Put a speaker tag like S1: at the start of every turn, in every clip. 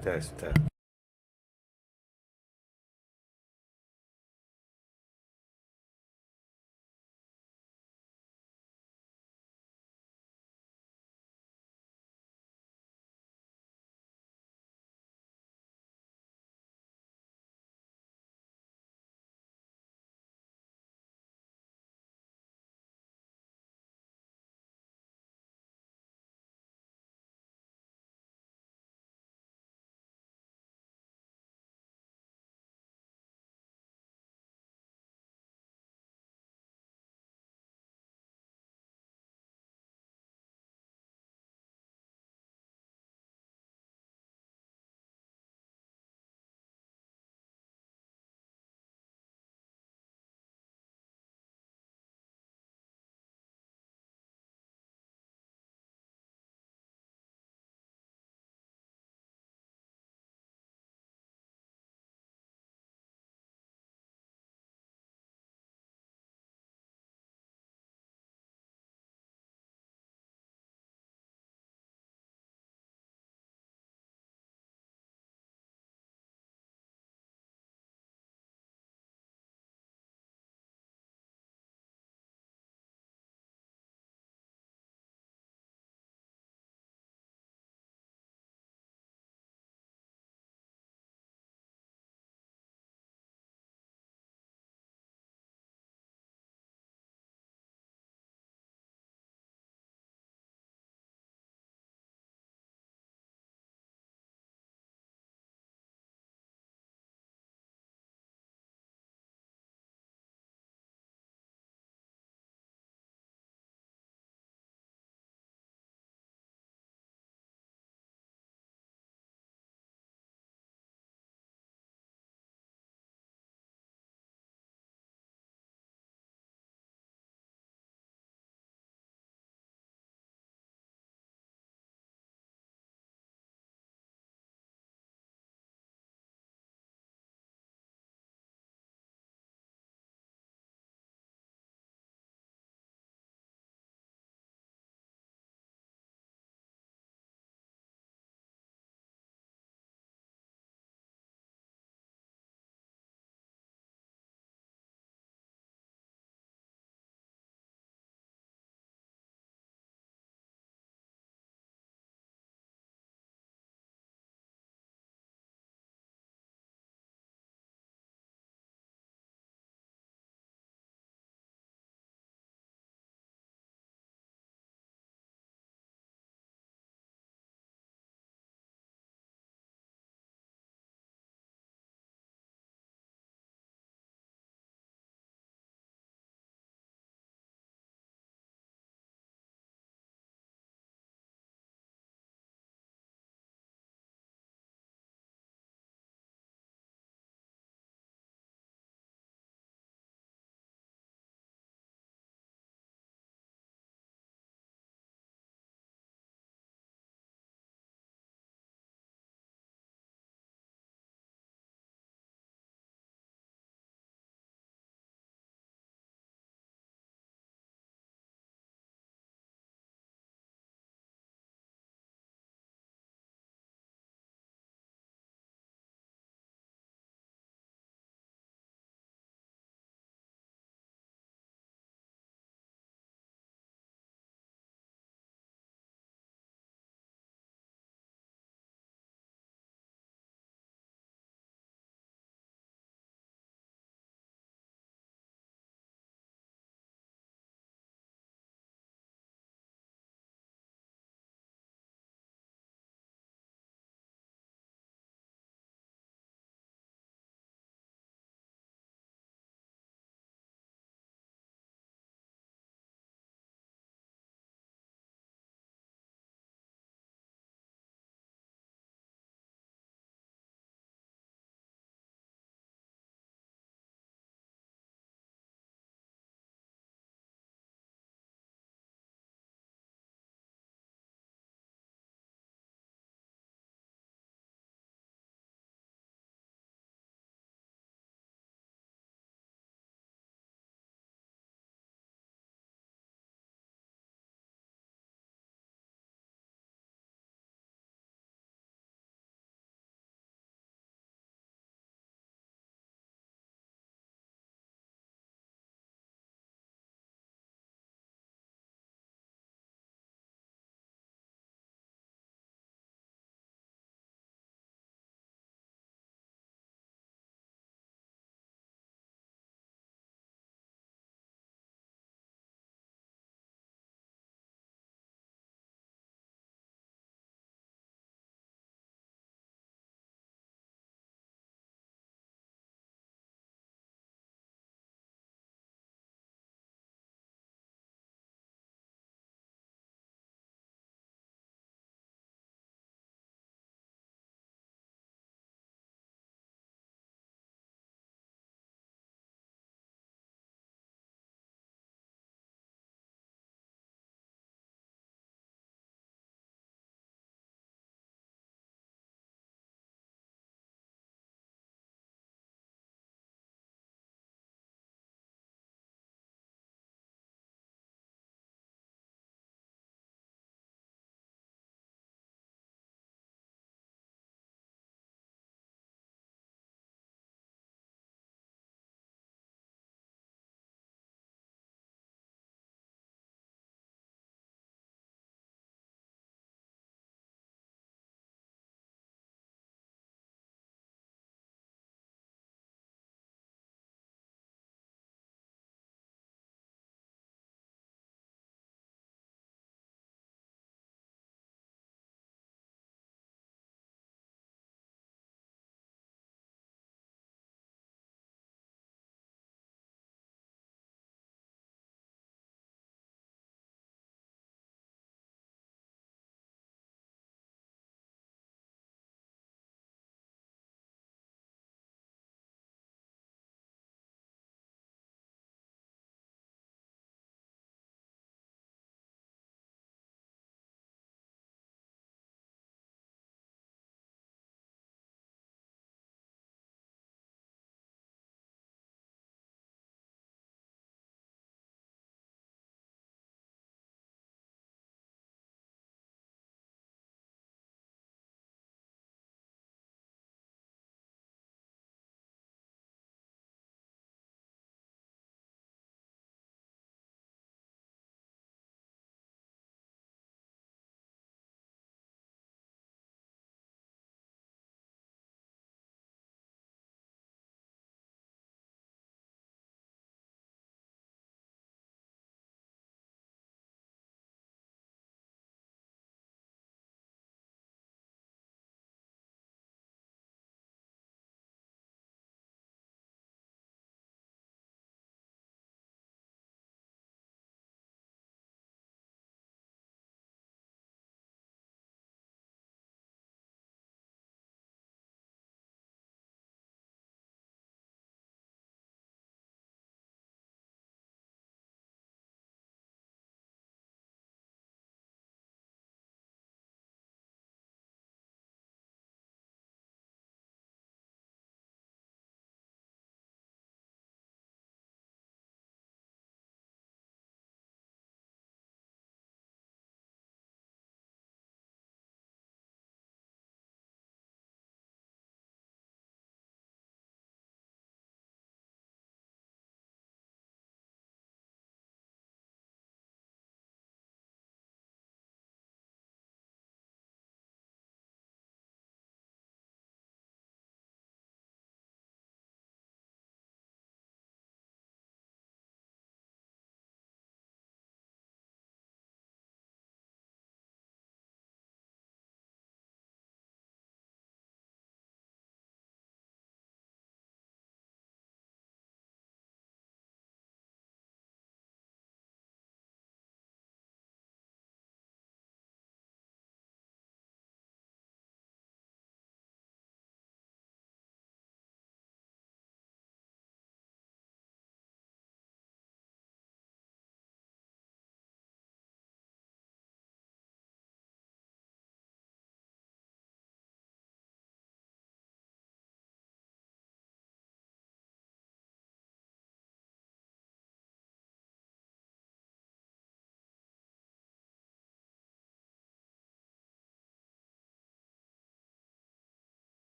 S1: Testa.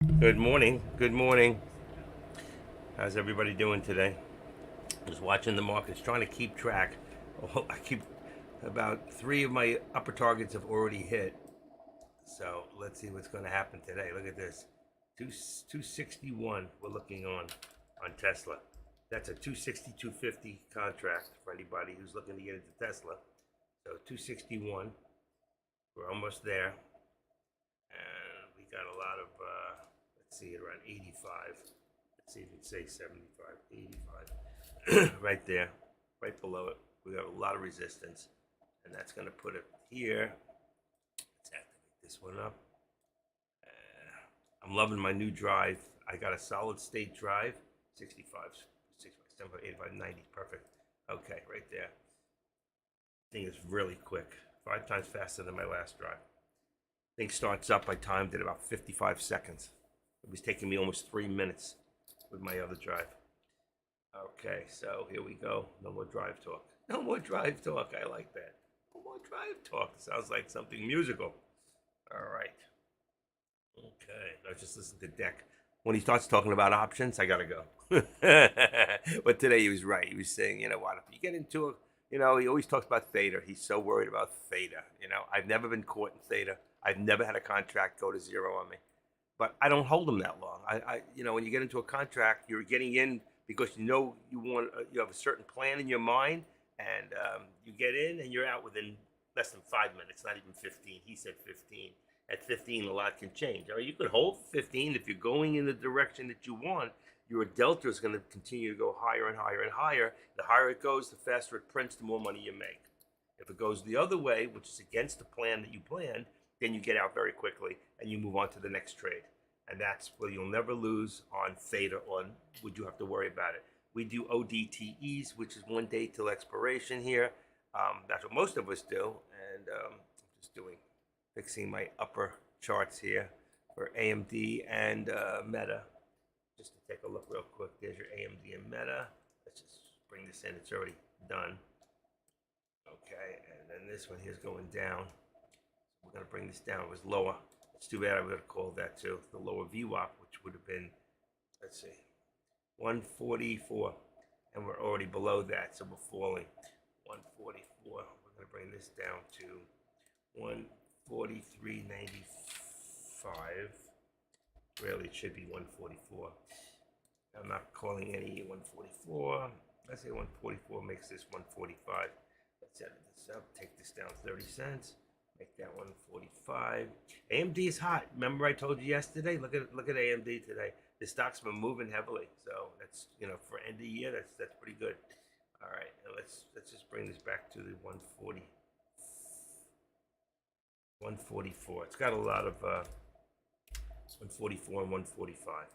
S1: Good morning. Good morning. How's everybody doing today? Just watching the markets, trying to keep track. Oh, I keep about three of my upper targets have already hit. So let's see what's going to happen today. Look at this, 261. We're looking on Tesla. That's a 260 250 contract for anybody who's looking to get into Tesla. So 261. We're almost there, and we got a lot of. Let's see, around 85. Let's see if it say 75, 85. Right there, right below it. We got a lot of resistance, and that's going to put it here. Let's activate this one up. I'm loving my new drive. I got a solid state drive, 65, 65, 85, 90, perfect. Okay, right there. Thing is really quick, 5 times faster than my last drive. Thing starts up. I timed it about 55 seconds. It was taking me almost 3 minutes with my other drive. Okay, so here we go. No more drive talk. No more drive talk. I like that. No more drive talk. Sounds like something musical. All right. Okay. Now just listen to Deck. When he starts talking about options, I gotta go. But today he was right. He was saying, you know what? If you get into a, he always talks about theta. He's so worried about theta. I've never been caught in theta. I've never had a contract go to zero on me, but I don't hold them that long. When you get into a contract, you're getting in because you have a certain plan in your mind, and you get in and you're out within less than 5 minutes, not even 15. He said 15. At 15, a lot can change. You could hold 15 if you're going in the direction that you want. Your delta is going to continue to go higher and higher and higher. The higher it goes, the faster it prints, the more money you make. If it goes the other way, which is against the plan that you planned, then you get out very quickly and you move on to the next trade. And that's where you'll never lose on theta, or would you have to worry about it. We do ODTEs, which is 1 day till expiration here. That's what most of us do. And I'm just fixing my upper charts here for AMD and Meta. Just to take a look real quick. There's your AMD and Meta. Let's just bring this in. It's already done. Okay, and then this one here is going down. We're going to bring this down. It was lower. It's too bad I would have called that too. The lower VWAP, which would have been, let's see, 144. And we're already below that, so we're falling. 144. We're going to bring this down to 143.95. Really, it should be 144. I'm not calling any 144. Let's say 144 makes this 145. Let's edit this up. Take this down 30 cents. Make that 145. AMD is hot. Remember I told you yesterday? Look at AMD today. The stock's been moving heavily. So that's for end of the year, that's pretty good. All right, and let's just bring this back to the 140. 144. It's got a lot of 144 and 145.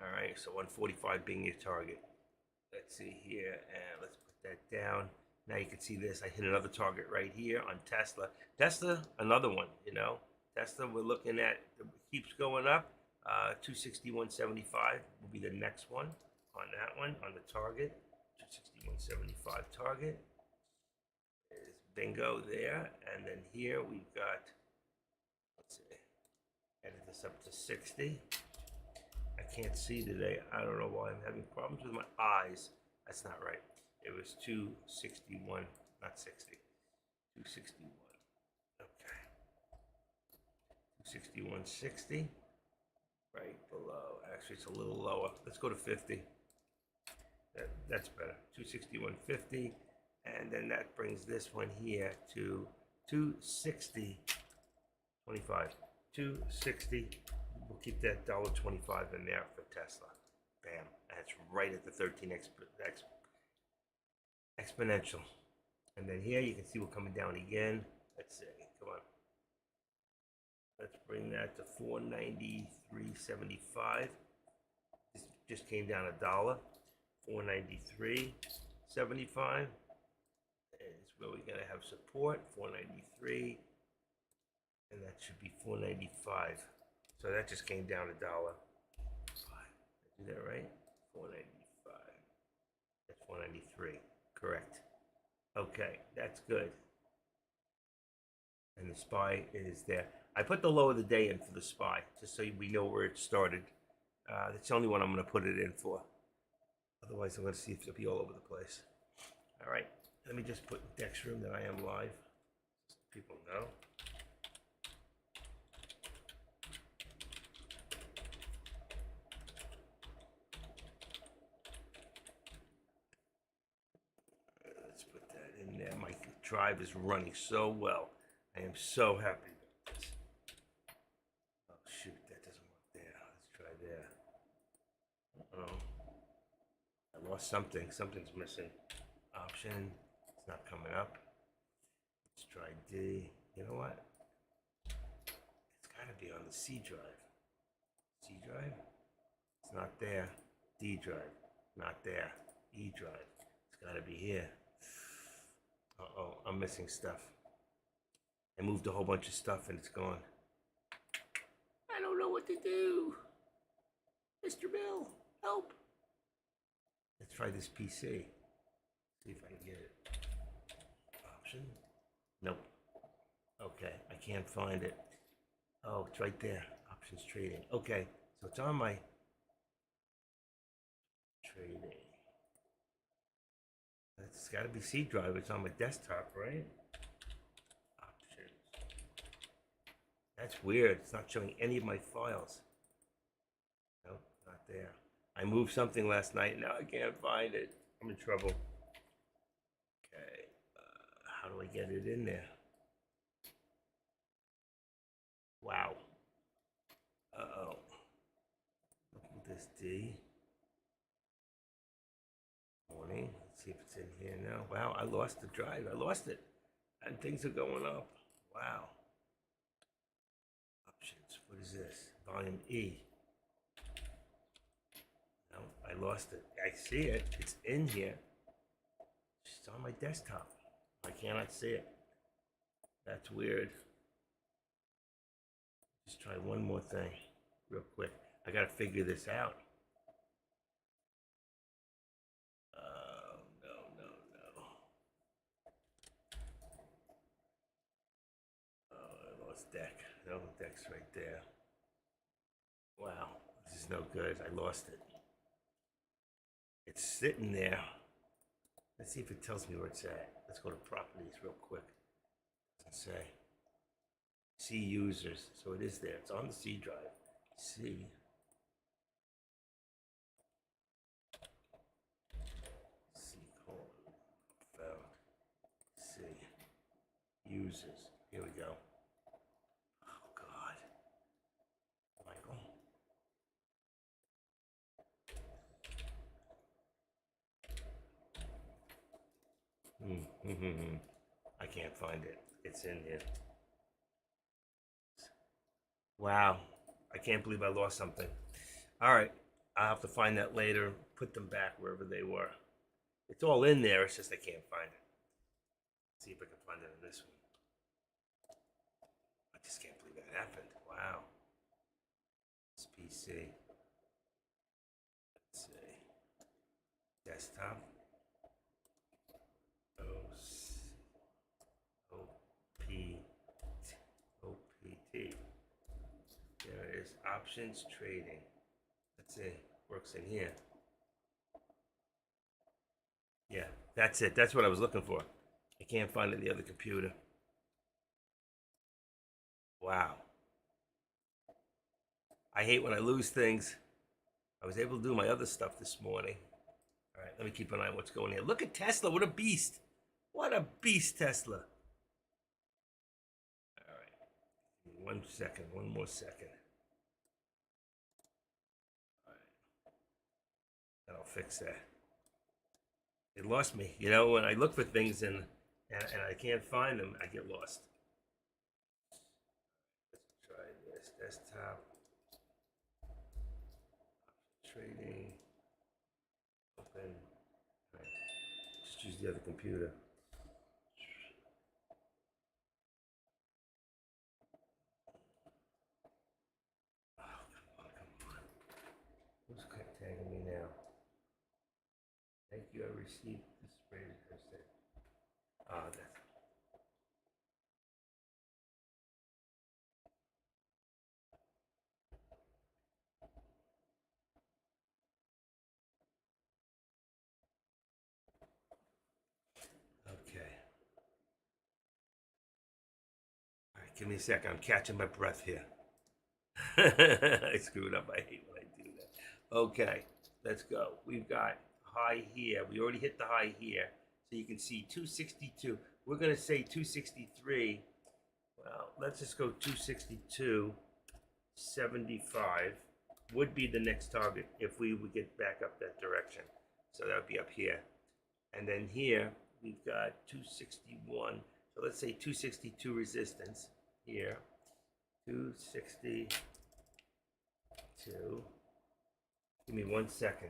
S1: All right, so 145 being your target. Let's see here, and let's put that down. Now you can see this. I hit another target right here on Tesla. Tesla, another one. Tesla, we're looking at. It keeps going up. 261.75 will be the next one on that one on the target. 261.75 target. There's bingo there, and then here we've got. Let's see. Edit this up to 60. I can't see today. I don't know why I'm having problems with my eyes. That's not right. It was 261, not 60. 261. Okay. 261.60. Right below. Actually, it's a little lower. Let's go to 50. That's better. 261.50. And then that brings this one here to 260.25. 260. We'll keep that $1.25 in there for Tesla. Bam. That's right at the 13 exponential. And then here you can see we're coming down again. Let's see. Come on. Let's bring that to 493.75. This just came down $1. 493.75 is where we're going to have support. 493. And that should be 495. So that just came down $1. Did I do that right? 495. That's 493. Correct. Okay, that's good. And the SPY is there. I put the low of the day in for the SPY, just so we know where it started. That's the only one I'm going to put it in for. Otherwise, I'm going to see if it'll be all over the place. All right, let me just put in Dex Room that I am live. So people know. Let's put that in there. My drive is running so well. I am so happy about this. Oh, shoot, that doesn't work there. Let's try there. Uh-oh. I lost something. Something's missing. Option. It's not coming up. Let's try D. You know what? It's got to be on the C drive. C drive? It's not there. D drive. Not there. E drive. It's got to be here. Uh-oh, I'm missing stuff. I moved a whole bunch of stuff and it's gone. I don't know what to do. Mr. Bill, help. Let's try this PC. See if I can get it. Option? Nope. Okay, I can't find it. Oh, it's right there. Options trading. Okay, so it's on my trading. It's got to be C drive. It's on my desktop, right? Options. That's weird. It's not showing any of my files. Nope, not there. I moved something last night. Now I can't find it. I'm in trouble. Okay, how do I get it in there? Wow. Uh-oh. This D. Morning. Let's see if it's in here now. Wow, I lost the drive. I lost it. And things are going up. Wow. Options. What is this? Volume E. No, I lost it. I see it. It's in here. It's on my desktop. I cannot see it. That's weird. Just try one more thing real quick. I gotta figure this out. No. Oh, I lost deck. No, deck's right there. Wow, this is no good. I lost it. It's sitting there. Let's see if it tells me where it's at. Let's go to properties real quick. Doesn't say. C users. So it is there. It's on the C drive. C. C colon. Found. C. Users. Here we go. Oh, God. Michael. I can't find it. It's in here. Wow. I can't believe I lost something. All right. I'll have to find that later. Put them back wherever they were. It's all in there. It's just I can't find it. Let's see if I can find it in this one. I just can't believe that happened. Wow. It's PC. Let's see. Desktop. OPT. There it is. Options trading. That's it. Works in here. Yeah, that's it. That's what I was looking for. I can't find it in the other computer. Wow. I hate when I lose things. I was able to do my other stuff this morning. All right, let me keep an eye on what's going here. Look at Tesla. What a beast. What a beast, Tesla. All right. 1 second. One more second. All right. And I'll fix that. It lost me. You know, when I look for things and I can't find them, I get lost. Let's try this. Desktop. Trading. Open. Right. Just use the other computer. Oh, come on. Who's tagging me now? Thank you. I received this spray. Ah, that's Give me a second. I'm catching my breath here. I screwed up. I hate when I do that. Okay, let's go. We've got high here. We already hit the high here. So you can see 262. We're going to say 263. Well, let's just go 262.75 would be the next target if we would get back up that direction. So that would be up here. And then here, we've got 261. So let's say 262 resistance here. 262. Give me 1 second.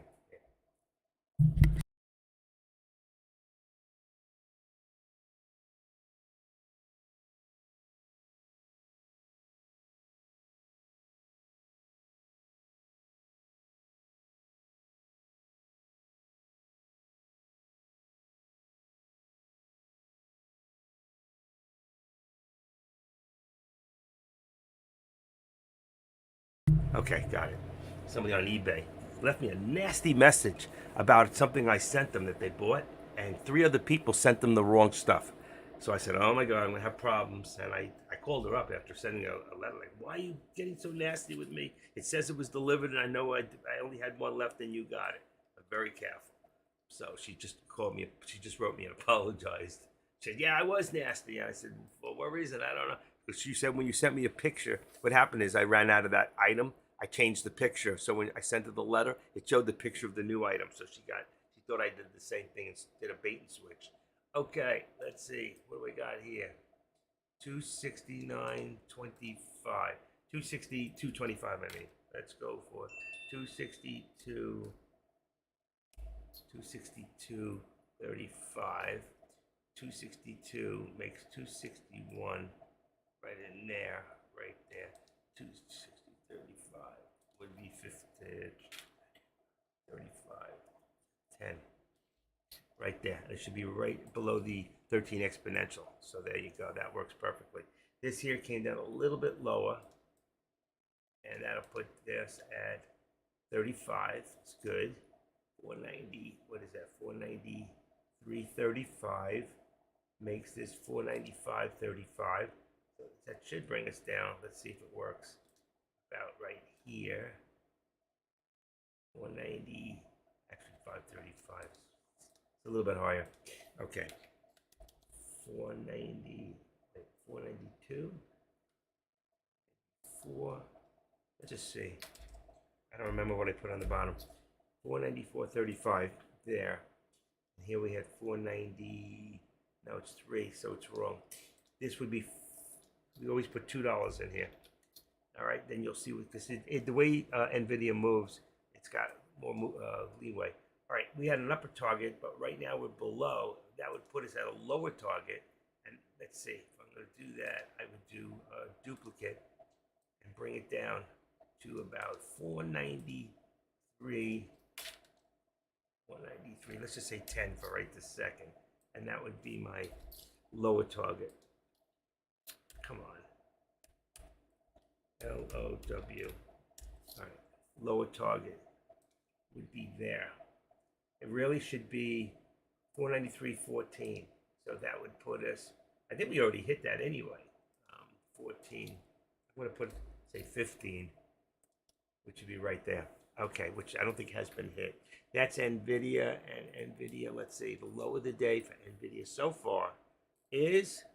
S1: Okay, got it. Somebody on eBay left me a nasty message about something I sent them that they bought, and 3 other people sent them the wrong stuff. So I said, oh my God, I'm gonna have problems. And I called her up after sending a letter, like, why are you getting so nasty with me? It says it was delivered, and I know I only had one left, and you got it. I'm very careful. So she just called me, she just wrote me and apologized. She said, yeah, I was nasty. And I said, for what reason? I don't know. Because she said, when you sent me a picture, what happened is I ran out of that item. I changed the picture. So when I sent her the letter, it showed the picture of the new item. So she thought I did the same thing and did a bait and switch. Okay, let's see. What do we got here? 269.25. 262.25, I mean. Let's go for 262. 262.35. 262 makes 261 right in there, right there. 260.35 would be 50, 35, 10. Right there. It should be right below the 13 exponential. So there you go. That works perfectly. This here came down a little bit lower, and that'll put this at 35. It's good. 490. What is that? 493.35 makes this 495.35. So that should bring us down. Let's see if it works. About right here. 490. Actually, 535. It's a little bit higher. Okay. 490. 492. 4. Let's just see. I don't remember what I put on the bottom. 494.35 there. And here we had 490. No, it's 3, so it's wrong. This would be. We always put $2 in here. All right, then you'll see because the way NVIDIA moves, it's got more leeway. All right, we had an upper target, but right now we're below. That would put us at a lower target. And let's see, if I'm going to do that, I would do a duplicate and bring it down to about 493. 493. Let's just say 10 for right this second. And that would be my lower target. Come on. LOW. All right. Lower target would be there. It really should be 493.14. So that would put us, I think we already hit that anyway. 14. I'm going to put, say, 15, which would be right there. Okay, which I don't think has been hit. That's NVIDIA, and NVIDIA, let's see, the low of the day for NVIDIA so far is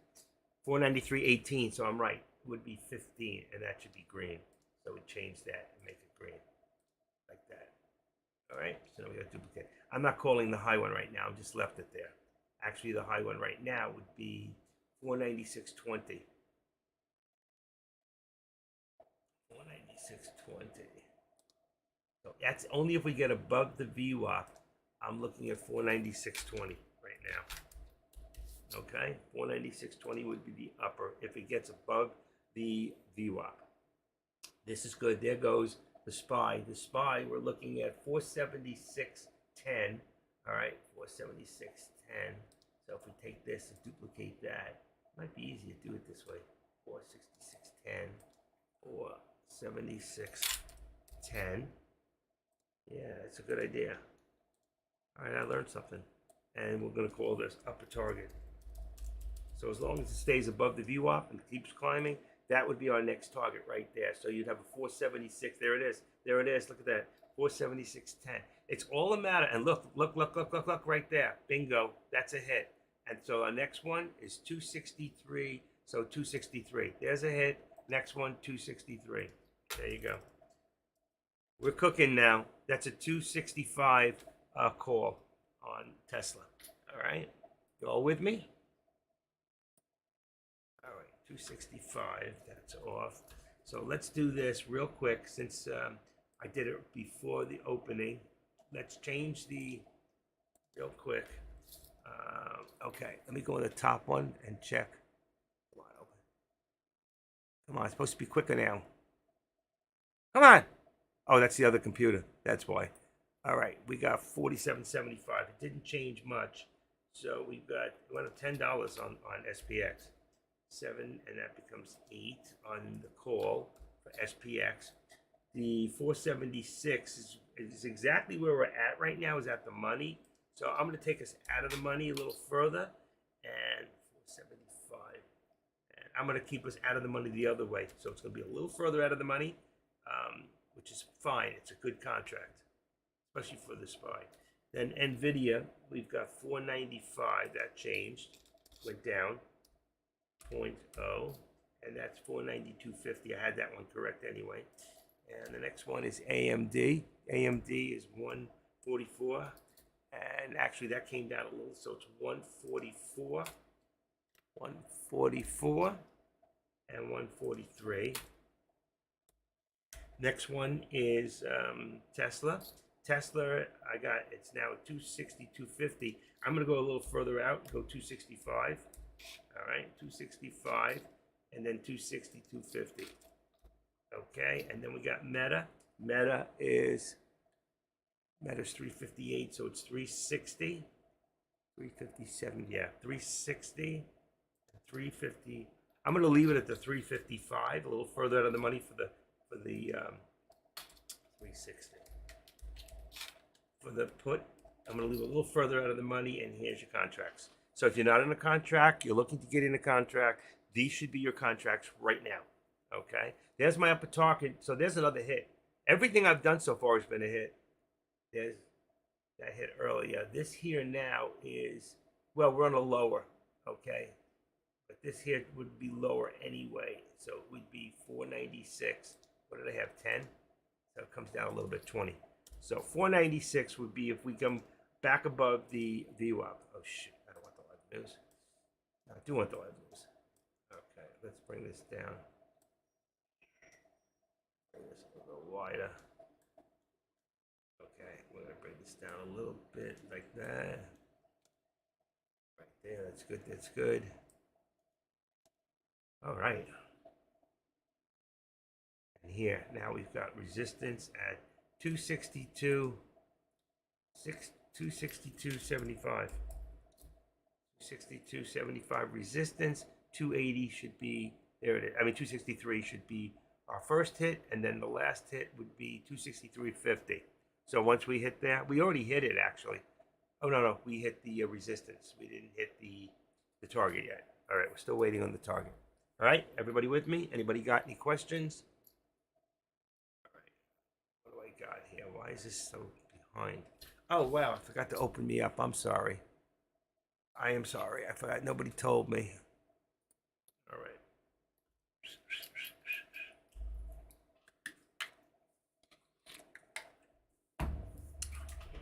S1: 493.18, so I'm right. It would be 15, and that should be green. So we change that and make it green, like that. All right, so now we got to duplicate. I'm not calling the high one right now, I'm just left it there. Actually, the high one right now would be 496.20. 496.20. So that's only if we get above the VWAP. I'm looking at 496.20 right now. Okay, 496.20 would be the upper if it gets above the VWAP. This is good. There goes the SPY. The SPY, we're looking at 476.10. All right, 476.10. So if we take this and duplicate that, it might be easier to do it this way. 466.10 or 76.10. Yeah, it's a good idea. All right, I learned something. And we're going to call this upper target. So as long as it stays above the VWAP and keeps climbing, That would be our next target right there. So you'd have a 476. There it is. There it is. Look at that. 476.10. It's all a matter. And look right there. Bingo. That's a hit. And so our next one is 263. So 263. There's a hit. Next one, 263. There you go. We're cooking now. That's a 265 call on Tesla. All right. You all with me? All right. 265. That's off. So let's do this real quick since I did it before the opening. Let's change the real quick. Okay. Let me go on the top one and check. Come on. It's supposed to be quicker now. Come on. Oh, that's the other computer. That's why. All right, we got 47.75. It didn't change much, so we went up $10 on SPX, 7, and that becomes 8 on the call for SPX. The 476 is exactly where we're at right now. Is at the money, so I'm going to take us out of the money a little further, and 475, and I'm going to keep us out of the money the other way. So it's going to be a little further out of the money. Which is fine. It's a good contract, especially for the SPY. Then NVIDIA, we've got 495. That changed, went down 0.0, and that's 492.50. I had that one correct anyway. And the next one is AMD. AMD is 144, and actually that came down a little, so it's 144, 144, and 143. Next one is Tesla. Tesla, it's now 260, 250. I'm going to go a little further out, go 265. All right, 265, and then 260, 250. Okay, and then we got Meta. Meta's 358, so it's 360. 357, yeah, 360, 350. I'm going to leave it at the 355, a little further out of the money for the 360. For the put, I'm going to leave a little further out of the money, and here's your contracts. So if you're not in a contract, you're looking to get in a contract, these should be your contracts right now. Okay? There's my upper target. So there's another hit. Everything I've done so far has been a hit. There's that hit earlier. This here now is, well, we're on a lower. Okay? But this here would be lower anyway. So it would be 496. What did I have, 10? So it comes down a little bit, 20. So 496 would be if we come back above the VWAP. Oh, shit. I don't want the live news. I do want the live news. Okay, let's bring this down. Bring this a little wider. Okay, we're going to bring this down a little bit like that. Right there. That's good. That's good. All right. And here, now we've got resistance at 262, 262.75. 262.75 resistance. 280 should be, there it is. I mean, 263 should be our first hit, and then the last hit would be 263.50. So once we hit that, we already hit it actually. Oh, no, we hit the resistance. We didn't hit the target yet. All right, we're still waiting on the target. All right, everybody with me? Anybody got any questions? All right, what do I got here? Why is this so behind? Oh, wow, I forgot to open me up. I'm sorry. I am sorry. I forgot. Nobody told me. All right.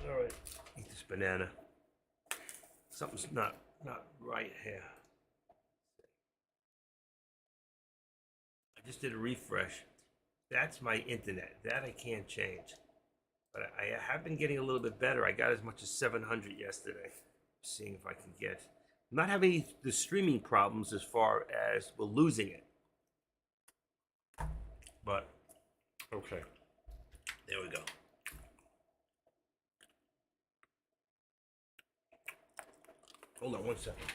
S1: All right. Eat this banana. Something's not right here. I just did a refresh. That's my internet. That I can't change. But I have been getting a little bit better. I got as much as 700 yesterday. Seeing if I can get. I'm not having the streaming problems as far as we're losing it. But, okay. There we go. Hold on 1 second.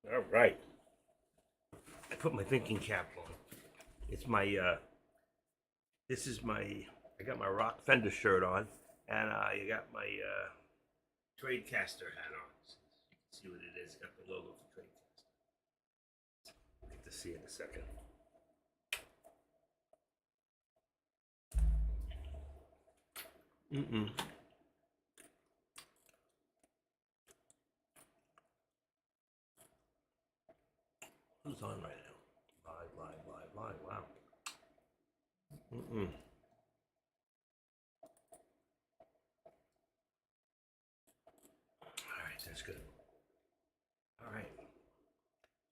S1: All right. I put my thinking cap on. It's my, this is my, I got my Rock Fender shirt on, and I got my Tradecaster hat on. So you can see what it is. Got the logo for Tradecaster. We'll get to see in a second. Mm-mm. Who's on right now? Live. Wow. Mm-mm. All right, that's good. All right.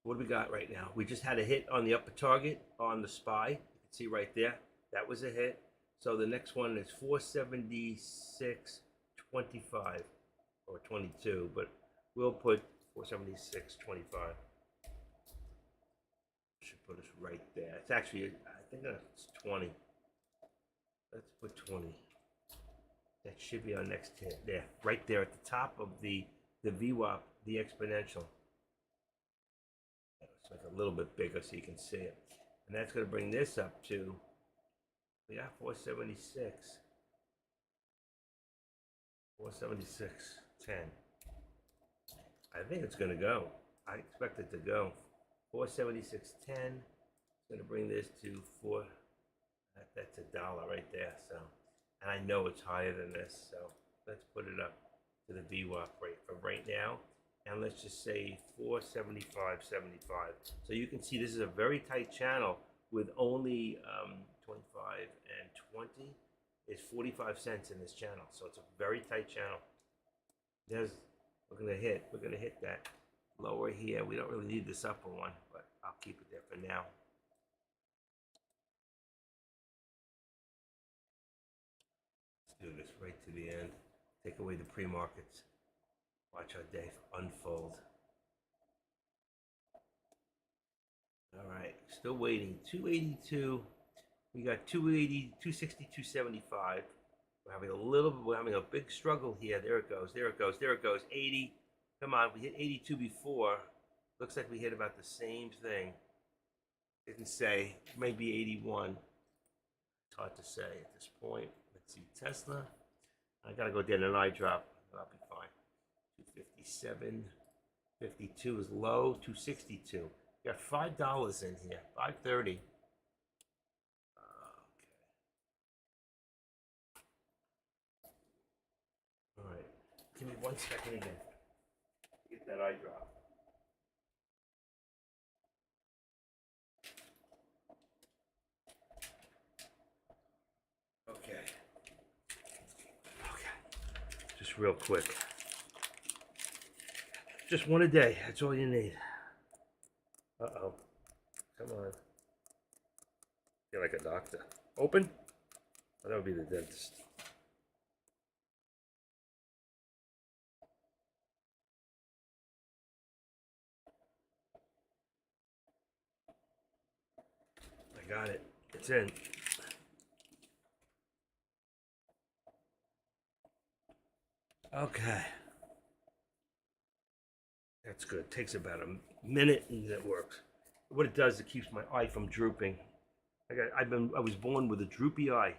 S1: What do we got right now? We just had a hit on the upper target on the SPY. You can see right there. That was a hit. So the next one is 476.25 or 22, but we'll put 476.25. Should put us right there. It's actually, I think it's 20. Let's put 20. That should be our next hit. There, right there at the top of the VWAP, the exponential. Let's make it a little bit bigger so you can see it. And that's going to bring this up to, yeah, 476. 476.10. I think it's going to go. I expect it to go. 476.10. It's going to bring this to four. That's $1 right there. So, and I know it's higher than this. So let's put it up to the VWAP rate for right now. And let's just say 475.75. So you can see this is a very tight channel with only 25 and 20 is 45 cents in this channel. So it's a very tight channel. We're gonna hit that lower here. We don't really need this upper one, but I'll keep it there for now. Let's do this right to the end. Take away the pre-markets. Watch our day unfold. All right, still waiting. 282. We got 280, 260, 275. We're having a big struggle here. There it goes. 80. Come on, we hit 82 before. Looks like we hit about the same thing. Didn't say. Maybe 81. It's hard to say at this point. Let's see, Tesla. I gotta go get an eye drop. I'll be fine. 257. 52 is low. 262. We got $5 in here. 530. All right. Give me 1 second again. Get that eye drop. Okay. Just real quick. Just one a day. That's all you need. Uh-oh. Come on. Feel like a doctor. Open? Oh, that would be the dentist. I got it. It's in. Okay. That's good. Takes about a minute and it works. What it does, it keeps my eye from drooping. I was born with a droopy eye.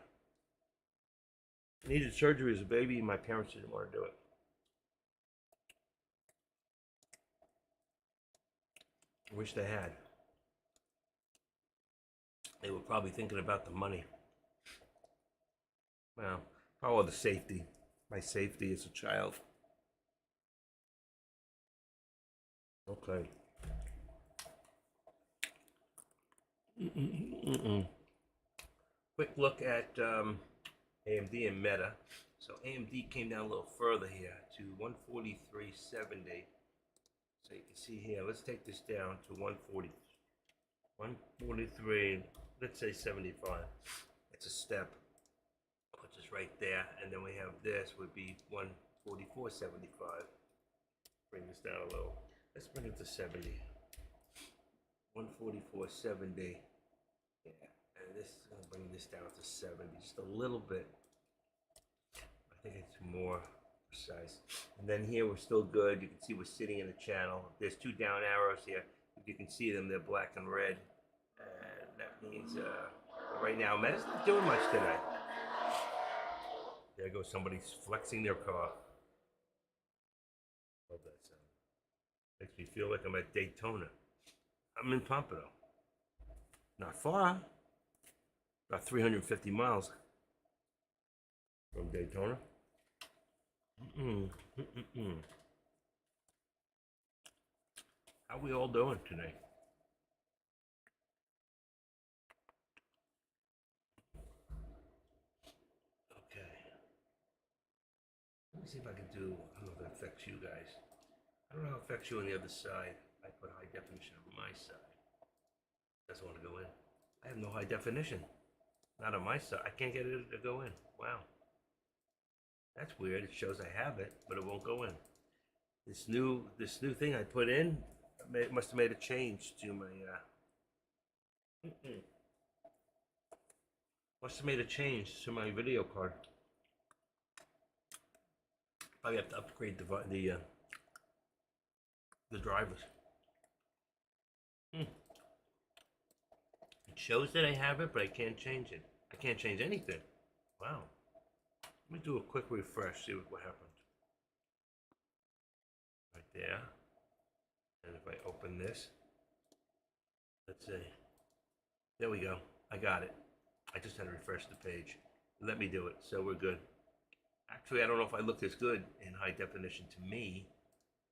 S1: I needed surgery as a baby, and my parents didn't want to do it. I wish they had. They were probably thinking about the money. Well, probably the safety. My safety as a child. Okay. Quick look at AMD and Meta. So AMD came down a little further here to 143.70. So you can see here, let's take this down to 140, 143, let's say 75. It's a step. Puts us right there. And then we have this would be 144.75. Bring this down a little. Let's bring it to 70. 144.70. Yeah. And this is going to bring this down to 70. Just a little bit. I think it's more. size. And then here we're still good. You can see we're sitting in a channel. There's two down arrows here. If you can see them, they're black and red. And that means right now, Meta's not doing much today. There goes somebody flexing their car. Love that sound. Makes me feel like I'm at Daytona. I'm in Pompano. Not far. About 350 miles from Daytona. How we all doing today? Okay. Let me see if I can do, I don't know if that affects you guys. I don't know how it affects you on the other side. I put high definition on my side. Doesn't want to go in. I have no high definition. Not on my side. I can't get it to go in. Wow. That's weird. It shows I have it, but it won't go in. This new thing I put in must have made a change to my must have made a change to my video card. Probably have to upgrade the drivers. It shows that I have it, but I can't change it. I can't change anything. Wow. Let me do a quick refresh, see what happened. Right there. And if I open this, let's see. There we go. I got it. I just had to refresh the page. Let me do it, so we're good. Actually, I don't know if I look this good in high definition to me.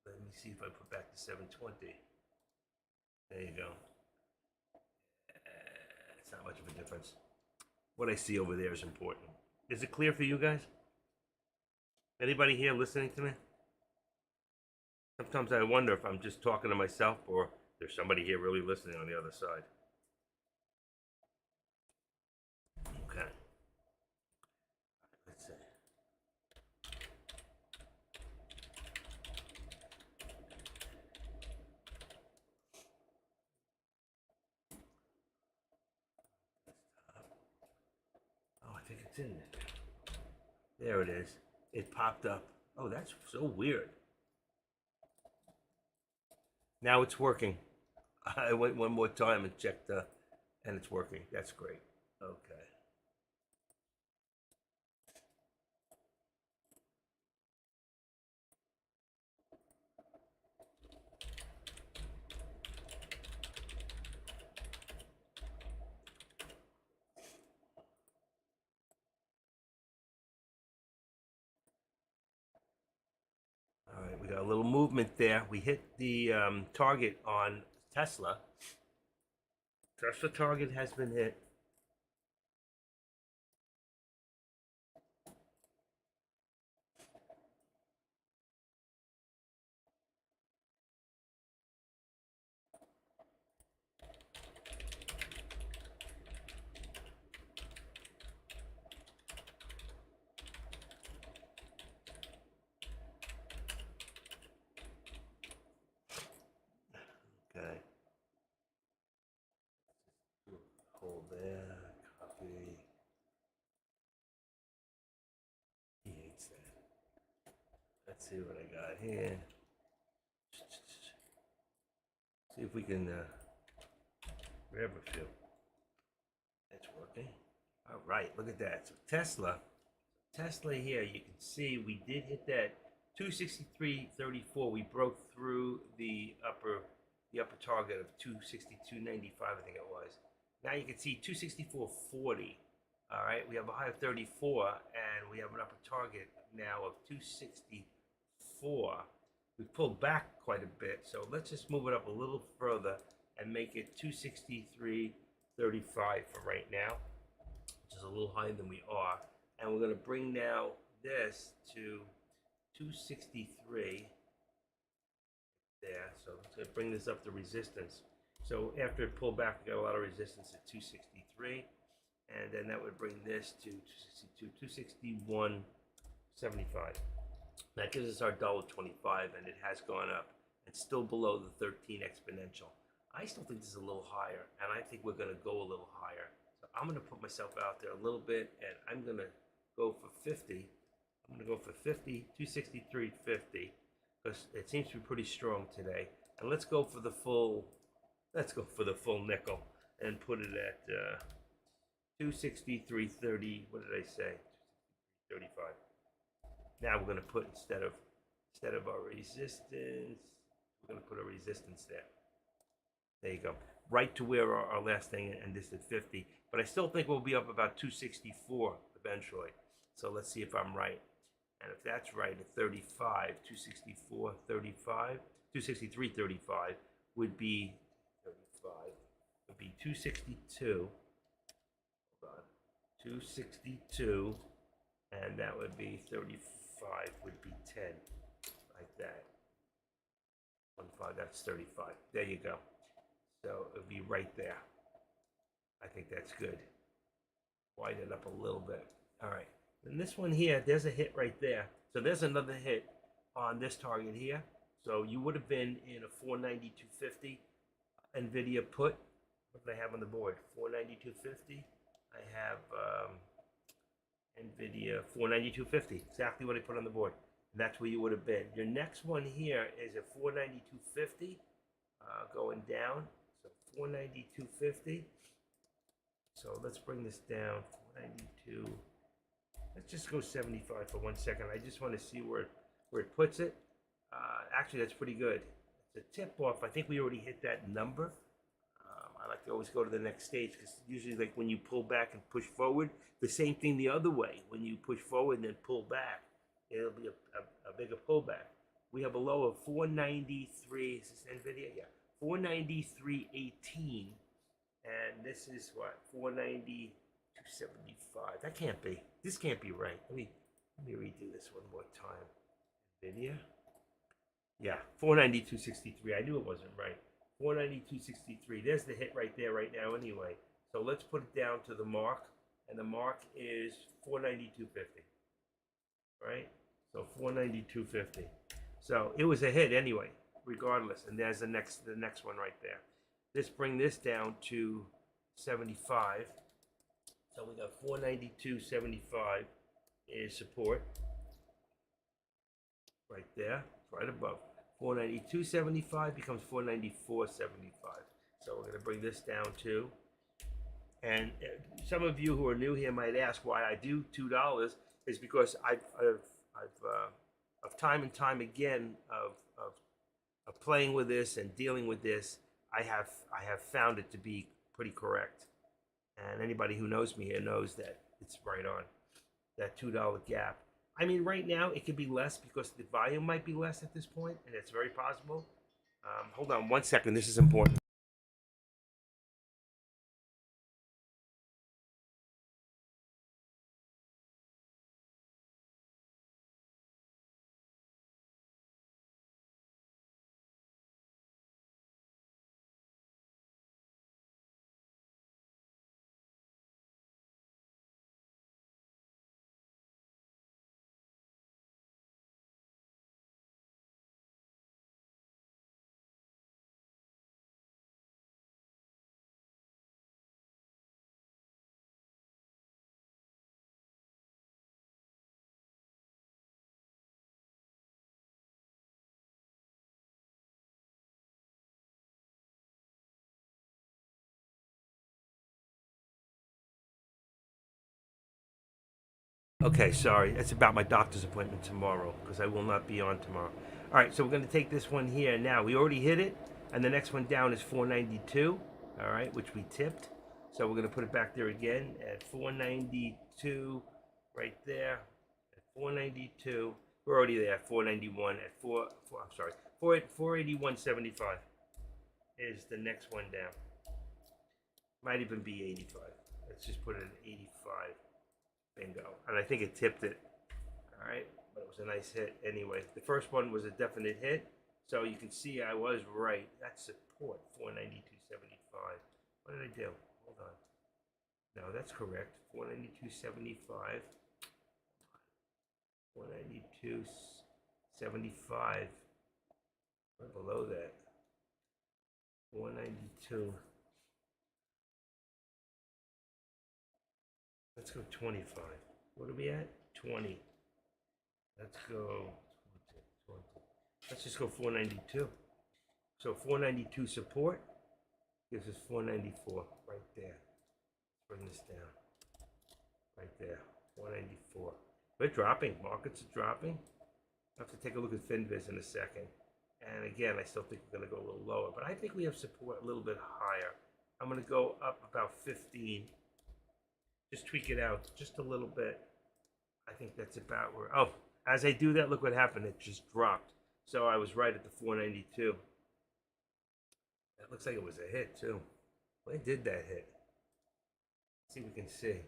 S1: Let me see if I put back to 720. There you go. It's not much of a difference. What I see over there is important. Is it clear for you guys? Anybody here listening to me? Sometimes I wonder if I'm just talking to myself or there's somebody here really listening on the other side. Okay. Let's see. Oh, I think it's in there. There it is. It popped up. Oh, that's so weird. Now it's working. I went one more time and checked, and it's working. That's great. Okay. All right, we got a little movement there. We hit the target on Tesla. Tesla target has been hit. Okay. Hold there. Copy. He hates that. Let's see what I got here. See if we can grab a few. It's working. All right, look at that. So Tesla here, you can see we did hit that 263.34. We broke through the upper target of 262.95, I think it was. Now you can see 264.40. All right, we have a high of 34, and we have an upper target now of 264. We pulled back quite a bit, so let's just move it up a little further and make it 263.35 for right now, which is a little higher than we are. And we're going to bring now this to 263 there. So let's going to bring this up to resistance. So after it pulled back, we got a lot of resistance at 263. And then that would bring this to 262, 261.75. That gives us our $1.25, and it has gone up. It's still below the 13 exponential. I still think this is a little higher, and I think we're going to go a little higher. So I'm going to put myself out there a little bit, and I'm going to go for 50 I'm going to go for 50, 263.50, because it seems to be pretty strong today. And let's go for the full nickel and put it at 263.30. What did I say? 35. Now we're going to put instead of our resistance, we're going to put a resistance there. There you go. Right to where our last thing, and this at 50. But I still think we'll be up about 264 eventually. So let's see if I'm right. And if that's right, at 35, 264, 35, 263.35 would be 35. Would be 262. Hold on. 262, and that would be 35. Would be 10, like that. 15. That's 35. There you go. So it'll be right there. I think that's good. Widen it up a little bit. All right. And this one here, there's a hit right there. So there's another hit on this target here. So you would have been in a 492.50 NVIDIA put. What do I have on the board? 492.50. I have NVIDIA 492.50. Exactly what I put on the board. And that's where you would have been. Your next one here is a 492.50 going down. So 492.50. So let's bring this down. 492. Let's just go 75 for 1 second. I just want to see where it puts it. Actually, that's pretty good. It's a tip off. I think we already hit that number. I like to always go to the next stage because usually, like when you pull back and push forward, the same thing the other way. When you push forward and then pull back, it'll be a bigger pullback. We have a low of 493. Is this NVIDIA? Yeah, 493.18, and this is what 490. 275. That can't be. This can't be right. Let me redo this one more time. NVIDIA. Yeah, 492.63. I knew it wasn't right. 492.63. There's the hit right there right now anyway. So let's put it down to the mark. And the mark is 492.50. Right? So 492.50. So it was a hit anyway, regardless. And there's the next one right there. Let's bring this down to 75. So we got 492.75 is support right there, right above. 492.75 becomes 494.75. So we're going to bring this down too. And some of you who are new here might ask why I do $2 is because I've time and time again of playing with this and dealing with this, I have found it to be pretty correct. And anybody who knows me here knows that it's right on that $2 gap. I mean, right now it could be less because the volume might be less at this point, and it's very possible. Hold on 1 second. This is important. Okay, sorry. It's about my doctor's appointment tomorrow because I will not be on tomorrow. All right, so we're going to take this one here now. We already hit it, and the next one down is 492, all right, which we tipped. So we're going to put it back there again at 492 right there. At 492. We're already there at 491 at 481.75 is the next one down. Might even be 85. Let's just put it at 85. Bingo. And I think it tipped it. All right. But it was a nice hit anyway. The first one was a definite hit. So you can see I was right. That's support. 492.75. What did I do? Hold on. No, that's correct. 492.75. 492.75. Right below that. 492. Let's go 25. What are we at? 20. Let's go. Let's just go 492. So 492 support gives us 494 right there. Bring this down. Right there. 494. We're dropping. Markets are dropping. I have to take a look at FinViz in a second. And again, I still think we're going to go a little lower. But I think we have support a little bit higher. I'm going to go up about 15. Just tweak it out just a little bit. I think that's about where... Oh, as I do that, look what happened. It just dropped. So I was right at the 492. That looks like it was a hit, too. Where did that hit? Let's see if we can see.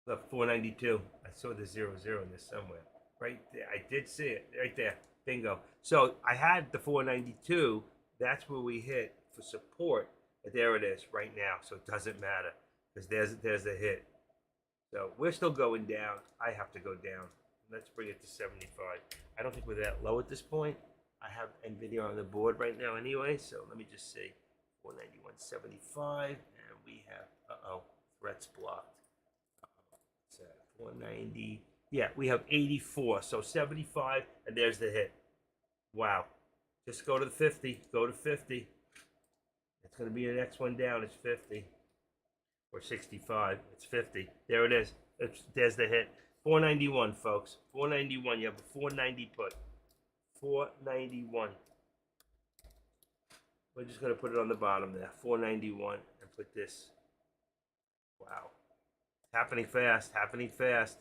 S1: Look, 492. I saw the 00 in this somewhere. Right there. I did see it. Right there. Bingo. So I had the 492. That's where we hit for support. But there it is right now. So it doesn't matter. Because there's a hit. So we're still going down. I have to go down. Let's bring it to 75. I don't think we're that low at this point. I have NVIDIA on the board right now anyway. So let me just see. 491.75. And we have, threats blocked. 490. Yeah, we have 84. So 75, and there's the hit. Wow. Just go to the 50. Go to 50. It's going to be the next one down. It's 50. Or 65. It's 50. There it is. There's the hit. 491, folks. 491. You have a 490 put. 491. We're just going to put it on the bottom there. 491. And put this. Wow. Happening fast, happening fast,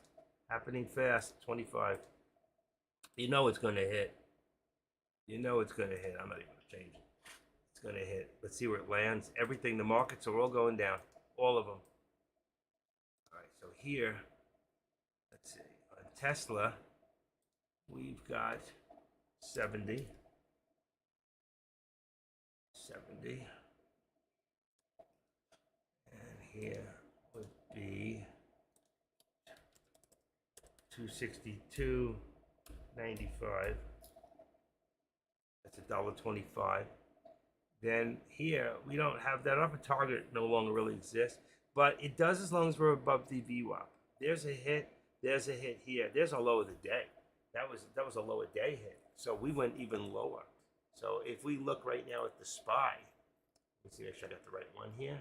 S1: happening fast. 25. You know it's going to hit. You know it's going to hit. I'm not even going to change it. It's going to hit. Let's see where it lands. Everything, the markets are all going down. All of them. All right, so here, let's see. On Tesla, we've got 70. 70. And here would be 262.95. That's $1.25. Then here we don't have that upper target, no longer really exists, but it does as long as we're above the VWAP. There's a hit. There's a hit here. There's a low of the day. That was a lower day hit. So we went even lower. So if we look right now at the SPY, let's see, make sure I got the right one here.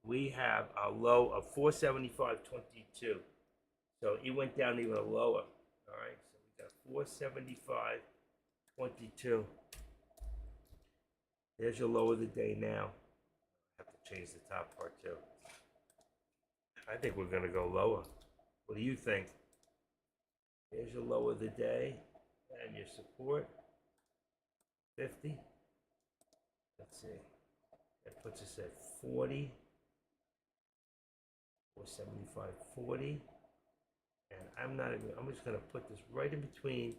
S1: We have a low of 475.22. So it went down even lower. All right, so we got 475.22. There's your low of the day now. I have to change the top part too. I think we're going to go lower. What do you think? There's your low of the day and your support. 50. Let's see. That puts us at 40. 475.40. And I'm just going to put this right in between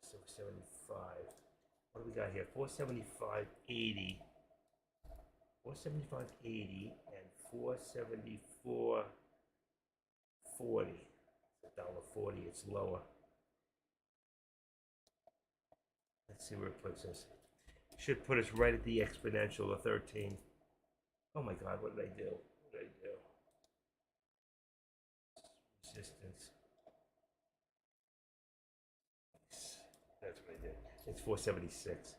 S1: 475. What do we got here? 475.80. 475.80 and 474.40. $1.40. It's lower. Let's see where it puts us. Should put us right at the exponential of 13. Oh my God, what did I do? What did I do? Resistance. That's what I did. It's 476.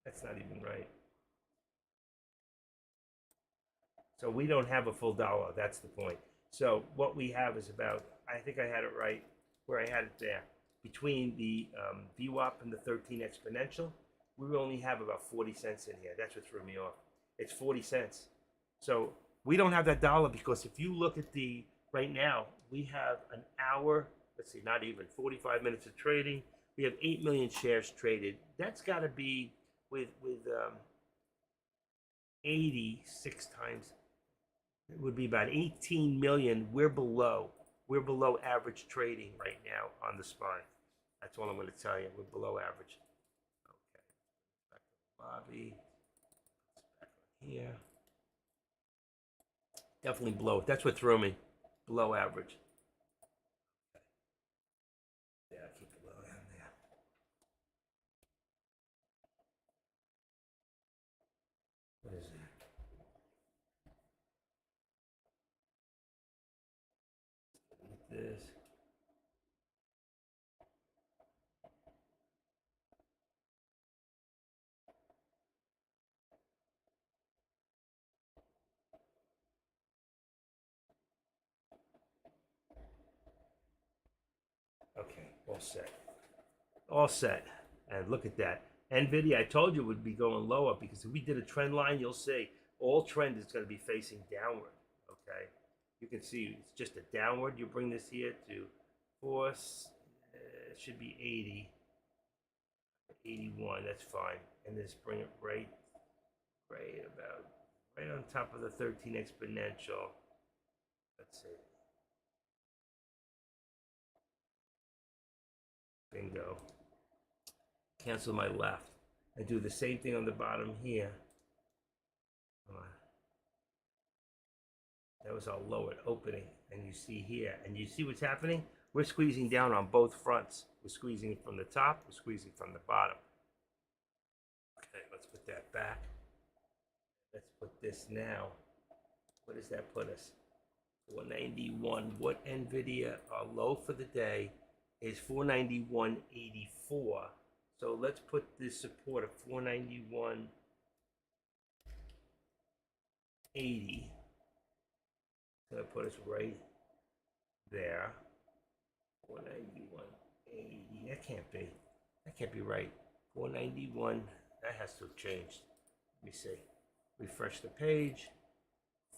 S1: That's not even right. So we don't have a full dollar. That's the point. So what we have is about, I think I had it right where I had it there. Between the VWAP and the 13 exponential, we only have about 40 cents in here. That's what threw me off. It's 40 cents. So we don't have that dollar because if you look at right now, we have an hour, let's see, not even 45 minutes of trading. We have 8 million shares traded. That's got to be with 86 times. It would be about 18 million. We're below average trading right now on the SPY. That's all I'm going to tell you. We're below average. Okay. Back to the lobby. Back on here. Definitely below. That's what threw me. Below average. Okay. Yeah, keep it low down there. What is that? this. Okay, all set. All set. And look at that. NVIDIA, I told you, would be going lower because if we did a trend line, you'll see all trend is going to be facing downward. Okay. You can see it's just a downward. You bring this here to force. It should be 80. 81. That's fine. And just bring it right about right on top of the 13 exponential. Let's see. Bingo. Cancel my left. And do the same thing on the bottom here. Come on. That was our lowered opening. And you see here. And you see what's happening? We're squeezing down on both fronts. We're squeezing from the top. We're squeezing from the bottom. Okay, let's put that back. Let's put this now. What does that put us? 491. What NVIDIA, our low for the day is 491.84. So let's put this support at 491.80. So that put us right there. 491.80. That can't be. That can't be right. 491. That has to have changed. Let me see. Refresh the page.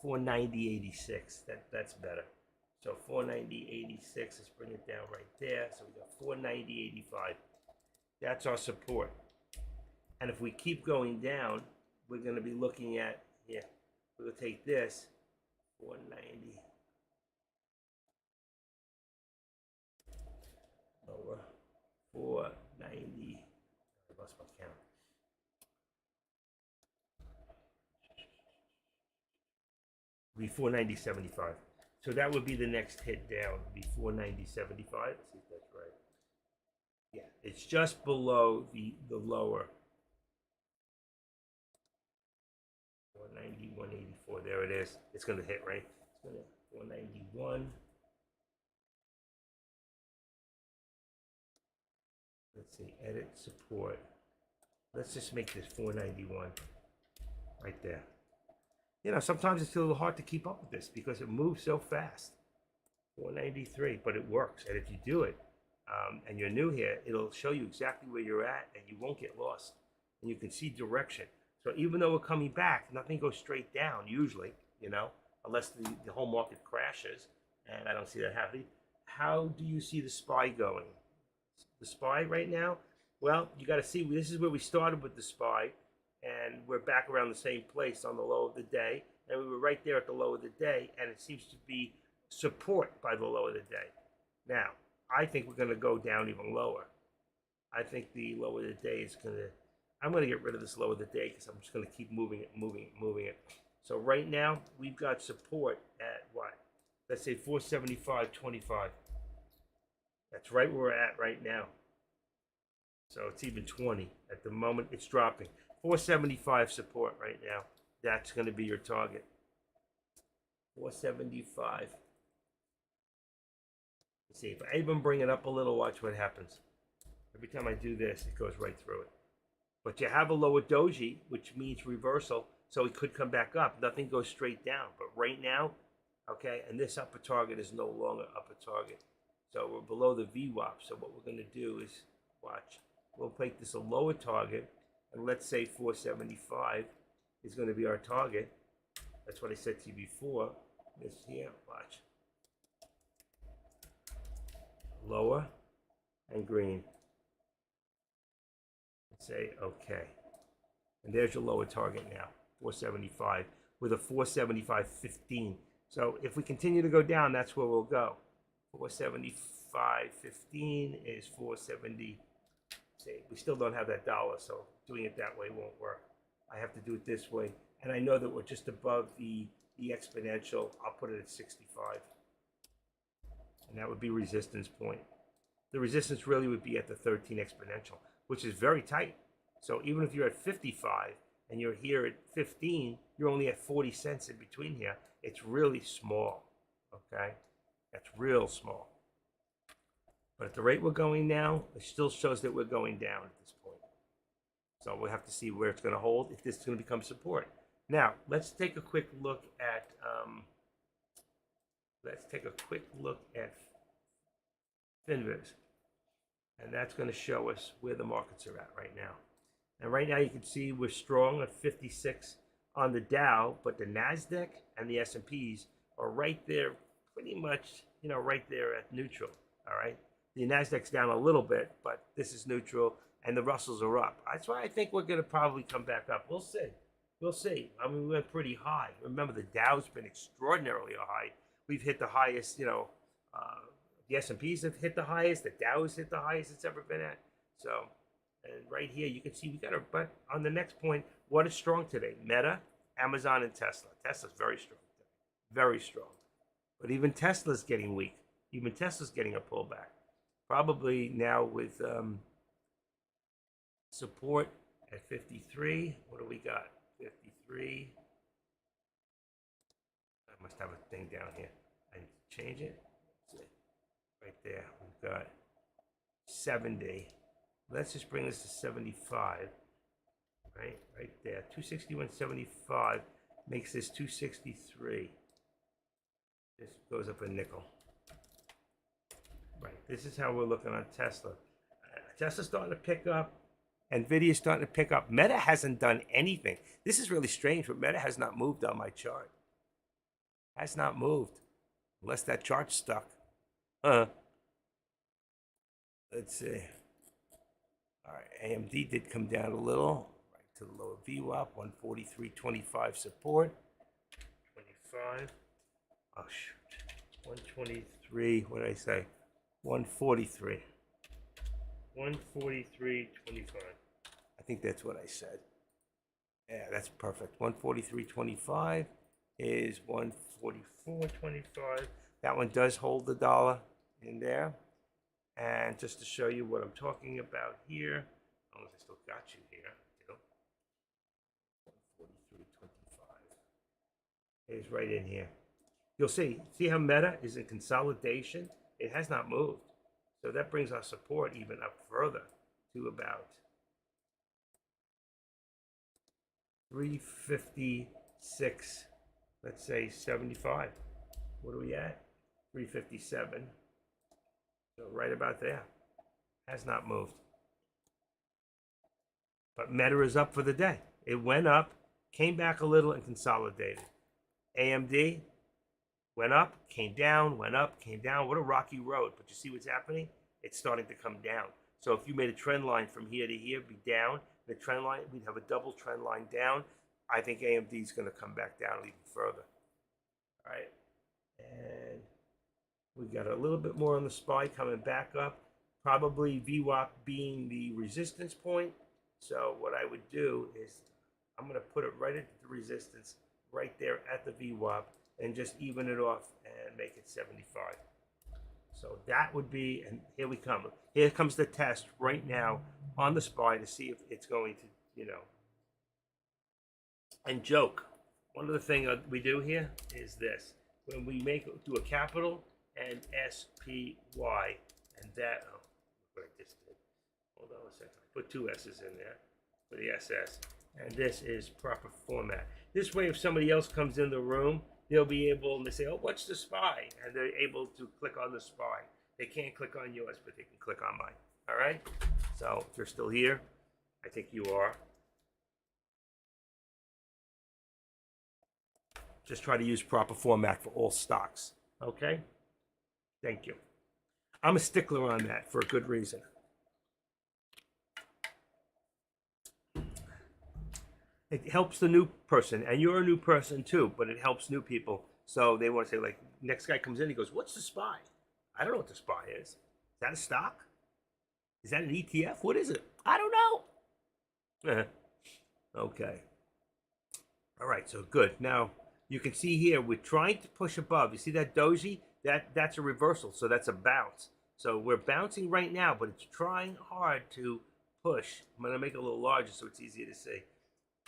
S1: 490.86. That's better. So 490.86. Let's bring it down right there. So we got 490.85. That's our support. And if we keep going down, we're going to be looking at here. We'll take this 490. Lower 490. I lost my count. Be 490.75. So that would be the next hit down. Be 490.75. Let's see if that's right. Yeah, it's just below the lower. 491.84. There it is. It's going to hit right. It's going to 491. Let's see. Edit support. Let's just make this 491 right there. You know, sometimes it's a little hard to keep up with this because it moves so fast. 493, but it works. And if you do it, and you're new here, it'll show you exactly where you're at and you won't get lost. And you can see direction. So even though we're coming back, nothing goes straight down usually, you know, unless the whole market crashes. And I don't see that happening. How do you see the SPY going? The SPY right now? Well, you got to see, this is where we started with the SPY. And we're back around the same place on the low of the day. And we were right there at the low of the day. And it seems to be support by the low of the day. Now, I think we're going to go down even lower. I think the low of the day is going to, I'm going to get rid of this low of the day because I'm just going to keep moving it. So right now, we've got support at what? Let's say 475.25. That's right where we're at right now. So it's even 20. At the moment, it's dropping. 475 support right now. That's going to be your target. 475. Let's see, if I even bring it up a little, watch what happens. Every time I do this, it goes right through it. But you have a lower doji, which means reversal, so it could come back up. Nothing goes straight down. But right now, okay, and this upper target is no longer upper target. So we're below the VWAP. So what we're going to do is, watch, we'll make this a lower target, and let's say 475 is going to be our target. That's what I said to you before. This here, watch. Lower and green. Let's say okay. And there's your lower target now, 475 with a 475.15. So if we continue to go down, that's where we'll go. 475.15 is 470. Say we still don't have that dollar, so doing it that way won't work. I have to do it this way. And I know that we're just above the exponential. I'll put it at 65. And that would be resistance point. The resistance really would be at the 13 exponential, which is very tight. So even if you're at 55 and you're here at 15, you're only at 40 cents in between here. It's really small, okay? That's real small. But at the rate we're going now, it still shows that we're going down at this point. So we'll have to see where it's going to hold, if this is going to become support. Now, let's take a quick look at FinViz. And that's going to show us where the markets are at right now. And right now you can see we're strong at 56 on the Dow, but the NASDAQ and the S&Ps are right there, pretty much, right there at neutral, all right? The NASDAQ's down a little bit, but this is neutral, and the Russells are up. That's why I think we're going to probably come back up. We'll see. We'll see. I mean, we went pretty high. Remember, the Dow's been extraordinarily high. We've hit the highest, the S&Ps have hit the highest. The Dow's hit the highest it's ever been at. So, and right here, you can see we got but on the next point, what is strong today? Meta, Amazon, and Tesla. Tesla's very strong today. Very strong. But even Tesla's getting weak. Even Tesla's getting a pullback. Probably now with support at 53. What do we got? 53. I must have a thing down here. I need to change it. Right there, we've got 70. Let's just bring this to 75. Right there. 261.75 makes this 263. This goes up a nickel. Right. This is how we're looking on Tesla. Tesla's starting to pick up. Nvidia's starting to pick up. Meta hasn't done anything. This is really strange, but Meta has not moved on my chart. Has not moved. Unless that chart's stuck. Let's see. All right, AMD did come down a little, right to the lower VWAP, 143.25 support. 25. Oh shoot. 123. What did I say? 143. 143.25. I think that's what I said. Yeah, that's perfect. 143.25 is 144.25. That one does hold the dollar in there. And just to show you what I'm talking about here, as long as I still got you here, 143.25 is right in here. You'll see how Meta is in consolidation? It has not moved. So that brings our support even up further to about 356, let's say 75. What are we at? 357. So right about there. Has not moved. But Meta is up for the day. It went up, came back a little, and consolidated. AMD went up, came down, went up, came down. What a rocky road. But you see what's happening? It's starting to come down. So if you made a trend line from here to here, be down. The trend line, we'd have a double trend line down. I think AMD is going to come back down even further. All right. And we got a little bit more on the SPY coming back up. Probably VWAP being the resistance point. So what I would do is I'm going to put it right at the resistance, right there at the VWAP, and just even it off and make it 75. So that would be, and here we come. Here comes the test right now on the SPY to see if it's going to, and joke. One of the things we do here is this. When we do a capital and SPY, and that, oh, look what I just did. Hold on a second. I put two S's in there for the SS. And this is proper format. This way, if somebody else comes in the room, they'll be able to say, oh, what's the SPY? And they're able to click on the SPY. They can't click on yours, but they can click on mine. All right? So if you're still here, I think you are. Just try to use proper format for all stocks. Okay? Thank you. I'm a stickler on that for a good reason. It helps the new person, and you're a new person too, but it helps new people. So they want to say, like, next guy comes in, he goes, what's the SPY? I don't know what the SPY is. Is that a stock? Is that an ETF? What is it? I don't know. Okay. All right, so good. Now, you can see here, we're trying to push above. You see that doji? That's a reversal, so that's a bounce. So we're bouncing right now, but it's trying hard to push. I'm going to make it a little larger so it's easier to see.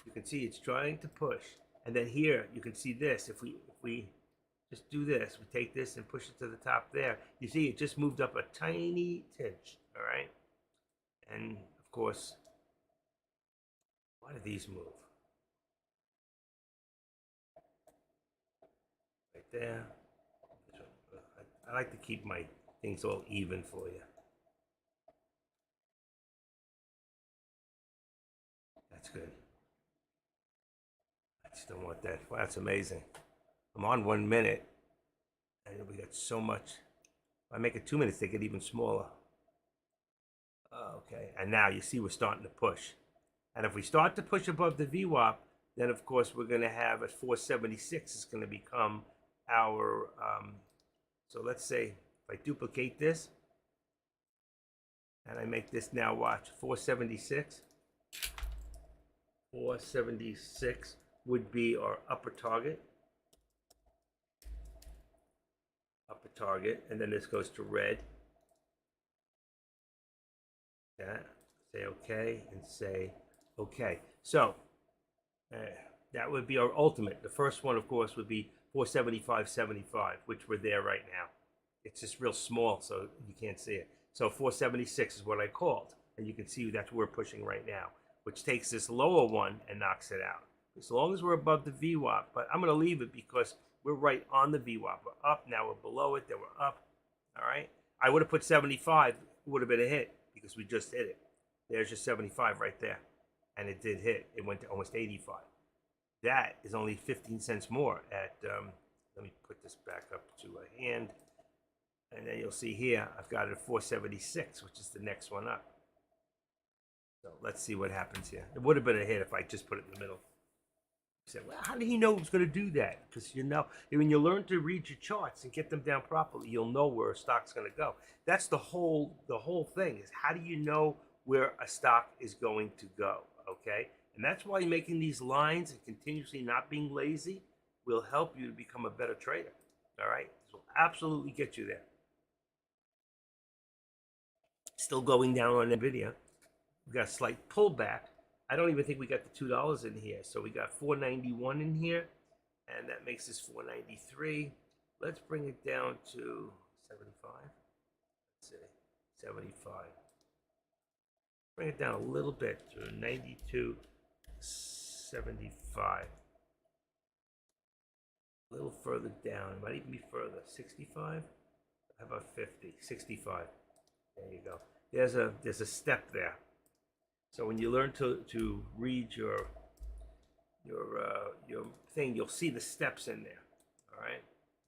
S1: You can see it's trying to push. And then here, you can see this. If we just do this. We take this and push it to the top there. You see, it just moved up a tiny tinge, all right? And, of course, why do these move? Right there. I like to keep my things all even for you. That's good. I just don't want that. Wow, that's amazing. I'm on 1 minute, and we got so much. If I make it 2 minutes, they get even smaller. Okay, and now you see we're starting to push. And if we start to push above the VWAP, then of course we're going to have a 476 is going to become our, so let's say if I duplicate this, and I make this now, watch, 476. 476 would be our upper target. Upper target, and then this goes to red. Yeah, say okay, and say okay. So that would be our ultimate. The first one, of course, would be 475.75, which we're there right now. It's just real small, so you can't see it. So 476 is what I called, and you can see that's what we're pushing right now, which takes this lower one and knocks it out. As long as we're above the VWAP, but I'm going to leave it because we're right on the VWAP. We're up, now we're below it, then we're up, all right? I would have put 75, it would have been a hit because we just hit it. There's your 75 right there, and it did hit. It went to almost 85. That is only 15 cents more at, let me put this back up to a hand, and then you'll see here, I've got it at 476, which is the next one up. So let's see what happens here. It would have been a hit if I just put it in the middle. You say, well, how did he know he was going to do that? Because you know, when you learn to read your charts and get them down properly, you'll know where a stock's going to go. That's the whole thing is how do you know where a stock is going to go, okay? And that's why making these lines and continuously not being lazy will help you to become a better trader, all right? This will absolutely get you there. Still going down on NVIDIA. We got a slight pullback. I don't even think we got the $2 in here. So we got 491 in here, and that makes this 493. Let's bring it down to 75. Let's see, 75. Bring it down a little bit to 92.75. A little further down. It might even be further. 65. How about 50? 65. There you go. There's a step there. So when you learn to read your thing, you'll see the steps in there. All right,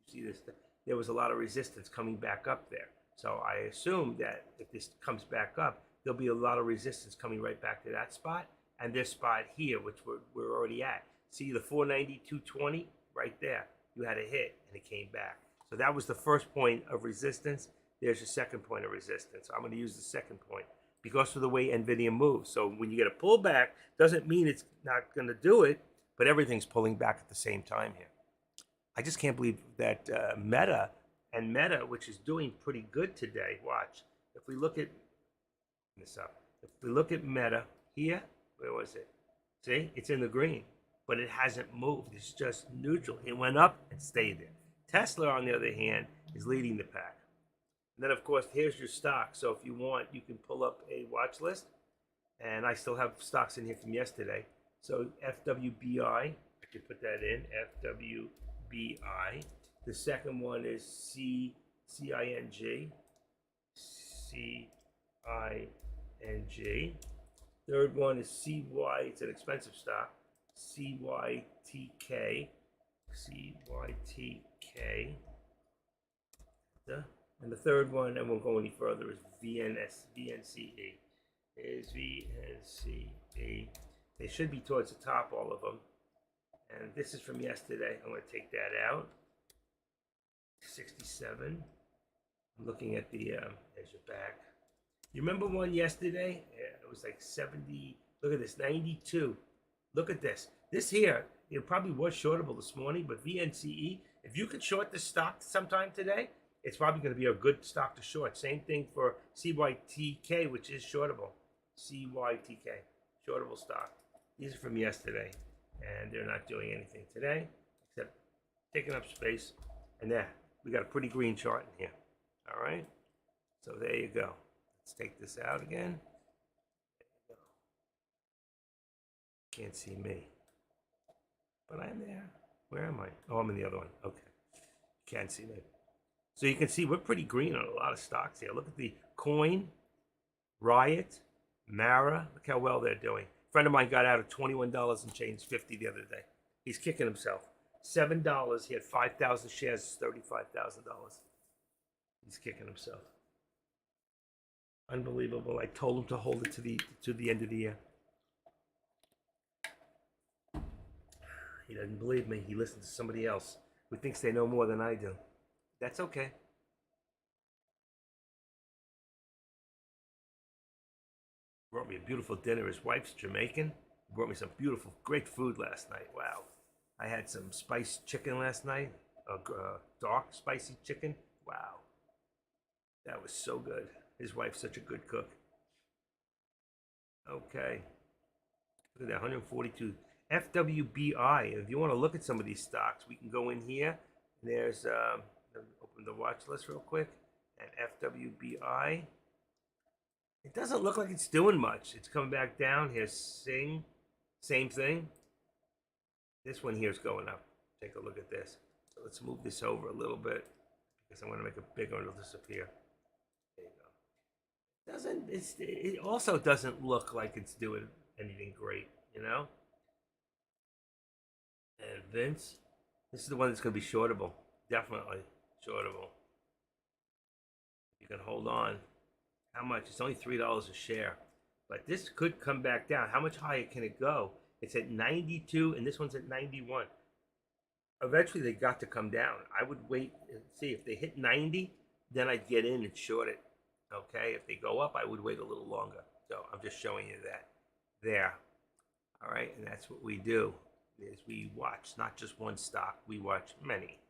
S1: you see this. There was a lot of resistance coming back up there. So I assume that if this comes back up, there'll be a lot of resistance coming right back to that spot and this spot here, which we're already at. See the 492.20 right there. You had a hit and it came back. So that was the first point of resistance. There's your second point of resistance. I'm going to use the second point because of the way NVIDIA moves. So when you get a pullback, doesn't mean it's not going to do it, but everything's pulling back at the same time here. I just can't believe that Meta, which is doing pretty good today, watch. If we look at this up, if we look at Meta here, where was it? See, it's in the green, but it hasn't moved. It's just neutral. It went up and stayed there. Tesla, on the other hand, is leading the pack. And then, of course, here's your stock. So if you want, you can pull up a watch list. And I still have stocks in here from yesterday. So FWBI, I can put that in, FWBI. The second one is CING. CING. Third one is CY, it's an expensive stock. CYTK. CYTK. And the third one, I won't go any further, is VNCE. Is VNCE. They should be towards the top, all of them. And this is from yesterday. I'm going to take that out. 67. I'm looking at the, there's your back. You remember one yesterday? Yeah, it was like 70. Look at this, 92. Look at this. This here, it probably was shortable this morning, but VNCE, if you could short this stock sometime today, it's probably going to be a good stock to short. Same thing for CYTK, which is shortable. CYTK, shortable stock. These are from yesterday, and they're not doing anything today except taking up space. And there, we got a pretty green chart in here. All right. So there you go. Let's take this out again. Can't see me, but I'm there. Where am I? Oh, I'm in the other one. Okay. Can't see me. So you can see we're pretty green on a lot of stocks here. Look at the Coin, Riot, Mara. Look how well they're doing. A friend of mine got out of $21 and change 50 the other day. He's kicking himself. $7. He had 5,000 shares, $35,000. He's kicking himself. Unbelievable. I told him to hold it to the end of the year. He doesn't believe me. He listens to somebody else who thinks they know more than I do. That's okay. Brought me a beautiful dinner. His wife's Jamaican. Brought me some beautiful, great food last night. Wow. I had some spiced chicken last night. Dark, spicy chicken. Wow. That was so good. His wife's such a good cook. Okay. Look at that, 142. FWBI. If you want to look at some of these stocks, we can go in here. There's, open the watch list real quick. And FWBI. It doesn't look like it's doing much. It's coming back down. Here's Sing. Same thing. This one here is going up. Take a look at this. So let's move this over a little bit because I'm going to make it bigger and it'll disappear. There you go. It also doesn't look like it's doing anything great, you know? And Vince, this is the one that's going to be shortable. Definitely shortable. You can hold on. How much? It's only $3 a share. But this could come back down. How much higher can it go? It's at 92 and this one's at 91. Eventually they got to come down. I would wait and see if they hit 90, then I'd get in and short it. Okay, if they go up, I would wait a little longer. So I'm just showing you that there. All right, and that's what we do. Is we watch not just one stock, we watch many.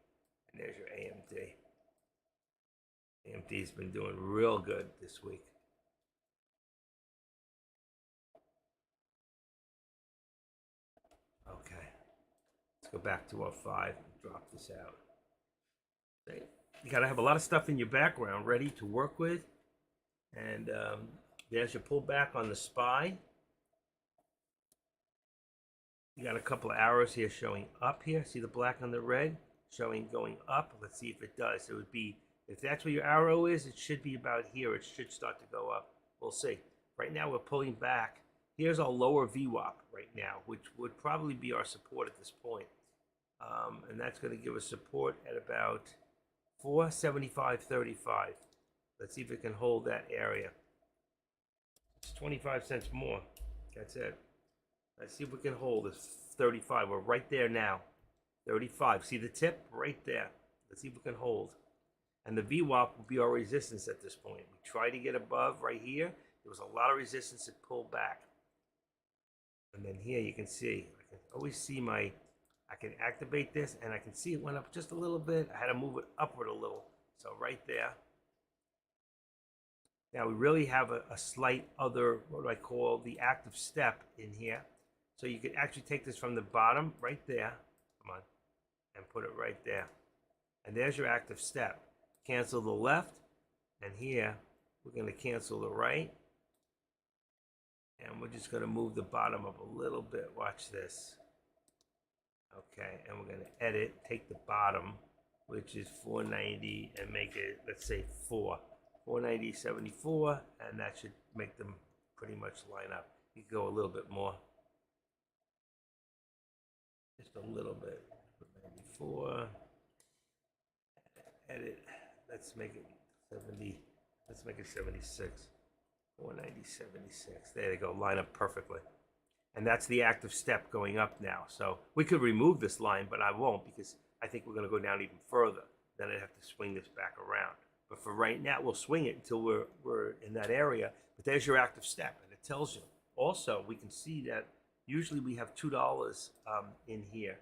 S1: And there's your AMD. AMD's been doing real good this week. Okay, let's go back to our 5 and drop this out. You got to have a lot of stuff in your background ready to work with. And there's your pullback on the SPY. You got a couple of arrows here showing up here. See the black on the red? Showing going up. Let's see if it does. It would be, if that's where your arrow is, it should be about here. It should start to go up. We'll see. Right now we're pulling back. Here's our lower VWAP right now, which would probably be our support at this point. And that's going to give us support at about 475.35. Let's see if it can hold that area. It's 25 cents more. That's it. Let's see if we can hold this 35. We're right there now. 35. See the tip? Right there. Let's see if we can hold. And the VWAP will be our resistance at this point. We try to get above right here. There was a lot of resistance that pulled back. And then here you can see, I can always see I can activate this and I can see it went up just a little bit. I had to move it upward a little. So right there. Now we really have a slight other, what do I call, the active step in here. So you could actually take this from the bottom right there, come on, and put it right there. And there's your active step. Cancel the left, and here we're going to cancel the right. And we're just going to move the bottom up a little bit. Watch this. Okay, and we're going to edit, take the bottom, which is 490, and make it, let's say 490.74, and that should make them pretty much line up. You can go a little bit more. Just a little bit. 94. Edit. Let's make it 70. Let's make it 76. 490.76. There you go. Line up perfectly. And that's the active step going up now. So we could remove this line, but I won't because I think we're going to go down even further. Then I'd have to swing this back around. But for right now, we'll swing it until we're in that area. But there's your active step, and it tells you. Also, we can see that usually we have $2 in here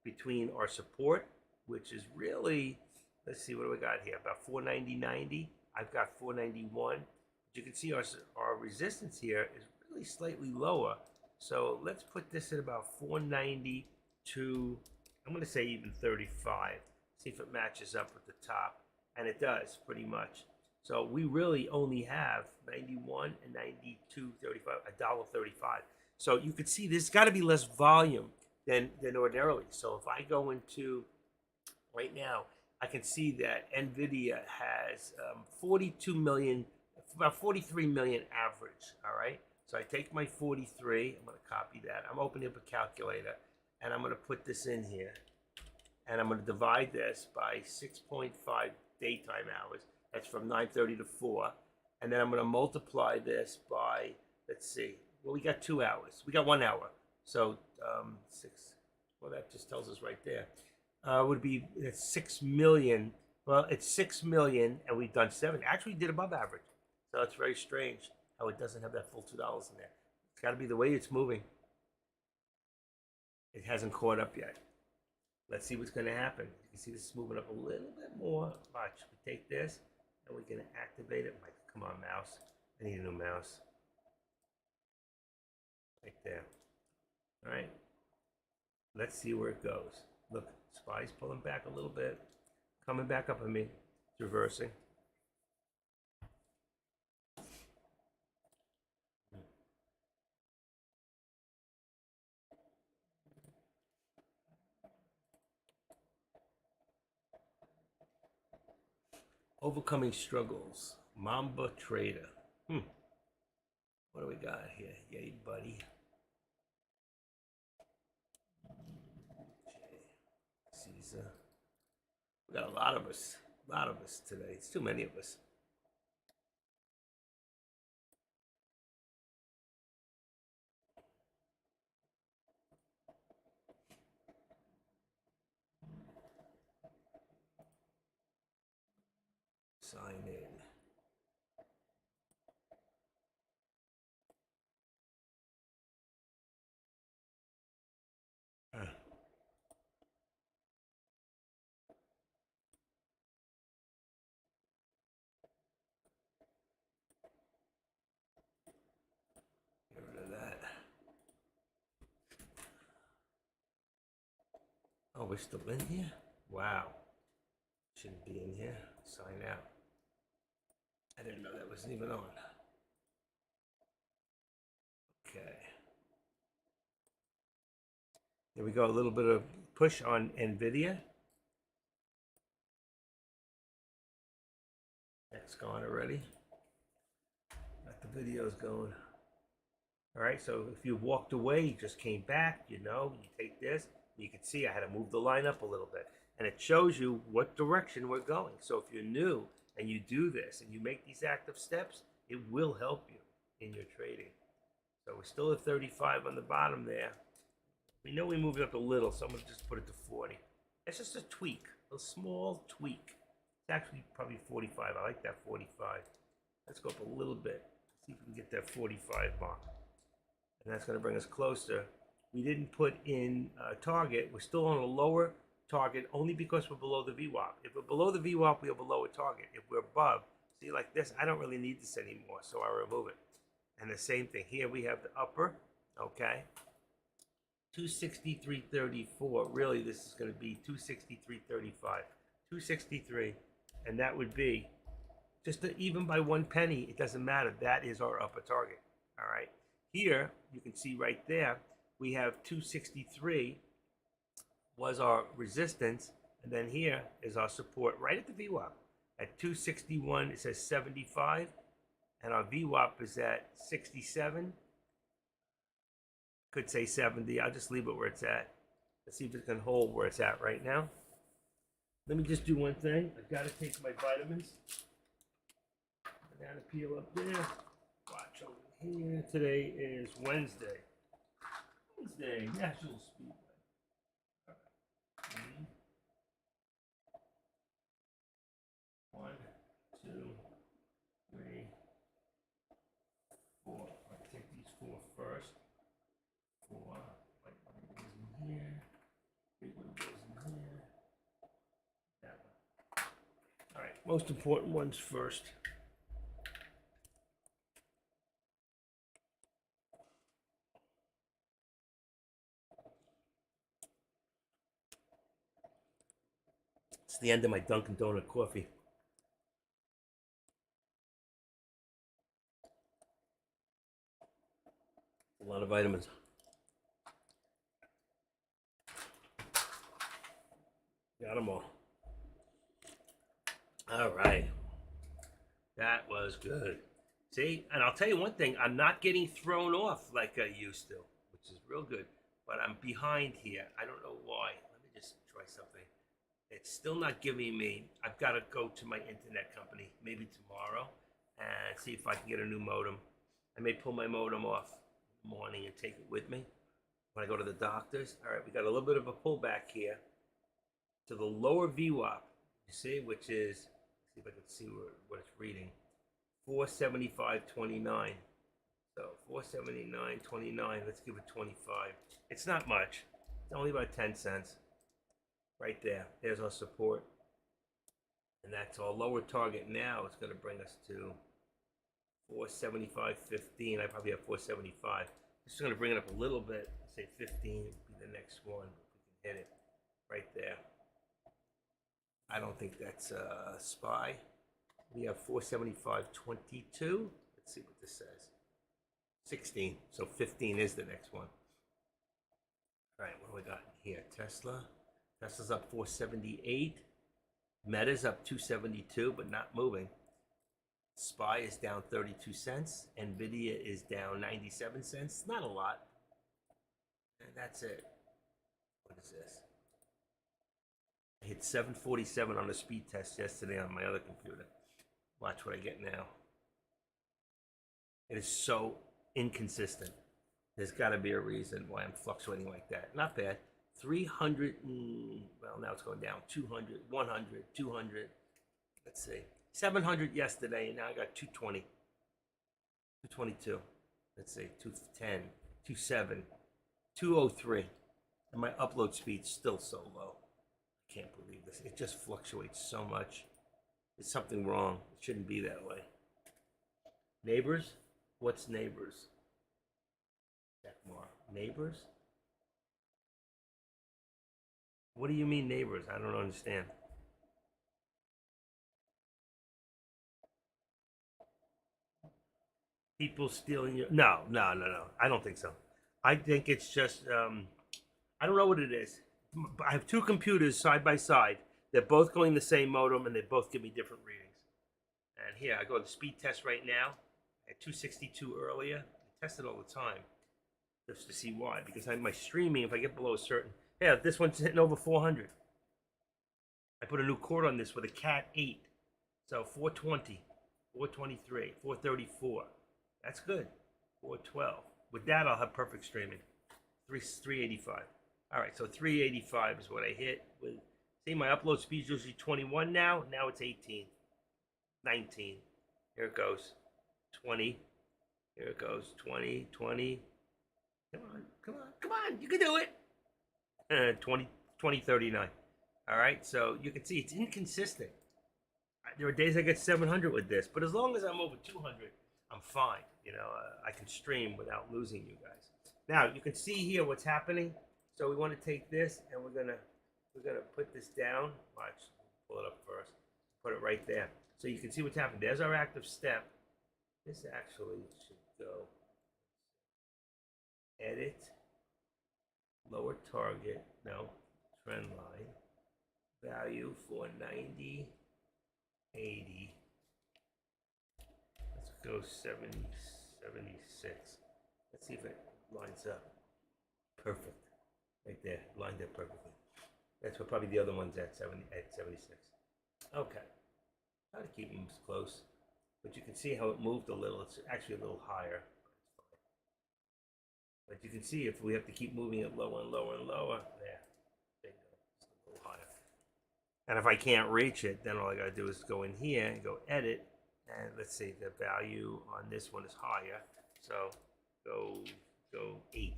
S1: between our support, which is really, let's see, what do we got here? About 490.90. I've got 491. But you can see our resistance here is really slightly lower. So let's put this at about 490 to, I'm going to say even 35. See if it matches up with the top. And it does, pretty much. So we really only have 91 and 92.35, $1.35. So you could see there's got to be less volume than ordinarily. So if I go into right now, I can see that NVIDIA has 42 million, about 43 million average. All right. So I take my 43. I'm going to copy that. I'm opening up a calculator, and I'm going to put this in here, and I'm going to divide this by 6.5 daytime hours. That's from 9:30 to 4. And then I'm going to multiply this by, let's see, well, we got 2 hours. We got 1 hour. So 6, well, that just tells us right there. Would be, it's 6 million. Well, it's 6 million, and we've done 7. Actually, we did above average. So it's very strange how it doesn't have that full $2 in there. It's got to be the way it's moving. It hasn't caught up yet. Let's see what's going to happen. You can see this is moving up a little bit more. Watch. We take this, and we're going to activate it. Like, come on, mouse. I need a new mouse. Right there. All right. Let's see where it goes. Look, SPY's pulling back a little bit. Coming back up on me. It's reversing. Overcoming struggles. Mamba Trader. What do we got here? Yay, buddy. Caesar. We got a lot of us. A lot of us today. It's too many of us. Sign in. Get rid of that. Oh, we're still in here? Wow. Shouldn't be in here. Sign out. I didn't know that wasn't even on. Okay. Here we go. A little bit of push on NVIDIA. That's gone already. Got the videos going. All right, so if you walked away, you just came back, you take this, you can see I had to move the line up a little bit. And it shows you what direction we're going. So if you're new and you do this and you make these active steps, it will help you in your trading. So we're still at 35 on the bottom there. We know we moved it up a little, so I'm going to just put it to 40. It's just a tweak, a small tweak. It's actually probably 45. I like that 45. Let's go up a little bit. See if we can get that 45 mark. And that's going to bring us closer. We didn't put in a target. We're still on a lower target only because we're below the VWAP. If we're below the VWAP, we have a lower target. If we're above, see like this, I don't really need this anymore, so I remove it. And the same thing here, we have the upper, okay? 263.34. Really, this is going to be 263.35. 263, and that would be just even by 1 penny. It doesn't matter. That is our upper target. All right. Here you can see right there we have 263 was our resistance, and then here is our support right at the VWAP at 261. It says 75, and our VWAP is at 67. Could say 70. I'll just leave it where it's at. Let's see if it can hold where it's at right now. Let me just do one thing. I've got to take my vitamins. Banana peel up there. Watch over here. Today is Wednesday. National Speedway. Right. 1, 2, 3, 4. I'll take these 4 first. 4. White one goes in here. Big one goes in here. That one. All right. Most important ones first. It's the end of my Dunkin' Donut coffee. A lot of vitamins. Got them all. All right. That was good. See, and I'll tell you one thing, I'm not getting thrown off like I used to, which is real good. But I'm behind here. I don't know why. Let me just try something. It's still not giving me. I've got to go to my internet company maybe tomorrow and see if I can get a new modem. I may pull my modem off in the morning and take it with me when I go to the doctor's. All right, we got a little bit of a pullback here to the lower VWAP, you see, which is, see if I can see what it's reading, 475.29. So 479.29. Let's give it 25. It's not much. It's only about 10 cents. Right there. There's our support. And that's our lower target now. It's going to bring us to 475.15. I probably have 475. Just going to bring it up a little bit. Say 15 would be the next one. We can hit it right there. I don't think that's a SPY. We have 475.22. Let's see what this says. 16. So 15 is the next one. All right, what do we got here? Tesla. Tesla's up 478. Meta's up 272, but not moving. SPY is down 32 cents. Nvidia is down 97 cents. Not a lot. And that's it. What is this? I hit 747 on the speed test yesterday on my other computer. Watch what I get now. It is so inconsistent. There's got to be a reason why I'm fluctuating like that. Not bad. 300, well, now it's going down. 200, 100, 200. Let's see. 700 yesterday, and now I got 220. 222. Let's see. 210, 27, 203. And my upload speed's still so low. I can't believe this. It just fluctuates so much. There's something wrong. It shouldn't be that way. Neighbors? What's neighbors? Check more. Neighbors? What do you mean neighbors? I don't understand. People stealing your... No. I don't think so. I think it's just... I don't know what it is. I have two computers side by side. They're both going the same modem, and they both give me different readings. And here, I go to the speed test right now. At 262 earlier. I test it all the time. Just to see why. Because my streaming, if I get below a certain... Yeah, this one's hitting over 400. I put a new cord on this with a Cat 8. So 420, 423, 434. That's good. 412. With that, I'll have perfect streaming. 385. All right, so 385 is what I hit. With, see, my upload speed is usually 21 now. Now it's 18. 19. Here it goes. 20. Here it goes. 20, 20. Come on. You can do it. 20, 39. All right, so you can see it's inconsistent. There are days I get 700 with this, but as long as I'm over 200, I'm fine. You know, I can stream without losing you guys. Now you can see here what's happening. So we want to take this and we're gonna put this down. Watch, pull it up first. Put it right there, so you can see what's happening. There's our active step. This actually should go. Edit. Lower target, no, trend line, value for 90, 80, let's go 70, 76, let's see if it lines up, perfect, right there, lined up perfectly, that's what probably the other one's at 76, okay, try to keep them close, but you can see how it moved a little, it's actually a little higher. But you can see if we have to keep moving it lower and lower and lower, there you go, it's a little higher. And if I can't reach it, then all I gotta do is go in here and go edit, and let's see, the value on this one is higher, so go 8,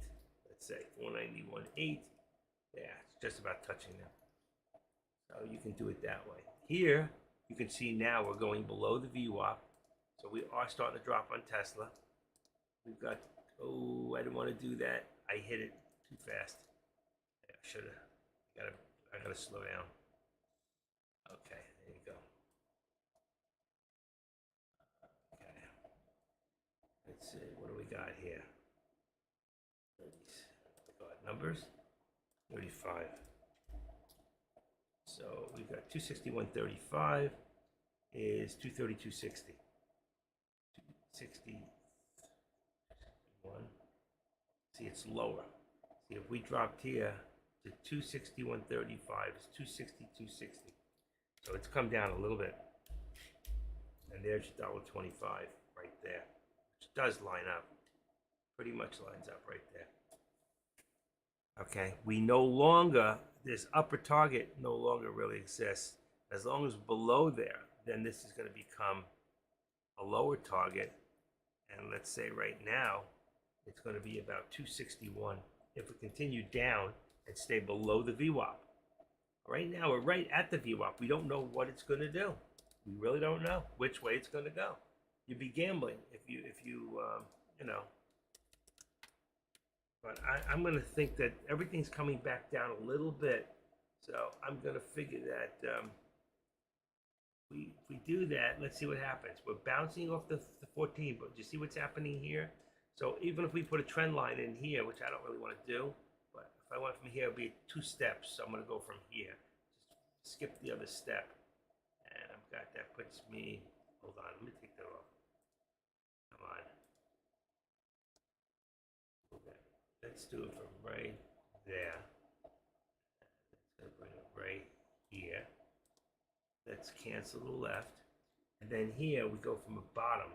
S1: let's say 491.8. Yeah, it's just about touching them. So you can do it that way. Here you can see now we're going below the VWAP, so we are starting to drop on Tesla. We've got, oh, I didn't want to do that. I hit it too fast. I should have. I gotta slow down. Okay, there you go. Okay. Let's see, what do we got here? We got numbers. 35. So we've got 261.35 is 232.60. 261. See, it's lower. See, if we dropped here to 261.35, it's 262.60. So it's come down a little bit. And there's $1.25 right there, which does line up. Pretty much lines up right there. Okay, we no longer, this upper target no longer really exists. As long as below there, then this is going to become a lower target. And let's say right now, it's going to be about 261. If we continue down and stay below the VWAP. Right now, we're right at the VWAP. We don't know what it's going to do. We really don't know which way it's going to go. You'd be gambling if you you know. But I'm going to think that everything's coming back down a little bit. So I'm going to figure that if we do that, let's see what happens. We're bouncing off the 14, but you see what's happening here? So even if we put a trend line in here, which I don't really want to do, but if I went from here, it would be 2 steps. So I'm going to go from here. Just skip the other step. And I've got, that puts me, hold on, let me take that off. Come on. Okay. Let's do it from right there. Let's bring it right here. Let's cancel the left. And then here we go from the bottom.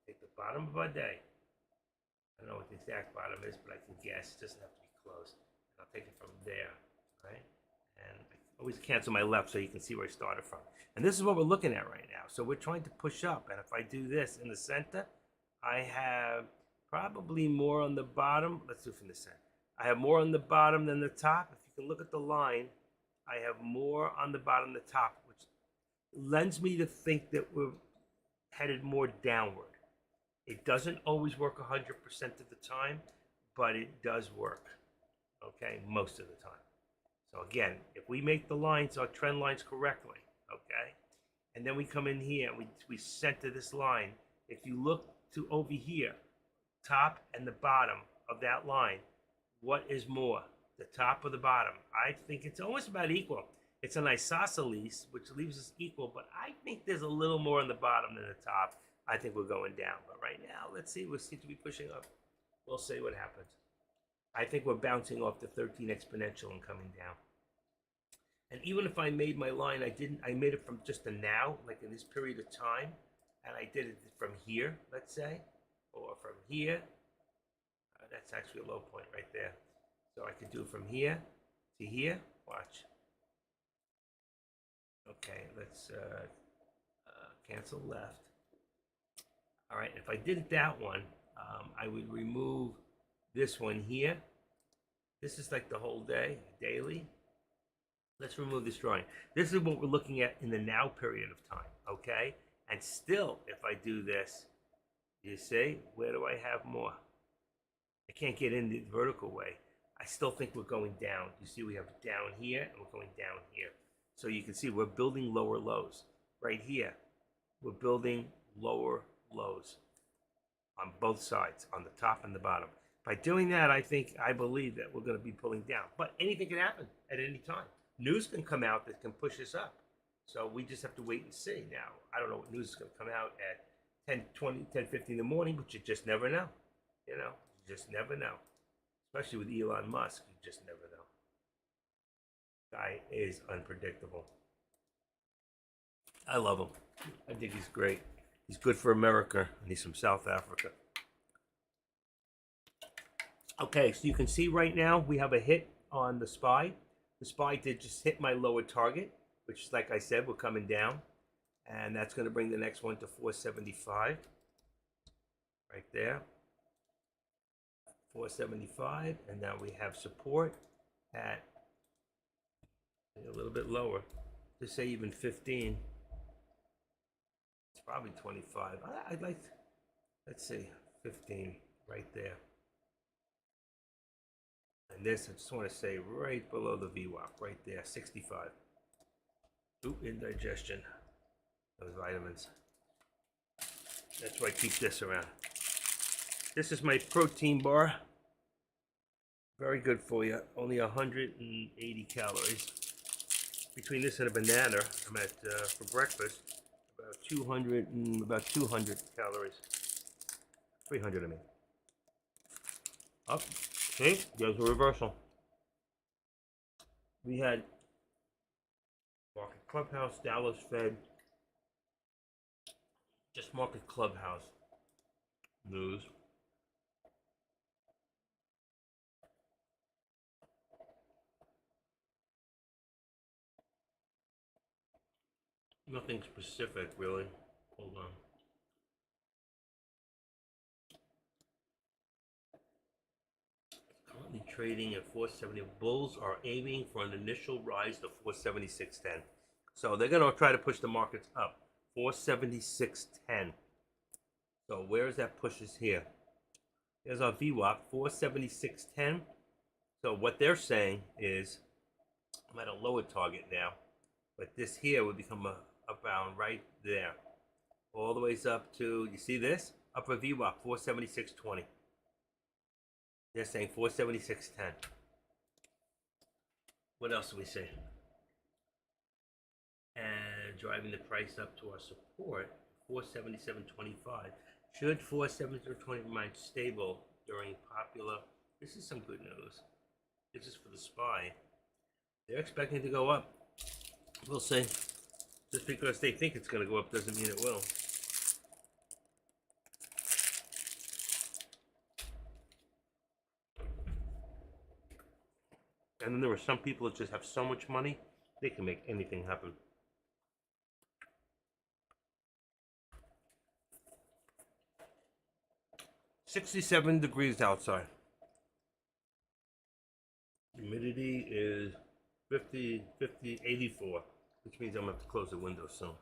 S1: Take the bottom of our day. I don't know what the exact bottom is, but I can guess. It doesn't have to be close. And I'll take it from there, right? And I always cancel my left so you can see where I started from. And this is what we're looking at right now. So we're trying to push up. And if I do this in the center, I have probably more on the bottom. Let's do it from the center. I have more on the bottom than the top. If you can look at the line, I have more on the bottom than the top, which lends me to think that we're headed more downward. It doesn't always work 100% of the time, but it does work, okay, most of the time. So again, if we make the lines, our trend lines correctly, okay, and then we come in here and we center this line. If you look to over here, top and the bottom of that line, what is more, the top or the bottom? I think it's almost about equal. It's an isosceles, which leaves us equal, but I think there's a little more on the bottom than the top. I think we're going down, but right now, let's see. We seem to be pushing up. We'll see what happens. I think we're bouncing off the 13 exponential and coming down. And even if I made my line, I made it from just a now, like in this period of time, and I did it from here, let's say, or from here. That's actually a low point right there. So I could do it from here to here. Watch. Okay, let's cancel left. All right, if I did that one, I would remove this one here. This is like the whole day, daily. Let's remove this drawing. This is what we're looking at in the now period of time, okay? And still, if I do this, you see, where do I have more? I can't get in the vertical way. I still think we're going down. You see we have down here and we're going down here. So you can see we're building lower lows. Right here, we're building lower lows on both sides, on the top and the bottom. By doing that, I believe that we're going to be pulling down. But anything can happen at any time. News can come out that can push us up. So we just have to wait and see. Now, I don't know what news is going to come out at 10:20, 10:50 in the morning, but you just never know. You know, you just never know. Especially with Elon Musk, you just never know. Guy is unpredictable. I love him. I think he's great. He's good for America, and he's from South Africa. Okay, so you can see right now we have a hit on the SPY. The SPY did just hit my lower target, which is, like I said, we're coming down. And that's going to bring the next one to 475. Right there. 475. And now we have support at a little bit lower. To say even 15. It's probably 25. I'd like to, let's see, 15 right there. And this, I just want to say right below the VWAP, right there, 65. Ooh, indigestion. Those vitamins. That's why I keep this around. This is my protein bar. Very good for you. Only 180 calories. Between this and a banana, I'm at for breakfast about 200 calories. 300 I mean. Up. See, there's a reversal. We had Market Clubhouse, Dallas Fed, just Market Clubhouse news. Nothing specific, really. Hold on. Currently trading at 470. Bulls are aiming for an initial rise to 476.10. So they're going to try to push the markets up. 476.10. So where is that pushes here? There's our VWAP, 476.10. So what they're saying is, I'm at a lower target now, but this here would become a bound right there. All the ways up to, you see this? Upper VWAP, 476.20. They're saying 476.10. What else do we see? And driving the price up to our support, 477.25. Should 477.20 remain stable during popular? This is some good news. This is for the SPY. They're expecting to go up. We'll see. Just because they think it's going to go up doesn't mean it will. And then there are some people that just have so much money, they can make anything happen. $67 degrees outside. Humidity is 84, which means I'm going to have to close the window soon.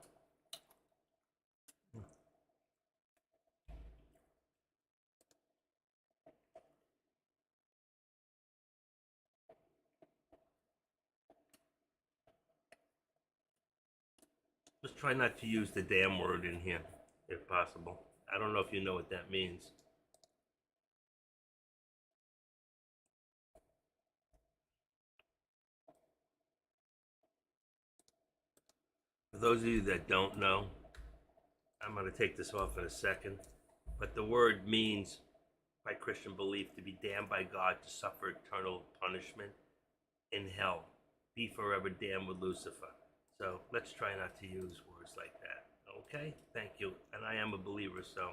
S1: Just try not to use the damn word in here, if possible. I don't know if you know what that means. For those of you that don't know, I'm going to take this off in a second, but the word means, by Christian belief, to be damned by God to suffer eternal punishment in hell, be forever damned with Lucifer. So let's try not to use words like that. Okay? Thank you. And I am a believer, so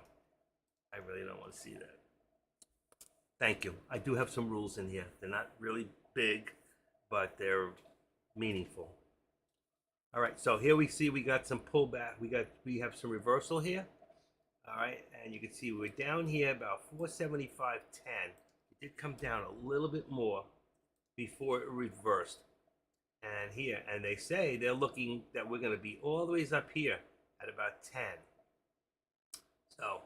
S1: I really don't want to see that. Thank you. I do have some rules in here. They're not really big, but they're meaningful. All right, so here we see we got some pullback. We have some reversal here. All right, and you can see we're down here about 475.10. It did come down a little bit more before it reversed. And here, and they say they're looking that we're going to be all the ways up here at about 10. So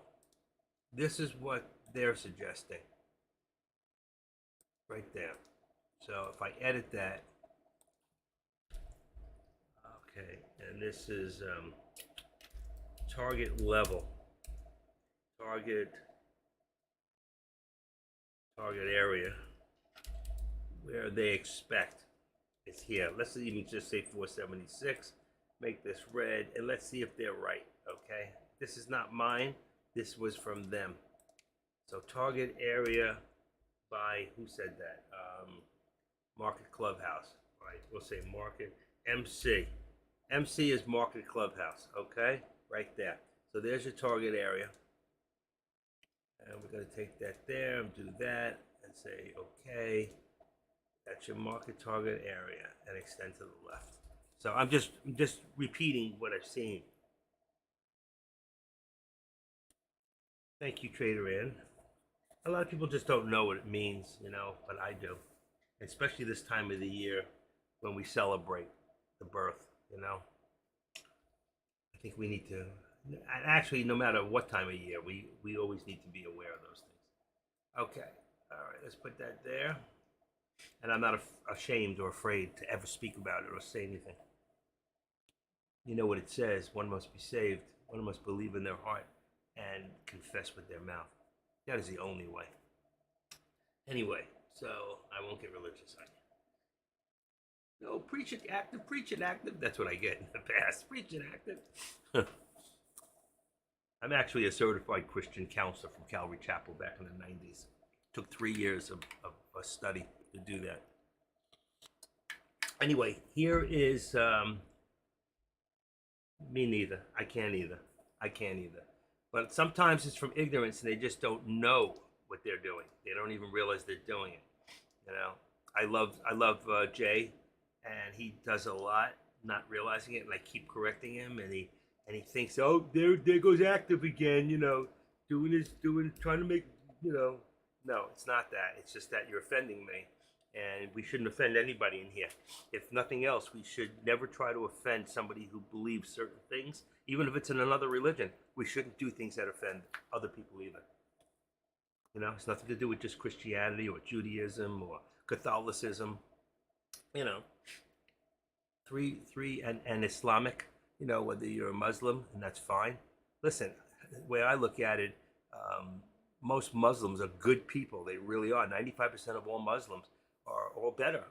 S1: this is what they're suggesting right there. So if I edit that, okay, and this is target level, target area where they expect is here. Let's even just say 476. Make this red, and let's see if they're right. Okay, this is not mine. This was from them. So target area by, who said that? Market Clubhouse. Right. We'll say Market MC. MC is Market Clubhouse. Okay, right there. So there's your target area. And we're going to take that there and do that and say, okay, that's your market target area, and extend to the left. So I'm just repeating what I've seen. Thank you, Trader Ann. A lot of people just don't know what it means, you know, but I do. Especially this time of the year when we celebrate the birth, you know. I think we need to, actually, no matter what time of year, we always need to be aware of those things. Okay, all right, let's put that there. And I'm not ashamed or afraid to ever speak about it or say anything. You know what it says: one must be saved, one must believe in their heart, and confess with their mouth. That is the only way. Anyway, so I won't get religious on you. No, preach it active, preach it active. That's what I get in the past. Preach it active. I'm actually a certified Christian counselor from Calvary Chapel back in the 90s. Took 3 years of a study to do that. Anyway, here is me neither. I can't either. I can't either. But sometimes it's from ignorance and they just don't know what they're doing. They don't even realize they're doing it. You know, I love Jay, and he does a lot, not realizing it, and I keep correcting him, and he thinks, oh, there goes active again. You know, trying to make, you know. No, it's not that. It's just that you're offending me, and we shouldn't offend anybody in here. If nothing else, we should never try to offend somebody who believes certain things, even if it's in another religion. We shouldn't do things that offend other people either. You know, it's nothing to do with just Christianity or Judaism or Catholicism. You know, three and Islamic. You know, whether you're a Muslim, and that's fine. Listen, the way I look at it, most Muslims are good people. They really are. 95% of all Muslims are all better,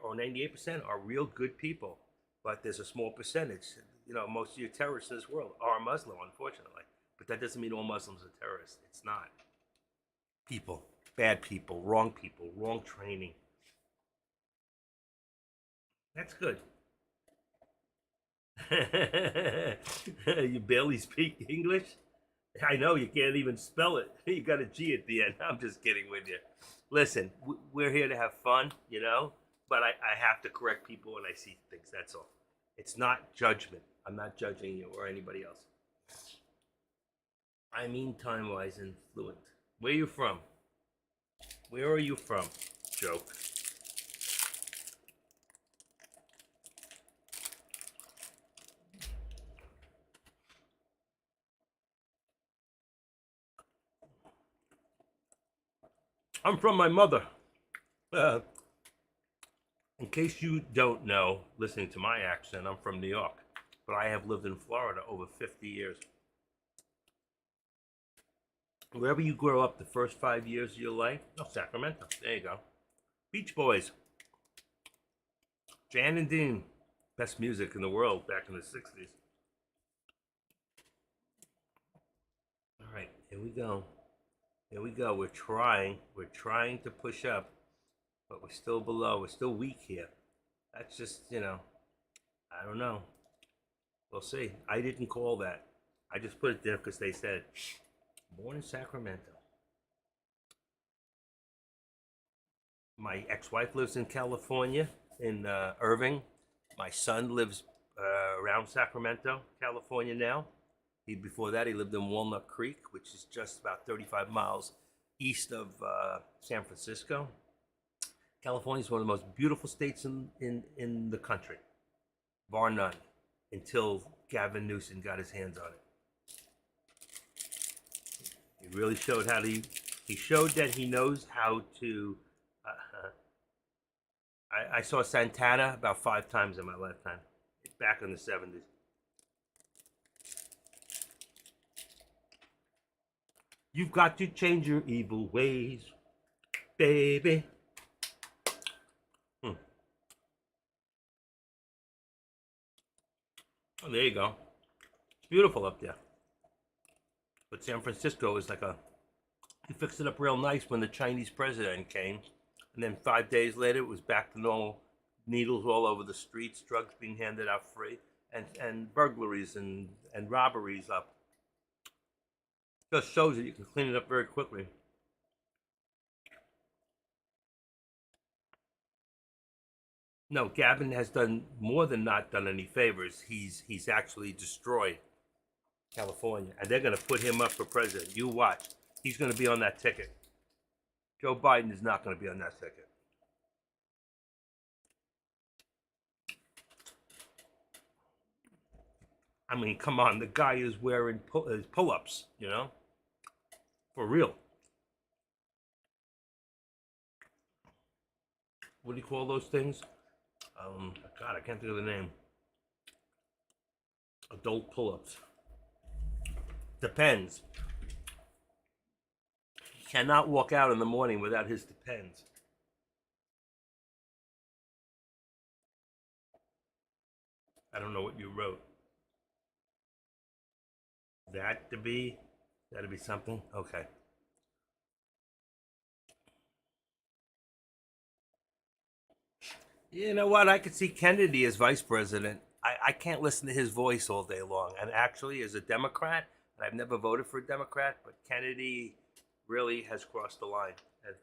S1: or 98% are real good people. But there's a small percentage. You know, most of your terrorists in this world are Muslim, unfortunately. But that doesn't mean all Muslims are terrorists. It's not. People, bad people, wrong training. That's good. You barely speak English? I know you can't even spell it. You got a G at the end. I'm just kidding with you. Listen, we're here to have fun, you know, but I have to correct people when I see things. That's all. It's not judgment. I'm not judging you or anybody else. I mean time wise and fluent. Where are you from? Where are you from? Joke. I'm from my mother. Uh, in case you don't know, listening to my accent, I'm from New York, but I have lived in Florida over 50 years. Wherever you grow up the first 5 years of your life, oh, Sacramento, there you go. Beach Boys, Jan and Dean, best music in the world back in the 60s. All right, here we go. Here we go. We're trying to push up, but we're still below. We're still weak here. That's just, you know, I don't know. We'll see. I didn't call that. I just put it there because they said, born in Sacramento. My ex-wife lives in California, in Irving. My son lives around Sacramento, California now. Before that, he lived in Walnut Creek, which is just about 35 miles east of San Francisco. California is one of the most beautiful states in the country, bar none, until Gavin Newsom got his hands on it. He really showed how to. He showed that he knows how to. I saw Santana about 5 times in my lifetime, back in the 70s. You've got to change your evil ways, baby. Oh, there you go. It's beautiful up there. But San Francisco is like a. He fixed it up real nice when the Chinese president came. And then 5 days later, it was back to normal. Needles all over the streets, drugs being handed out free, and burglaries and robberies up. Just shows that you can clean it up very quickly. No, Gavin has done more than not done any favors. He's actually destroyed California, and they're going to put him up for president. You watch. He's going to be on that ticket. Joe Biden is not going to be on that ticket. I mean, come on. The guy is wearing pull-ups, you know? For real. What do you call those things? God, I can't think of the name. Adult pull-ups. Depends. He cannot walk out in the morning without his Depends. I don't know what you wrote. That'd be something. Okay. You know what? I could see Kennedy as vice president. I can't listen to his voice all day long. And actually, as a Democrat, and I've never voted for a Democrat, but Kennedy really has crossed the line.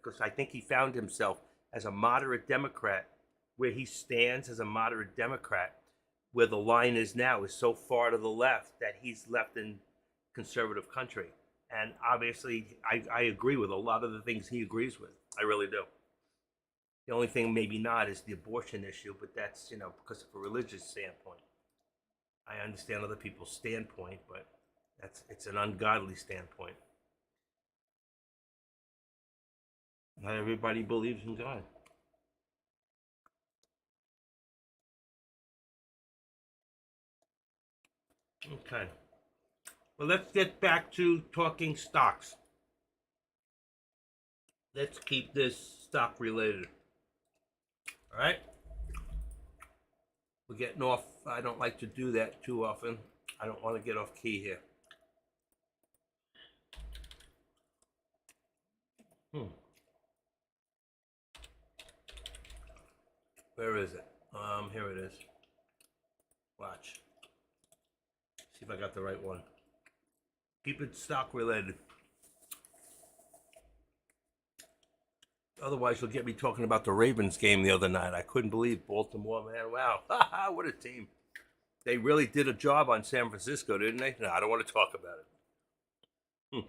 S1: Because I think he found himself as a moderate Democrat, where he stands as a moderate Democrat, where the line is now is so far to the left that he's left in conservative country. And obviously, I agree with a lot of the things he agrees with. I really do. The only thing maybe not is the abortion issue, but that's, because of a religious standpoint. I understand other people's standpoint, but it's an ungodly standpoint. Not everybody believes in God. Okay. Well, let's get back to talking stocks. Let's keep this stock related. All right? We're getting off. I don't like to do that too often. I don't want to get off key here. Where is it? Here it is. Watch. See if I got the right one. Keep it stock related. Otherwise, you'll get me talking about the Ravens game the other night. I couldn't believe Baltimore, man. Wow. What a team. They really did a job on San Francisco, didn't they? No, I don't want to talk about it.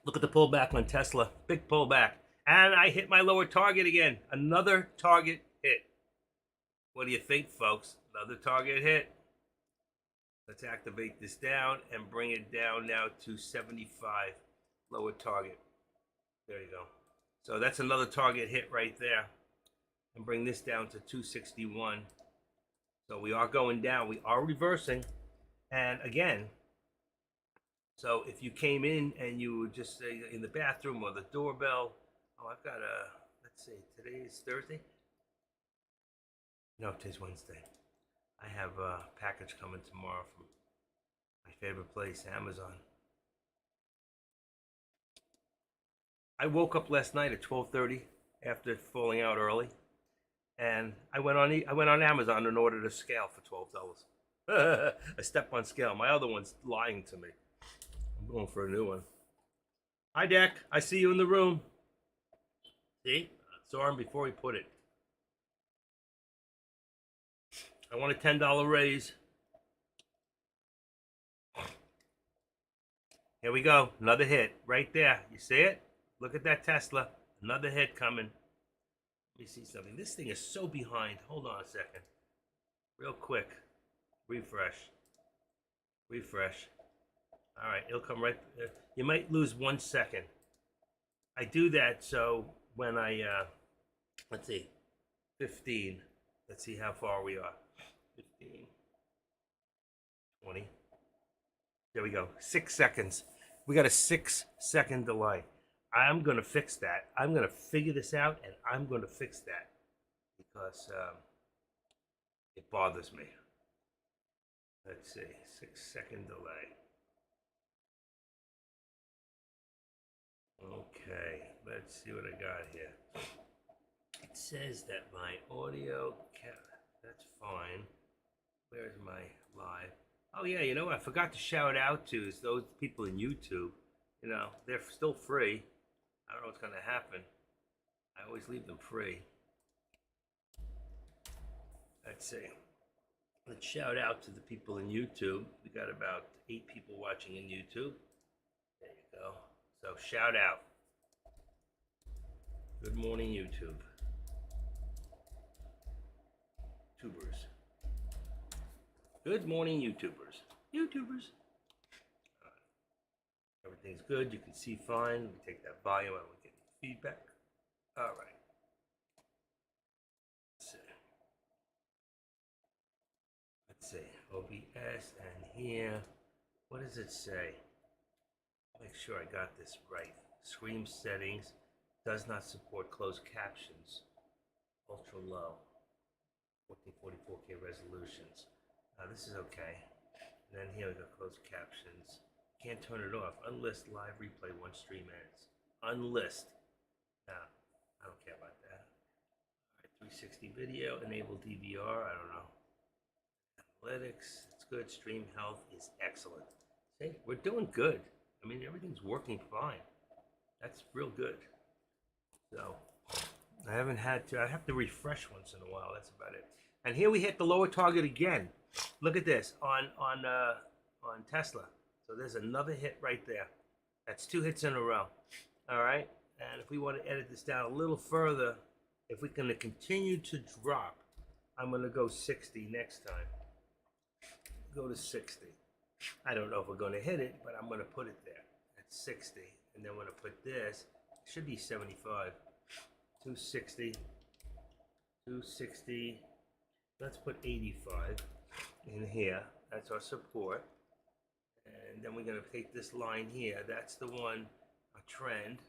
S1: Look at the pullback on Tesla. Big pullback. And I hit my lower target again. Another target hit. What do you think, folks? Another target hit. Let's activate this down and bring it down now to 75. Lower target. There you go. So that's another target hit right there. And bring this down to 261. So we are going down. We are reversing. And again, so if you came in and you would just say in the bathroom or the doorbell, oh, I've got let's see, today is Thursday? No, today's Wednesday. I have a package coming tomorrow from my favorite place, Amazon. I woke up last night at 12:30 after falling out early, and I went on Amazon and ordered a scale for $12. A step-on scale. My other one's lying to me. I'm going for a new one. Hi, Dak. I see you in the room. See? I saw him before he put it. I want a $10 raise. Here we go. Another hit right there. You see it? Look at that Tesla. Another hit coming. Let me see something. This thing is so behind. Hold on a second. Real quick. Refresh. Refresh. All right. It'll come right. You might lose 1 second. I do that so when I, let's see, 15. Let's see how far we are. 15. 20. There we go. 6 seconds. We got a 6-second delay. I'm going to fix that. I'm going to figure this out, and I'm going to fix that because it bothers me. Let's see. 6-second delay. Okay. Let's see what I got here. It says that my audio, that's fine. Where's my live? Oh, yeah, you know what I forgot to shout out to is those people in YouTube. They're still free. I don't know what's going to happen. I always leave them free. Let's see. Let's shout out to the people in YouTube. We got about 8 people watching in YouTube. There you go. So shout out. Good morning, YouTube. Tubers. Good morning, YouTubers. YouTubers. Everything's good. You can see fine. We take that volume out. We get feedback. All right. Let's OBS, and here, what does it say? Make sure I got this right. Screen settings does not support closed captions. Ultra low. 1444K resolutions. This is okay. And then here we go, closed captions. Can't turn it off. Unlist live replay once stream ends. Unlist. Nah, I don't care about that. All right, 360 video, enable DVR. I don't know. Analytics, it's good. Stream health is excellent. See, we're doing good. I mean, everything's working fine. That's real good. So, I haven't had to. I have to refresh once in a while. That's about it. And here we hit the lower target again. Look at this on Tesla. So there's another hit right there. That's 2 hits in a row. All right. And if we want to edit this down a little further, if we're going to continue to drop, I'm going to go 60 next time. Go to 60. I don't know if we're going to hit it, but I'm going to put it there at 60. And then I'm going to put this. It should be 75. 260. 260. Let's put 85 in here. That's our support. And then we're going to take this line here. That's the one, a trend.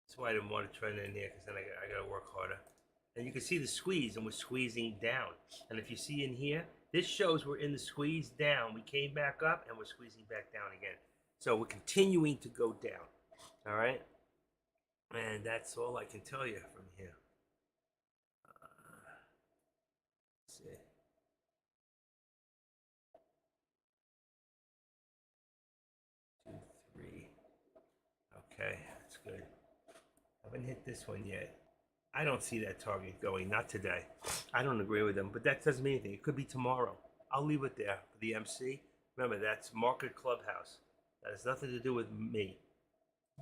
S1: That's why I didn't want to trend in here, because then I got to work harder. And you can see the squeeze, and we're squeezing down. And if you see in here, this shows we're in the squeeze down. We came back up, and we're squeezing back down again. So we're continuing to go down. All right? And that's all I can tell you from here. Let's see. Okay, that's good. Haven't hit this one yet. I don't see that target going, not today. I don't agree with them, but that doesn't mean anything. It could be tomorrow. I'll leave it there for the MC. Remember, that's Market Clubhouse. That has nothing to do with me.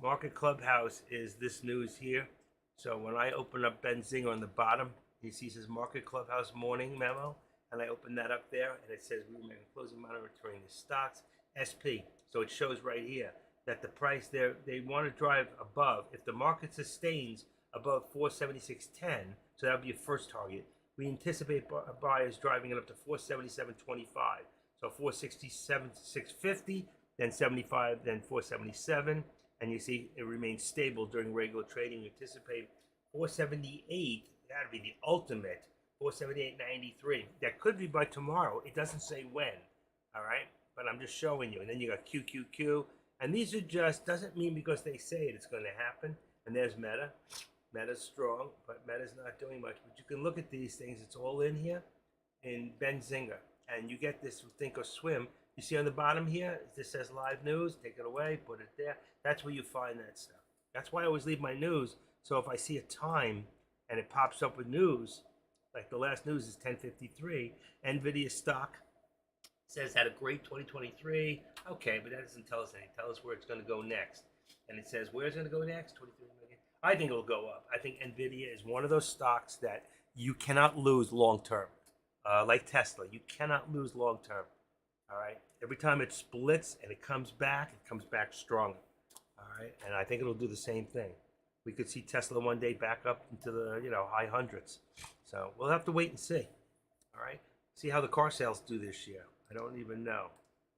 S1: Market Clubhouse is this news here. So when I open up Benzinga on the bottom, you see it says Market Clubhouse morning memo, and I open that up there, and it says we remain closing monitoring the stocks, SP. So it shows right here that the price there, they want to drive above. If the market sustains above 476.10, so that would be a first target. We anticipate buyers driving it up to 477.25. So 467.650, then 75, then 477. And you see it remains stable during regular trading. We anticipate 478, that would be the ultimate, 478.93. That could be by tomorrow. It doesn't say when, all right? But I'm just showing you. And then you got QQQ. And these are just, doesn't mean because they say it, it's going to happen. And there's Meta. Meta's strong, but Meta's not doing much. But you can look at these things. It's all in here in Benzinga. And you get this from Thinkorswim. You see on the bottom here, this says live news. Take it away, put it there. That's where you find that stuff. That's why I always leave my news. So if I see a time and it pops up with news, like the last news is 10:53, NVIDIA stock says had a great 2023. Okay, but that doesn't tell us anything. Tell us where it's going to go next. And it says where's it going to go next? 23 million. I think it'll go up. I think NVIDIA is one of those stocks that you cannot lose long term. Like Tesla, you cannot lose long term. All right. Every time it splits and it comes back stronger. All right. And I think it'll do the same thing. We could see Tesla one day back up into the high hundreds. So we'll have to wait and see. All right. See how the car sales do this year. I don't even know.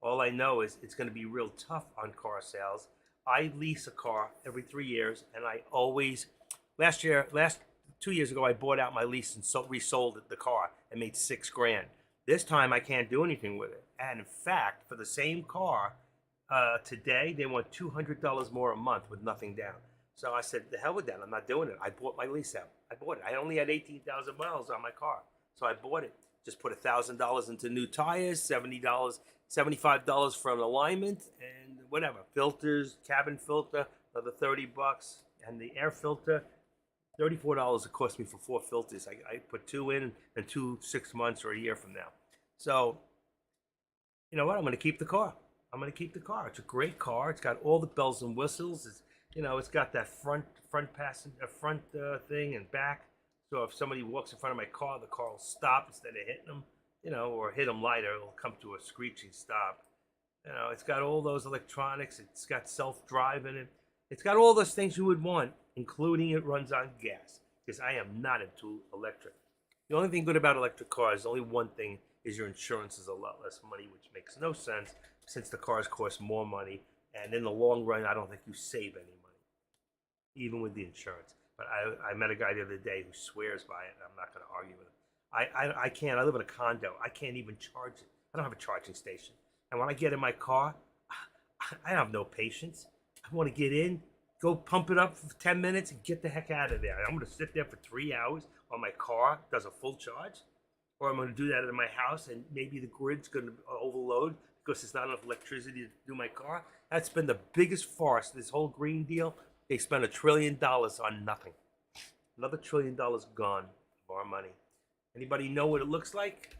S1: All I know is it's going to be real tough on car sales. I lease a car every 3 years, and I always, last 2 years ago, I bought out my lease and resold the car and made $6,000. This time I can't do anything with it. And in fact, for the same car, today they want $200 more a month with nothing down. So I said, the hell with that. I'm not doing it. I bought my lease out. I bought it. I only had 18,000 miles on my car. So I bought it. Just put $1,000 into new tires, $70, $75 for an alignment, and whatever. Filters, cabin filter, another $30. And the air filter, $34 it cost me for 4 filters. I put 2 in and 2 6 months or a year from now. So, you know what? I'm going to keep the car. I'm going to keep the car. It's a great car. It's got all the bells and whistles. It's got that front thing and back. So if somebody walks in front of my car, the car will stop instead of hitting them, or hit them lighter. It'll come to a screeching stop. It's got all those electronics. It's got self-drive in it. It's got all those things you would want, including it runs on gas, because I am not into electric. The only thing good about electric cars, only one thing, is your insurance is a lot less money, which makes no sense since the cars cost more money. And in the long run, I don't think you save any money, even with the insurance. But I met a guy the other day who swears by it, and I'm not going to argue with him. I can't. I live in a condo. I can't even charge it. I don't have a charging station. And when I get in my car, I have no patience. I want to get in, go pump it up for 10 minutes, and get the heck out of there. I'm going to sit there for 3 hours while my car does a full charge. Or I'm going to do that in my house, and maybe the grid's going to overload because there's not enough electricity to do my car. That's been the biggest farce. This whole green deal, they spent $1 trillion on nothing. Another $1 trillion gone of our money. Anybody know what it looks like?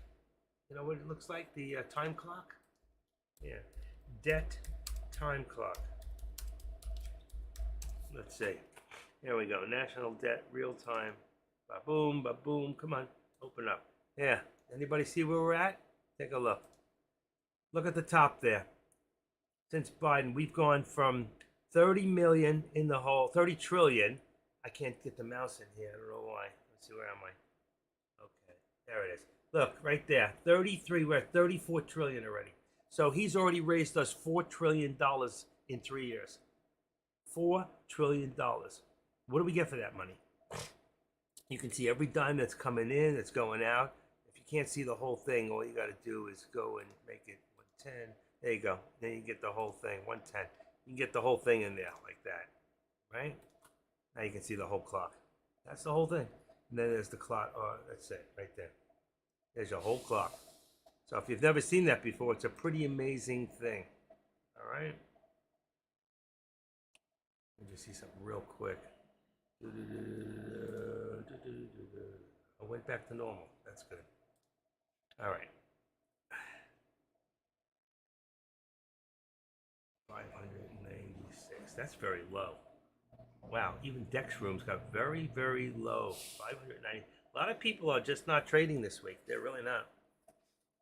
S1: You know what it looks like? The time clock? Yeah. Debt time clock. Let's see. Here we go. National debt, real time. Ba-boom, ba-boom. Come on, open up. Yeah. Anybody see where we're at? Take a look. Look at the top there. Since Biden, we've gone from 30 million in the hole, 30 trillion. I can't get the mouse in here. I don't know why. Let's see, where am I? Okay, there it is. Look, right there. 33, we're at 34 trillion already. So he's already raised us $4 trillion in 3 years. $4 trillion. What do we get for that money? You can see every dime that's coming in, that's going out. If you can't see the whole thing, all you got to do is go and make it 110. There you go. Then you get the whole thing, 110. You can get the whole thing in there like that, right? Now you can see the whole clock. That's the whole thing. And then there's the clock. Oh, that's it, right there. There's your whole clock. So if you've never seen that before, it's a pretty amazing thing. All right? Let me just see something real quick. I went back to normal. That's good. All right. 596. That's very low. Wow, even Dex Rooms got very, very low. 590. A lot of people are just not trading this week. They're really not.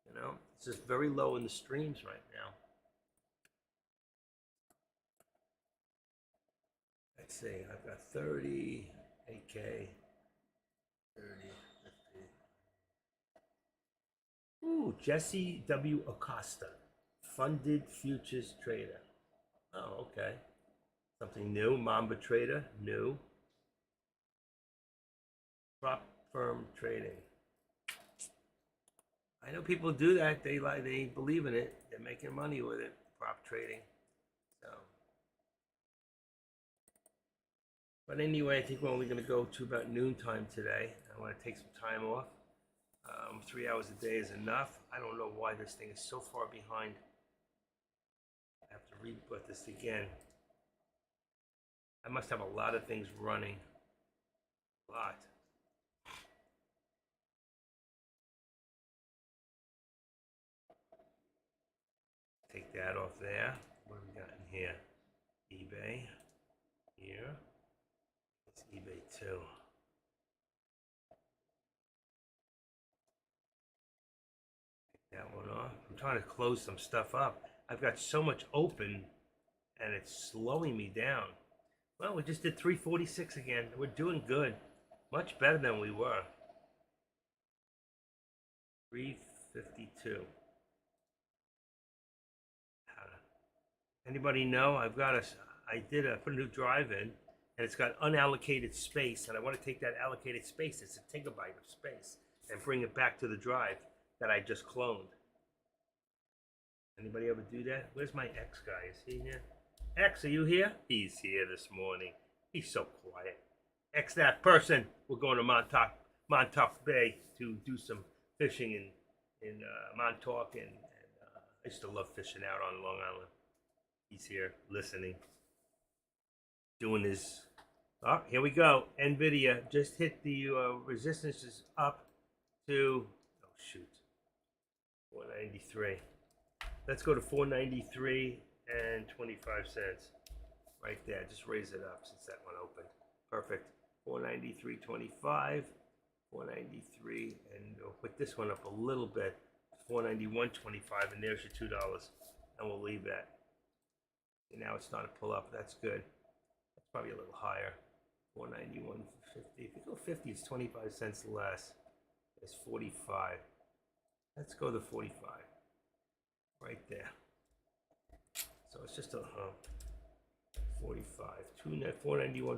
S1: You know, it's just very low in the streams right now. Let's see, I've got 30, 8K, 30, 50. Ooh, Jesse W. Acosta, funded futures trader. Oh, okay. Something new. Mamba trader, new. Prop firm trading. I know people do that. They believe in it. They're making money with it. Prop trading. So, but anyway, I think we're only going to go to about noontime today. I want to take some time off. 3 hours a day is enough. I don't know why this thing is so far behind. I have to reboot this again. I must have a lot of things running. A lot. Take that off there. What do we got in here? eBay. Here. It's eBay too. Take that one off. I'm trying to close some stuff up. I've got so much open and it's slowing me down. Well, we just did 346 again. We're doing good. Much better than we were. 352. Anybody know? I put a new drive in, and it's got unallocated space, and I want to take that allocated space, it's a gigabyte of space, and bring it back to the drive that I just cloned. Anybody ever do that? Where's my X guy? Is he here? X, are you here? He's here this morning. He's so quiet. X that person. We're going to Montauk Bay to do some fishing in Montauk, and I used to love fishing out on Long Island. He's here listening, doing his. Oh, here we go. NVIDIA just hit the resistances up to, oh shoot, 493. Let's go to 493 and 25 cents. Right there. Just raise it up since that one opened. Perfect. 493.25, 493, and we'll put this one up a little bit. 491.25, and there's your $2, and we'll leave that. And now it's starting to pull up. That's good. That's probably a little higher. 491.50. If you go 50, it's 25 cents less. It's 45. Let's go to 45. Right there. So it's just a 45. 491.45.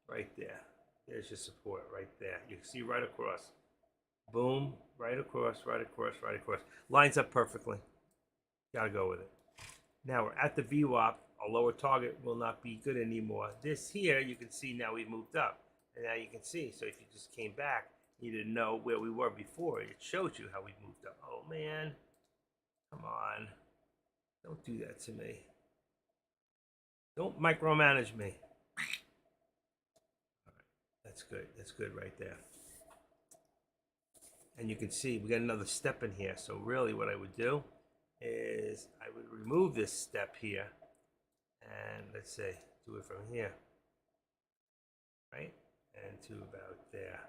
S1: Right there. There's your support right there. You can see right across. Boom. Right across, right across, right across. Lines up perfectly. Gotta go with it. Now we're at the VWAP. Our lower target will not be good anymore. This here, you can see now we moved up. And now you can see. So if you just came back, you didn't know where we were before. It shows you how we moved up. Oh, man. Come on. Don't do that to me. Don't micromanage me. All right. That's good. That's good right there. And you can see we got another step in here. So really what I would do is I would remove this step here. And let's say do it from here. Right? And to about there.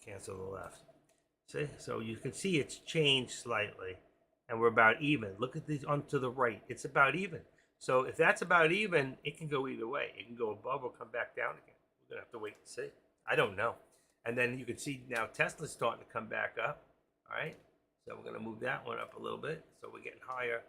S1: Cancel the left. See? So you can see it's changed slightly. And we're about even. Look at these on to the right. It's about even. So if that's about even, it can go either way. It can go above or come back down again. We're going to have to wait and see. I don't know. And then you can see now Tesla's starting to come back up. All right. So we're going to move that one up a little bit. So we're getting higher,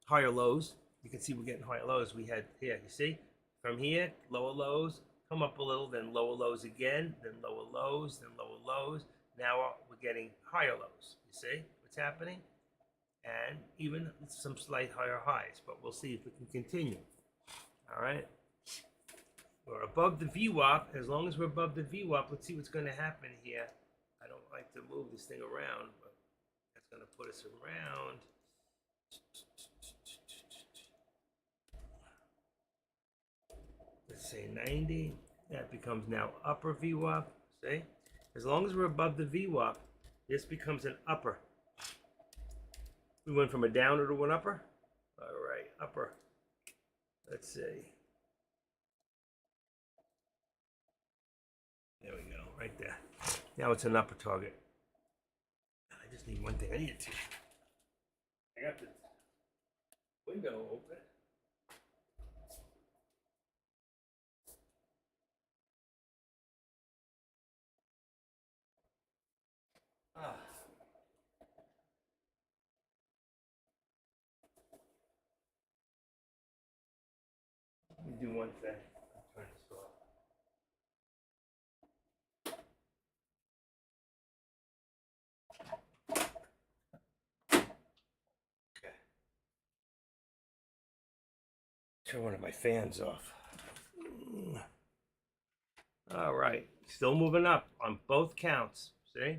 S1: higher lows. You can see we're getting higher lows. We had here, you see? From here, lower lows, come up a little, then lower lows again, then lower lows, then lower lows. Now we're getting higher lows. You see what's happening? And even some slight higher highs, but we'll see if we can continue. All right. We're above the VWAP. As long as we're above the VWAP, let's see what's going to happen here. I don't like to move this thing around, but that's going to put us around. Let's say 90. That becomes now upper VWAP. See? As long as we're above the VWAP, this becomes an upper. We went from a downer to an upper. All right, upper. Let's see. There we go, right there. Now it's an upper target. I just need one thing. I need a tissue. I got the window open. Ah. Let me do one thing. I'll turn this off. Okay. Turn one of my fans off. All right, still moving up on both counts. See?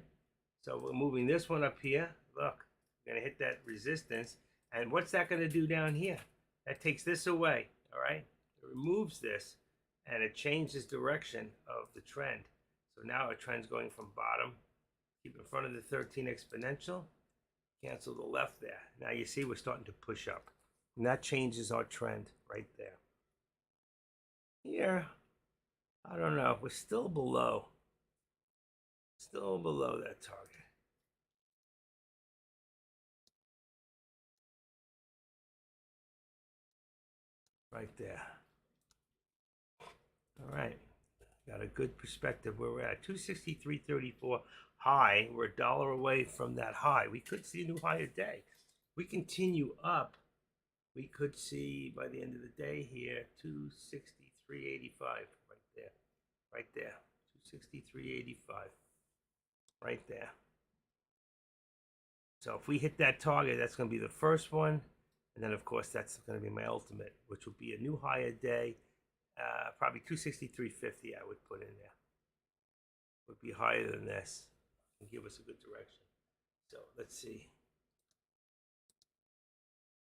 S1: So we're moving this one up here. Look, we're gonna hit that resistance. And what's that gonna do down here? That takes this away, all right? It removes this and it changes direction of the trend. So now our trend's going from bottom, keep in front of the 13 exponential, cancel the left there. Now you see we're starting to push up. And that changes our trend right there. Here, I don't know, we're still below that target. Right there. All right. Got a good perspective where we're at. 263.34 high. We're $1 away from that high. We could see a new high a day. We continue up. We could see by the end of the day here 263.85 right there. Right there. 263.85. Right there. So if we hit that target, that's going to be the first one. And then, of course, that's going to be my ultimate, which will be a new high a day. Probably 263.50 I would put in there. Would be higher than this and give us a good direction. So let's see.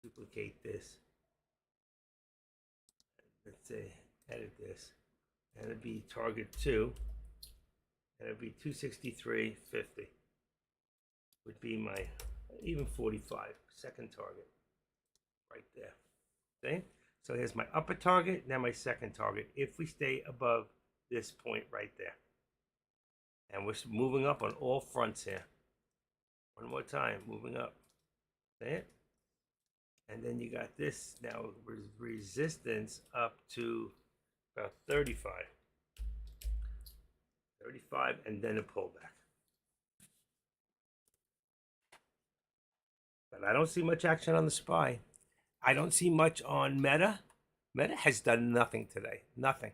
S1: Duplicate this. Let's say edit this. And it'd be target 2. And it'd be 263.50. Would be my even 45 second target. Right there. See? So here's my upper target, now my second target, if we stay above this point right there. And we're moving up on all fronts here. One more time, moving up. See it? And then you got this now resistance up to about 35. 35, and then a pullback. But I don't see much action on the SPY. I don't see much on Meta. Meta has done nothing today. Nothing.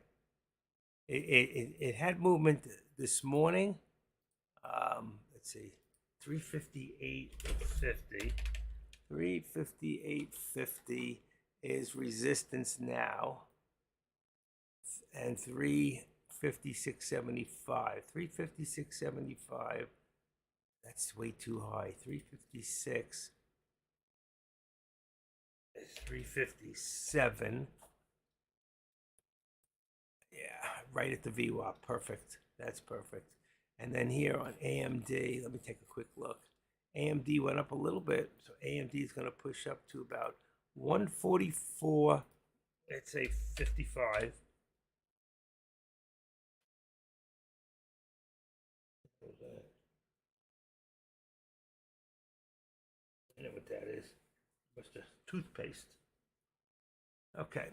S1: It had movement this morning. Let's see, 358.50. 358.50 is resistance now, and 356.75. 356.75. That's way too high. 356 is 357. Yeah, right at the VWAP. Perfect. That's perfect. And then here on AMD, let me take a quick look. AMD went up a little bit, so AMD is going to push up to about 144. Let's say 55. I know what that is. What's the toothpaste? Okay,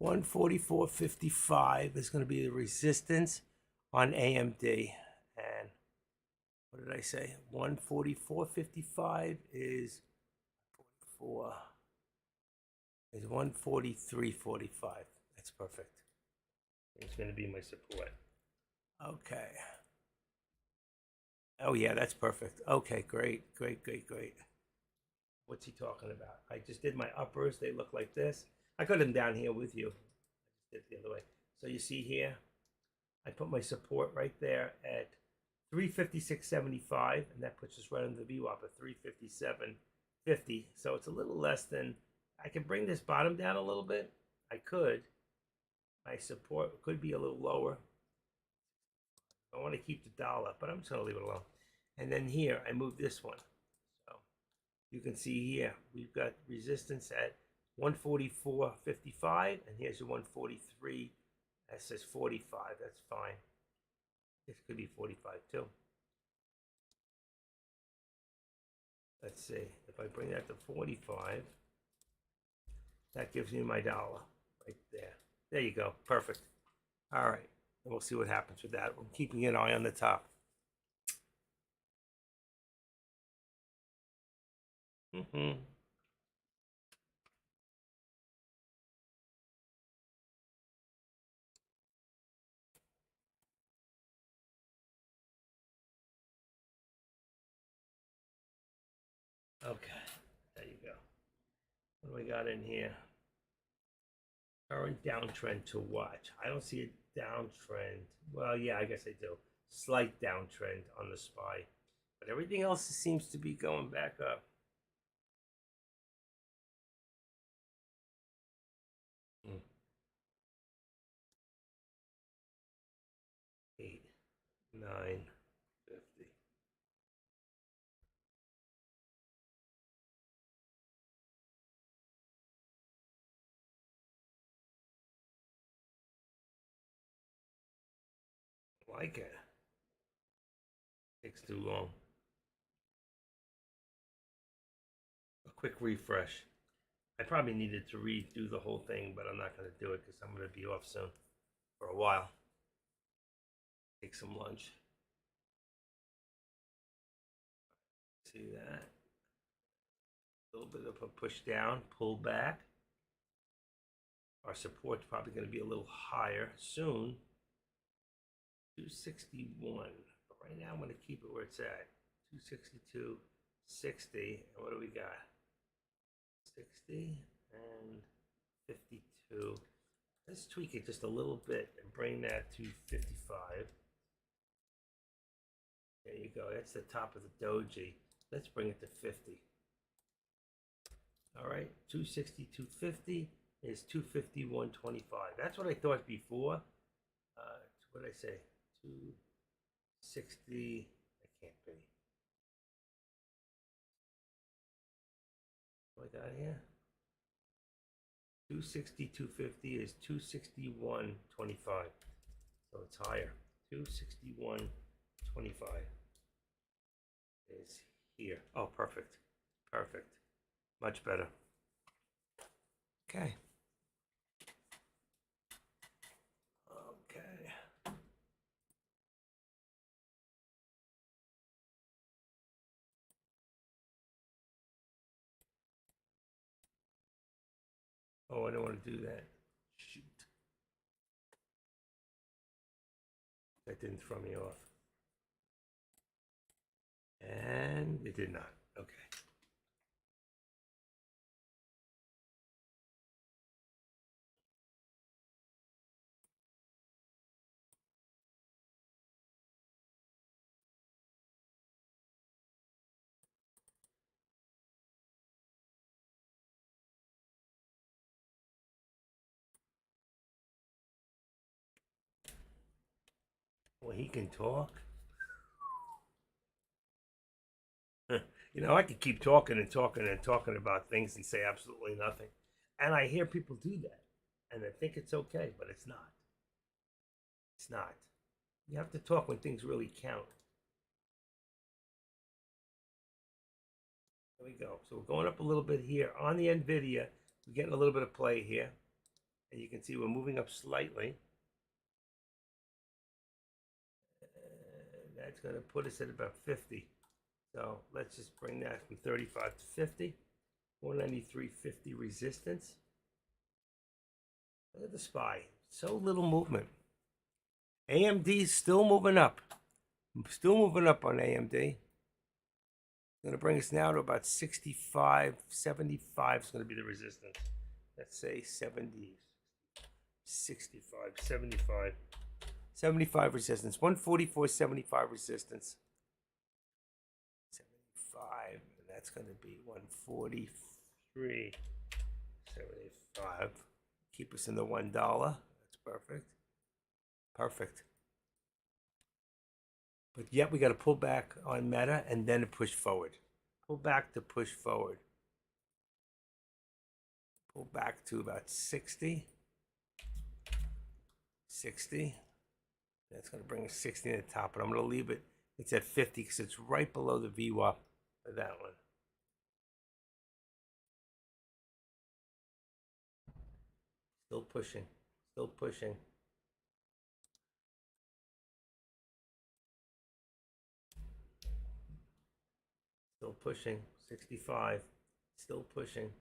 S1: 144.55 is going to be the resistance on AMD. And what did I say? 144.55 is 44 is 143.45. That's perfect. It's going to be my support. Okay. Oh yeah, that's perfect. Okay, great. What's he talking about? I just did my uppers. They look like this. I got them down here with you. I just did it the other way. So you see here, I put my support right there at 356.75, and that puts us right on the VWAP at 357.50. So it's a little less than. I can bring this bottom down a little bit. I could. My support could be a little lower. I want to keep the dollar, but I'm just going to leave it alone. And then here, I move this one. So you can see here, we've got resistance at 144.55, and here's your 143. That says 45. That's fine. This could be 45 too. Let's see. If I bring that to 45, that gives me my dollar right there. There you go. Perfect. All right. And we'll see what happens with that. I'm keeping an eye on the top. Okay. There you go. What do we got in here? Current downtrend to watch. I don't see a downtrend. Well, yeah, I guess I do. Slight downtrend on the SPY. But everything else seems to be going back up. 8, 9, 50. Like it. Takes too long. A quick refresh. I probably needed to redo the whole thing, but I'm not going to do it because I'm going to be off soon for a while. Take some lunch. See that? A little bit of a push down, pull back. Our support's probably going to be a little higher soon. 261. But right now I'm going to keep it where it's at. 262.60. And what do we got? 60 and 52. Let's tweak it just a little bit and bring that to 55. There you go. That's the top of the doji. Let's bring it to 50. All right, 260.250 is 251.25. That's what I thought before. What did I say? 260. That can't be. What I got here? 260.250 is 261.25. So it's higher. 261.25 is here. Oh, perfect. Perfect. Much better. Okay. I don't want to do that. Shoot. That didn't throw me off. And it did not. Okay. Well, he can talk. You know, I could keep talking and talking and talking about things and say absolutely nothing. And I hear people do that. And I think it's okay, but it's not. It's not. You have to talk when things really count. There we go. So we're going up a little bit here. On the NVIDIA, we're getting a little bit of play here. And you can see we're moving up slightly. That's going to put us at about 50. So let's just bring that from 35 to 50. 493.50 resistance. Look at the SPY. So little movement. AMD is still moving up. Still moving up on AMD. It's going to bring us now to about 65, 75 is going to be the resistance. Let's say 70, 65, 75. 75 resistance. 144.75 resistance. 75. And that's going to be 143.75. Keep us in the $1. That's perfect. Perfect. But yet we got to pull back on Meta and then push forward. Pull back to push forward. Pull back to about 60. 60. That's going to bring us 60 at the top, but I'm going to leave it. It's at 50 because it's right below the VWAP for that one. Still pushing. Still pushing. Still pushing. 65. Still pushing.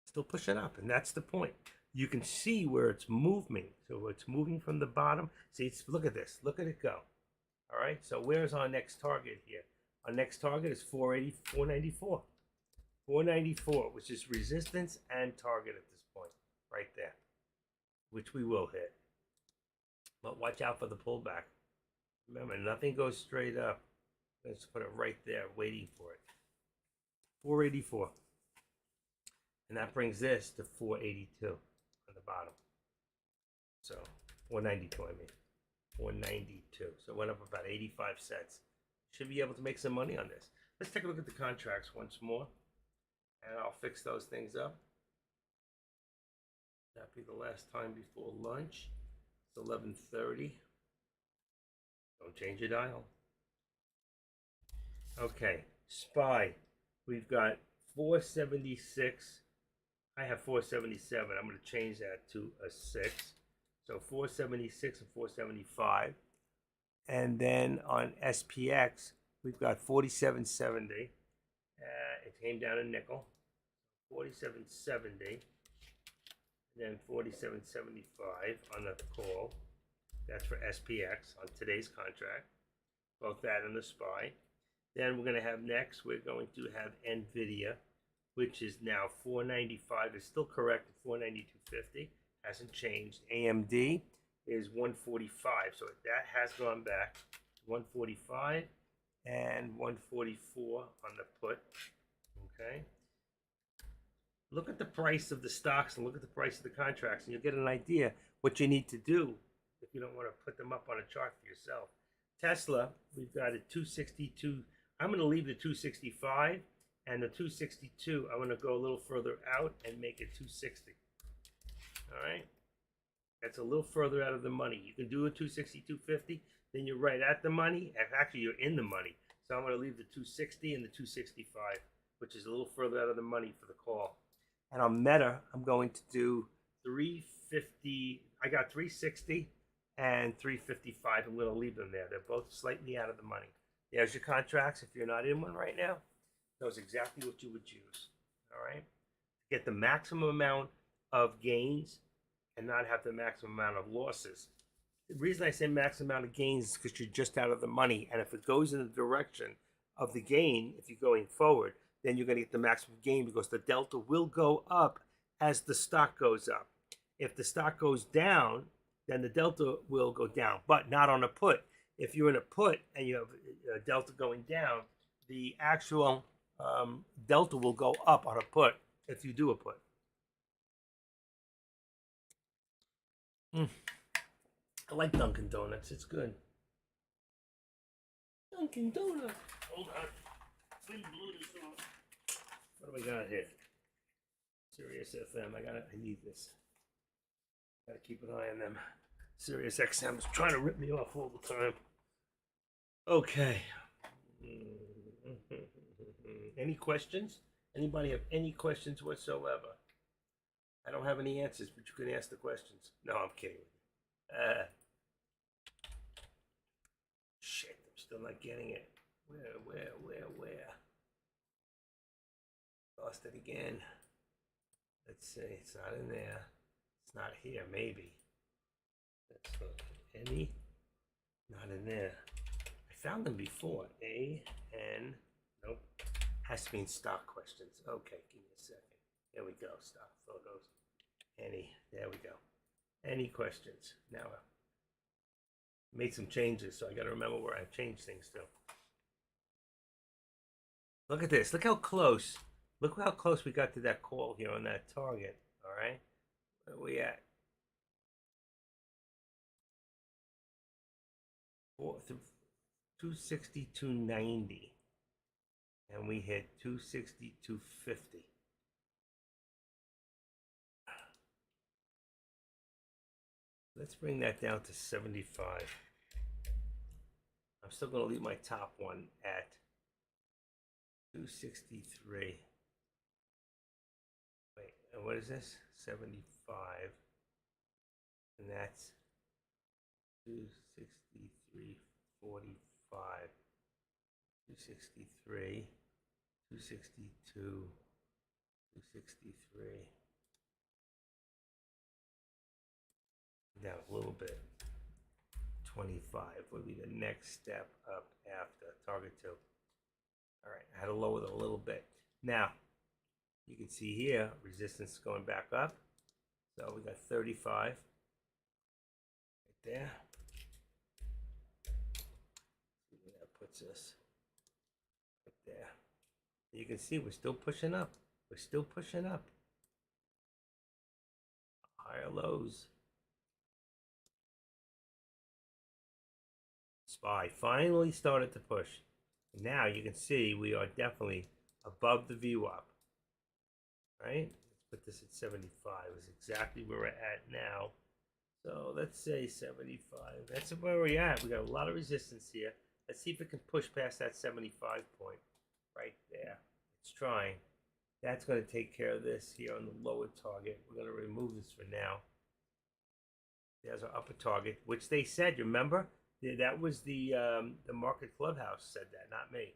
S1: Still pushing up, and that's the point. You can see where it's moving. So it's moving from the bottom. See, look at this. Look at it go. All right, so where's our next target here? Our next target is 480, 494. 494, which is resistance and target at this point, right there, which we will hit. But watch out for the pullback. Remember, nothing goes straight up. Let's put it right there, waiting for it. 484. And that brings this to 482 on the bottom. So 492, I mean. 492. So it went up about 85 cents. Should be able to make some money on this. Let's take a look at the contracts once more. And I'll fix those things up. That'll be the last time before lunch. It's 11:30. Don't change your dial. Okay, SPY. We've got 476. I have 477. I'm going to change that to a 6. So 476 and 475. And then on SPX, we've got 4770. It came down a nickel. 4770. And then 4775 on the call. That's for SPX on today's contract. Both that and the SPY. Then we're going to have next, we're going to have NVIDIA, which is now 495. It's still correct at 492.50. Hasn't changed. AMD is 145. So that has gone back. 145 and 144 on the put. Okay. Look at the price of the stocks and look at the price of the contracts, and you'll get an idea what you need to do if you don't want to put them up on a chart for yourself. Tesla, we've got a 262. I'm going to leave the 265 and the 262. I'm going to go a little further out and make it 260. All right. That's a little further out of the money. You can do a 260, 250, then you're right at the money. Actually, you're in the money. So I'm going to leave the 260 and the 265, which is a little further out of the money for the call. And on Meta, I'm going to do 350. I got 360. and 355. I'm going to leave them there. They're both slightly out of the money. There's your contracts. If you're not in one right now, knows exactly what you would choose. All right, get the maximum amount of gains and not have the maximum amount of losses. The reason I say maximum amount of gains is because you're just out of the money, and if it goes in the direction of the gain, if you're going forward, then you're going to get the maximum gain because the delta will go up as the stock goes up. If the stock goes down, then the delta will go down, but not on a put. If you're in a put and you have a delta going down, the actual delta will go up on a put if you do a put. I like Dunkin' Donuts. It's good. Dunkin' Donuts. Hold on. What do we got here? Sirius FM. I need this. Gotta keep an eye on them. Sirius XM is trying to rip me off all the time. Okay. Any questions? Anybody have any questions whatsoever? I don't have any answers, but you can ask the questions. No, I'm kidding. Shit, I'm still not getting it. Where? Lost it again. Let's see. It's not in there. It's not here. Maybe. That's not any. Not in there. I found them before. A-N. Nope. Has to be in stock questions. Okay, give me a second. There we go. Stock photos. Any. There we go. Any questions? Now, made some changes, so I got to remember where I've changed things to. Look at this. Look how close. Look how close we got to that call here on that target. All right. Where are we at? 262.90. And we hit 262.50. Let's bring that down to 75. I'm still going to leave my top one at 263. Wait, and what is this? 75. And that's 263.45. 263. 262. 263. Down a little bit. 25 would be the next step up after target 2. All right, I had to lower it a little bit. Now, you can see here, resistance going back up. So we got 35 right there. See where that puts us. Right there. You can see we're still pushing up. We're still pushing up. Higher lows. SPY finally started to push. And now you can see we are definitely above the VWAP. Right? Let's put this at 75. Is exactly where we're at now. So let's say 75. That's where we're at. We got a lot of resistance here. Let's see if it can push past that 75 point right there. It's trying. That's going to take care of this here on the lower target. We're going to remove this for now. There's our upper target, which they said, remember? That was the Market Clubhouse said that, not me.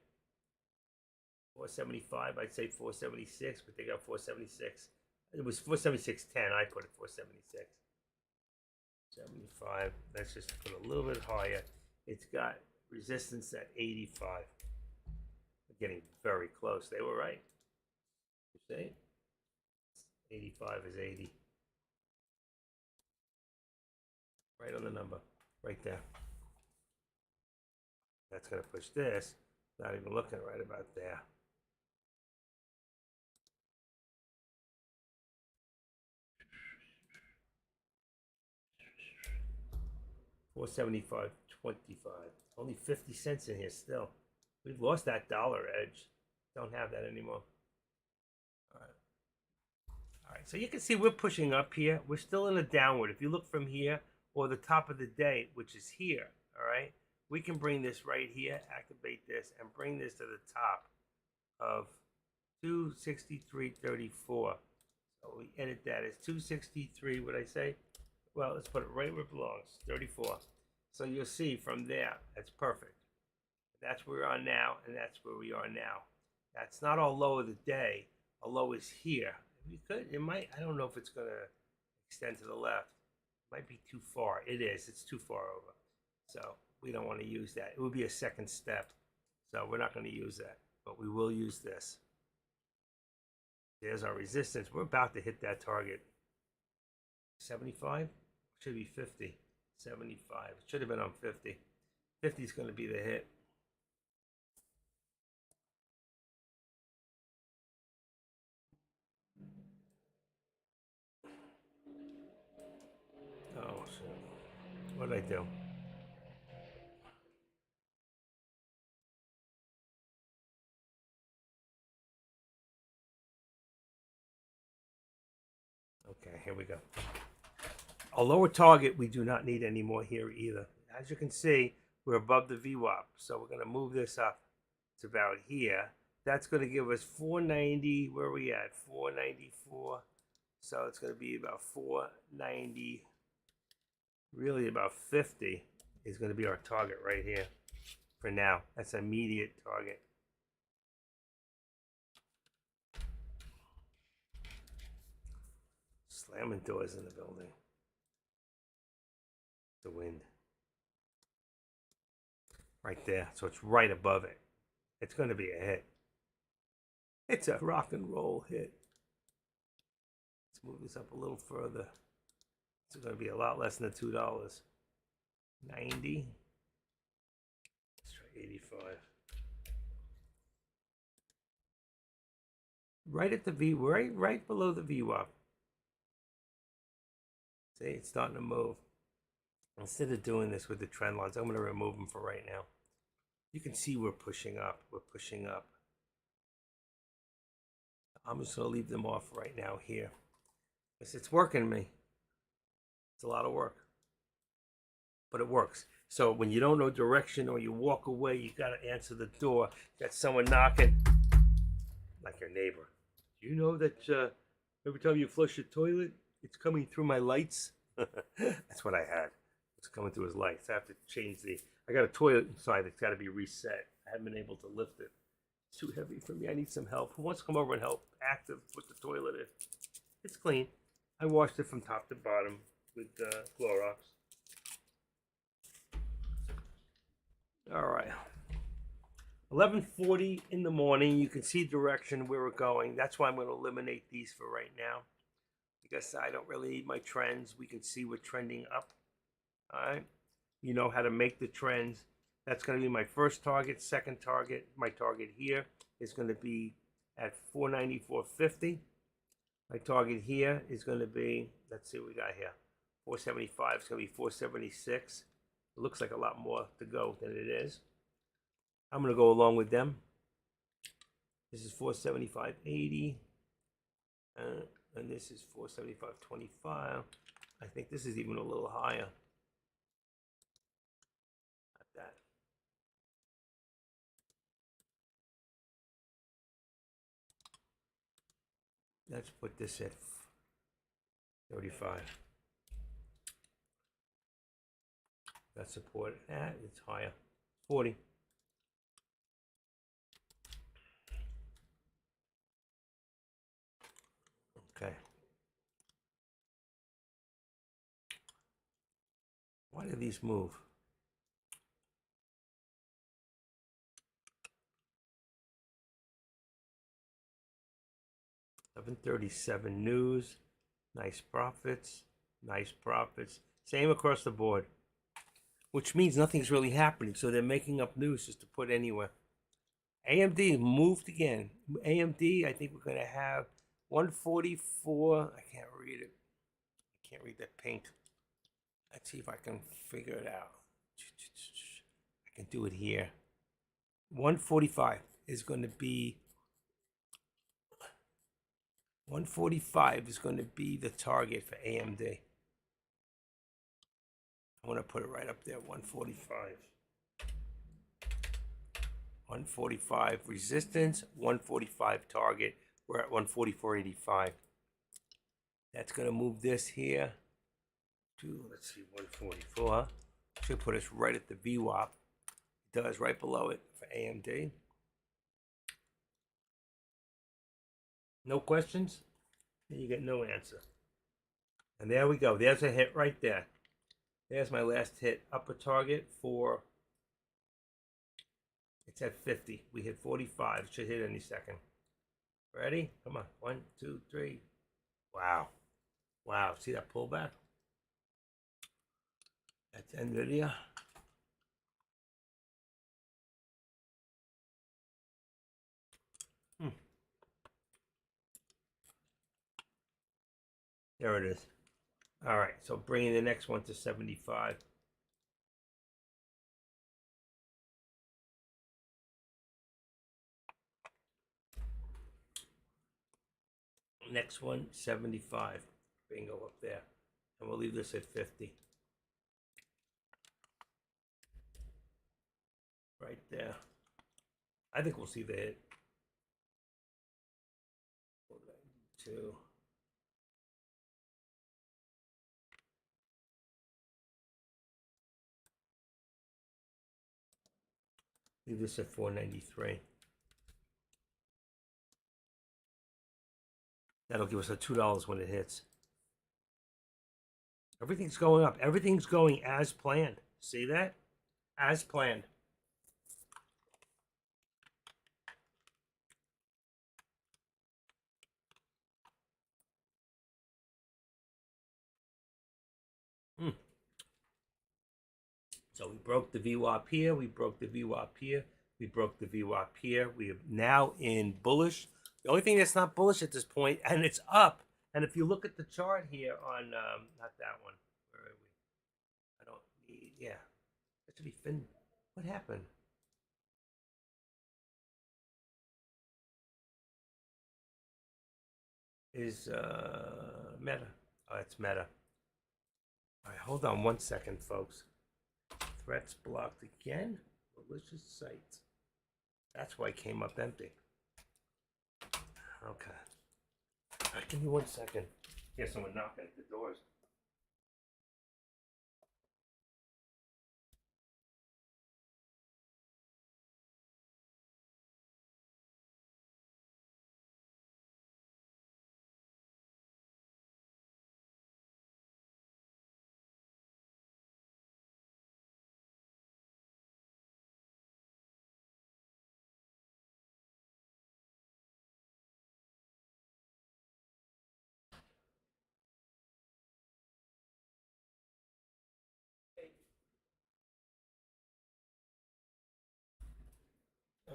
S1: 475, I'd say 476, but they got 476. It was 476.10. I put it 476. 75. Let's just put a little bit higher. It's got resistance at 85. We're getting very close. They were right. You see? 85 is 80. Right on the number. Right there. That's going to push this. Not even looking right about there. $475.25. Only 50 cents in here still. We've lost that dollar edge. Don't have that anymore. All right. All right. So you can see we're pushing up here. We're still in a downward. If you look from here or the top of the day, which is here, all right, we can bring this right here, activate this, and bring this to the top of 263.34. So we edit that as 263, what I say? Well, let's put it right where it belongs, 34. So you'll see from there, that's perfect. That's where we are now, and that's where we are now. That's not our low of the day. Our low is here. We could, it might, I don't know if it's going to extend to the left. It might be too far. It is. It's too far over. So we don't want to use that. It would be a second step. So we're not going to use that. But we will use this. There's our resistance. We're about to hit that target. 75? Should be 50. 75. It should have been on 50. 50 is going to be the hit. Oh, shit. What did I do? Okay, here we go. A lower target we do not need anymore here either. As you can see, we're above the VWAP. So we're going to move this up to about here. That's going to give us 490. Where are we at? 494. So it's going to be about 490. Really about 50 is going to be our target right here for now. That's an immediate target. Slamming doors in the building. The wind. Right there. So it's right above it. It's going to be a hit. It's a rock and roll hit. Let's move this up a little further. It's going to be a lot less than $2. 90. Let's try 85. Right at the V, right below the VWAP. See, it's starting to move. Instead of doing this with the trend lines, I'm going to remove them for right now. You can see we're pushing up. We're pushing up. I'm just going to leave them off right now here. Because it's working me. It's a lot of work. But it works. So when you don't know direction or you walk away, you got to answer the door. You got someone knocking. Like your neighbor. Do you know that every time you flush your toilet, it's coming through my lights? That's what I had. It's coming through his lights. I have to change I got a toilet inside that's got to be reset. I haven't been able to lift it. It's too heavy for me. I need some help. Who wants to come over and help active put the toilet in? It's clean. I washed it from top to bottom with Clorox. All right. 11:40 in the morning. You can see direction where we're going. That's why I'm going to eliminate these for right now. Because I don't really need my trends. We can see we're trending up. All right. You know how to make the trends. That's going to be my first target. Second target, my target here is going to be at 494.50. My target here is going to be, let's see what we got here. 475 is going to be 476. It looks like a lot more to go than it is. I'm going to go along with them. This is 475.80. And this is 475.25. I think this is even a little higher. Not that. Let's put this at 35. Got support. It's higher. 40. Okay. Why do these move? $11.37 news. Nice profits. Nice profits. Same across the board. Which means nothing's really happening. So they're making up news just to put anywhere. AMD moved again. AMD, I think we're going to have 144. I can't read it. I can't read that pink. Let's see if I can figure it out. I can do it here. 145 is going to be 145 is going to be the target for AMD. I want to put it right up there, 145. 145 resistance, 145 target. We're at 144.85. That's going to move this here. let's see, 144. Should put us right at the VWAP. It does right below it for AMD. No questions? You get no answer. And there we go. There's a hit right there. There's my last hit. Upper target for, it's at 50. We hit 45. It should hit any second. Ready? Come on. 1, 2, 3. Wow. Wow. See that pullback? That's NVIDIA. There it is. All right. So bringing the next one to 75. Next one, 75. Bingo up there. And we'll leave this at 50. Right there. I think we'll see the hit. 492. Leave this at 493. That'll give us a $2 when it hits. Everything's going up. Everything's going as planned. See that? As planned. So we broke the VWAP here. We broke the VWAP here. We broke the VWAP here. We are now in bullish. The only thing that's not bullish at this point, and it's up. And if you look at the chart here on, not that one. Where are we? I don't need, yeah. That should be fin. What happened? Is Meta. Oh, it's Meta. All right, hold on 1 second, folks. Threats blocked again. Malicious sites. That's why it came up empty. Okay. All right, give me 1 second. Hear someone knocking at the doors.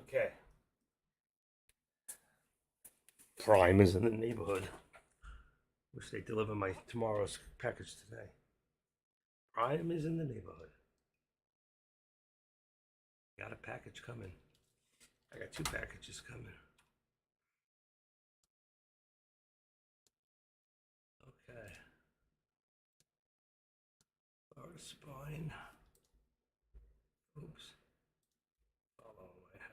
S1: Okay. Prime is in the neighborhood. Wish they deliver my tomorrow's package today. Prime is in the neighborhood. Got a package coming. I got 2 packages coming. Okay. Florida spine. Oops. Follow my health.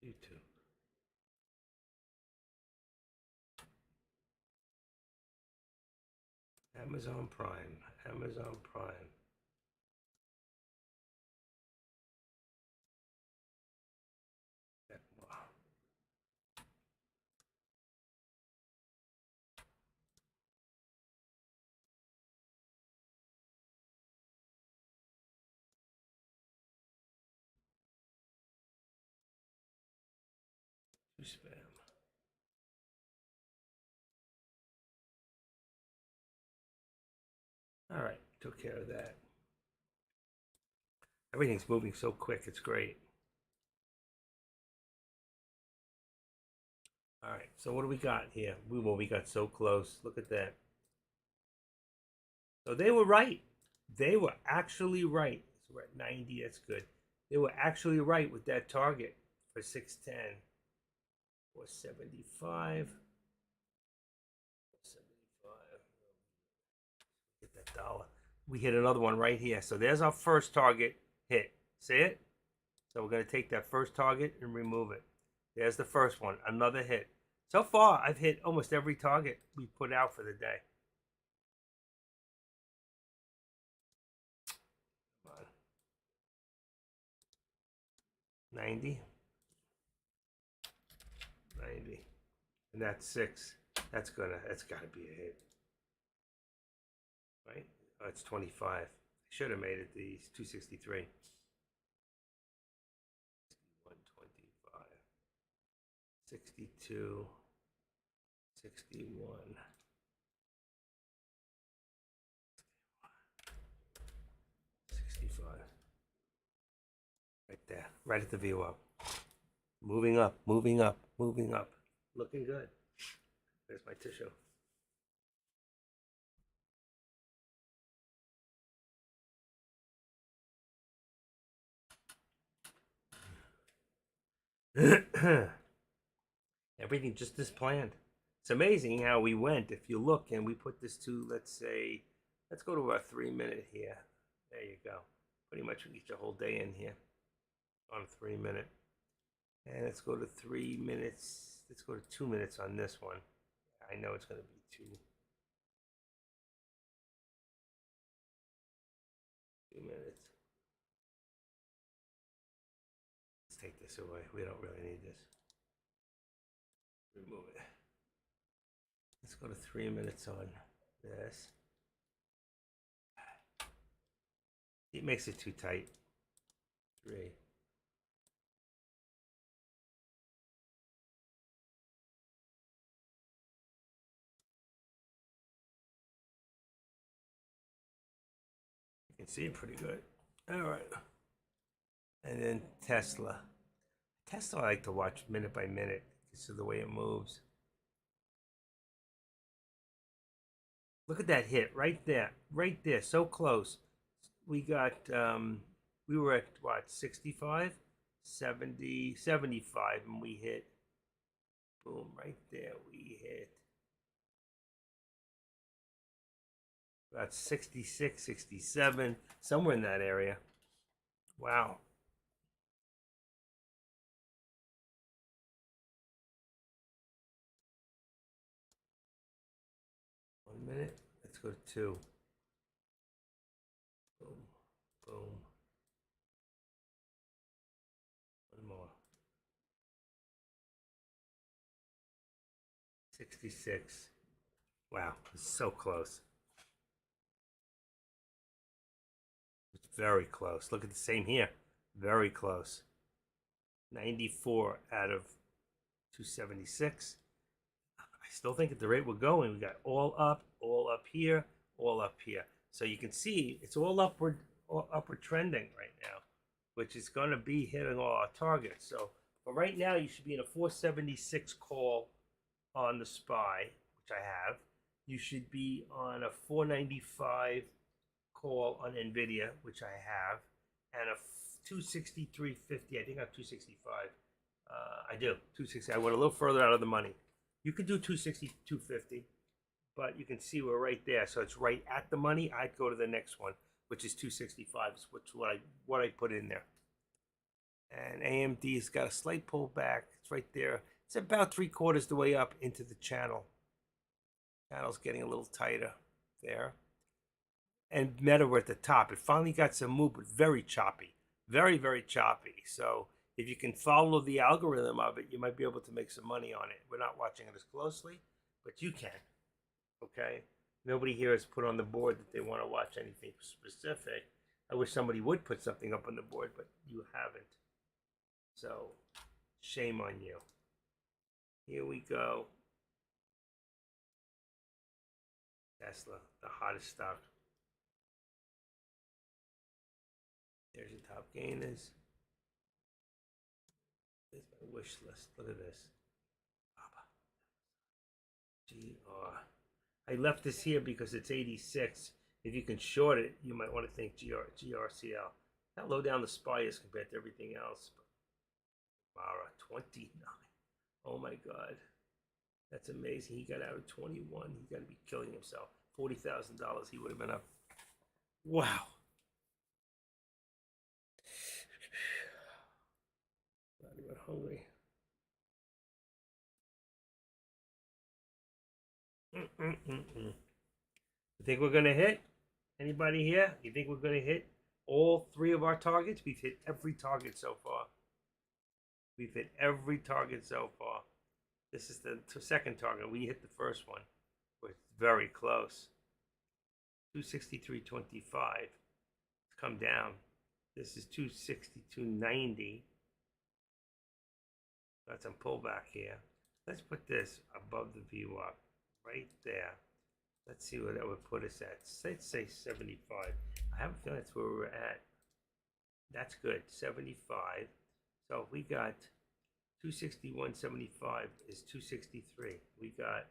S1: YouTube. Amazon Prime. Amazon Prime. Wow. Spam. All right, took care of that. Everything's moving so quick, it's great. All right, so what do we got here? We got so close. Look at that. So they were right. They were actually right. So we're at 90. That's good. They were actually right with that target for 610. 475. 475. Get that dollar. We hit another one right here. So there's our first target hit. See it? So we're going to take that first target and remove it. There's the first one, another hit. So far, I've hit almost every target we put out for the day. Come on. 90. 90. And that's 6. That's gotta be a hit. Right? Oh, it's 25. Should have made it these 263. 125. 62. 61. 65. Right there. Right at the VWAP. Moving up, moving up, moving up. Looking good. There's my tissue. Everything just as planned. It's amazing how we went. If you look and we put this to, let's say, let's go to about 3 minute here. There you go. Pretty much we get your whole day in here on 3 minute. And let's go to 3 minutes. Let's go to 2 minutes on this one. I know it's going to be 2 minutes. Let's take this away. We don't really need this. Remove it. Let's go to 3 minutes on this. It makes it too tight. 3. You can see it pretty good. All right. And then Tesla. Tesla I like to watch minute by minute because of the way it moves. Look at that hit right there. Right there. So close. We got, we were at what, 65? 70, 75, and we hit, boom, right there. We hit about 66, 67, somewhere in that area. Wow. One minute. Let's go to 2. Boom, boom. One more. 66. Wow, it's so close. It's very close. Look at the same here. Very close. 94 out of 276. I still think at the rate we're going, we got all up here, all up here. So you can see it's all upward trending right now, which is going to be hitting all our targets. So but right now you should be in a 476 call on the SPY, which I have. You should be on a 495 call on NVIDIA, which I have, and a 263.50. I think I have 265. I do 260. I went a little further out of the money. You could do 260, 250, but you can see we're right there. So it's right at the money. I'd go to the next one, which is 265, which is what I put in there. And AMD's got a slight pullback. It's right there. It's about 3/4 the way up into the channel. Channel's getting a little tighter there. And Meta were at the top. It finally got some move, but very choppy. Very, very choppy. So if you can follow the algorithm of it, you might be able to make some money on it. We're not watching it as closely, but you can. Okay? Nobody here has put on the board that they want to watch anything specific. I wish somebody would put something up on the board, but you haven't. So, shame on you. Here we go. Tesla, the hottest stock. There's your top gainers. There's my wish list. Look at this. GR. I left this here because it's 86. If you can short it, you might want to think GRCL. How low down the SPY is compared to everything else. Mara, 29. Oh my God. That's amazing. He got out of 21. He got to be killing himself. $40,000 he would have been up. Wow. got hungry. You think we're gonna hit? Anybody here? You think we're gonna hit all three of our targets? We've hit every target so far. We've hit every target so far. This is the second target. We hit the first one. We're very close. 263.25. It's come down. This is 262.90. Got some pullback here. Let's put this above the VWAP right there. Let's see what that would put us at. Let's say 75. I have a feeling that's where we're at. That's good. 75. So we got 261.75 is 263. We got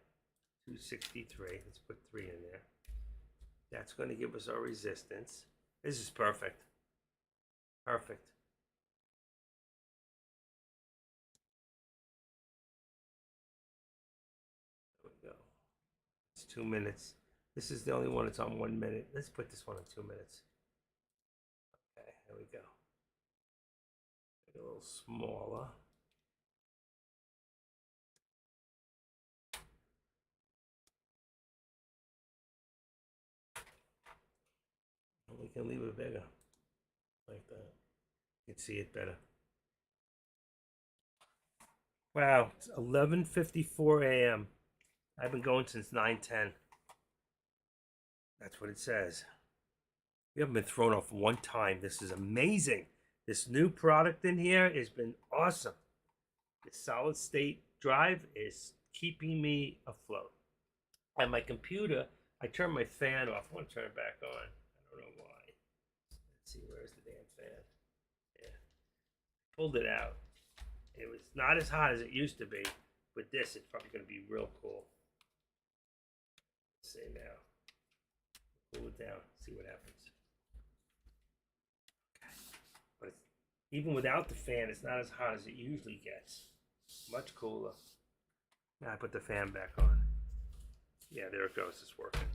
S1: 263. Let's put 3 in there. That's going to give us our resistance. This is perfect. Perfect. There we go. It's 2 minutes. This is the only one that's on 1 minute. Let's put this one on 2 minutes. Okay, there we go. Make it a little smaller. And we can leave it bigger. Like that. You can see it better. Wow, it's 11:54 a.m. I've been going since 9:10. That's what it says. We haven't been thrown off one time. This is amazing. This new product in here has been awesome. The solid state drive is keeping me afloat. And my computer, I turned my fan off. I want to turn it back on. I don't know why. Let's see, where's the damn fan? Yeah. Pulled it out. It was not as hot as it used to be. With this, it's probably going to be real cool. Let's see now. Cool it down. See what happens. Okay. But it's, even without the fan, it's not as hot as it usually gets. Much cooler. Now I put the fan back on. Yeah, there it goes. It's working.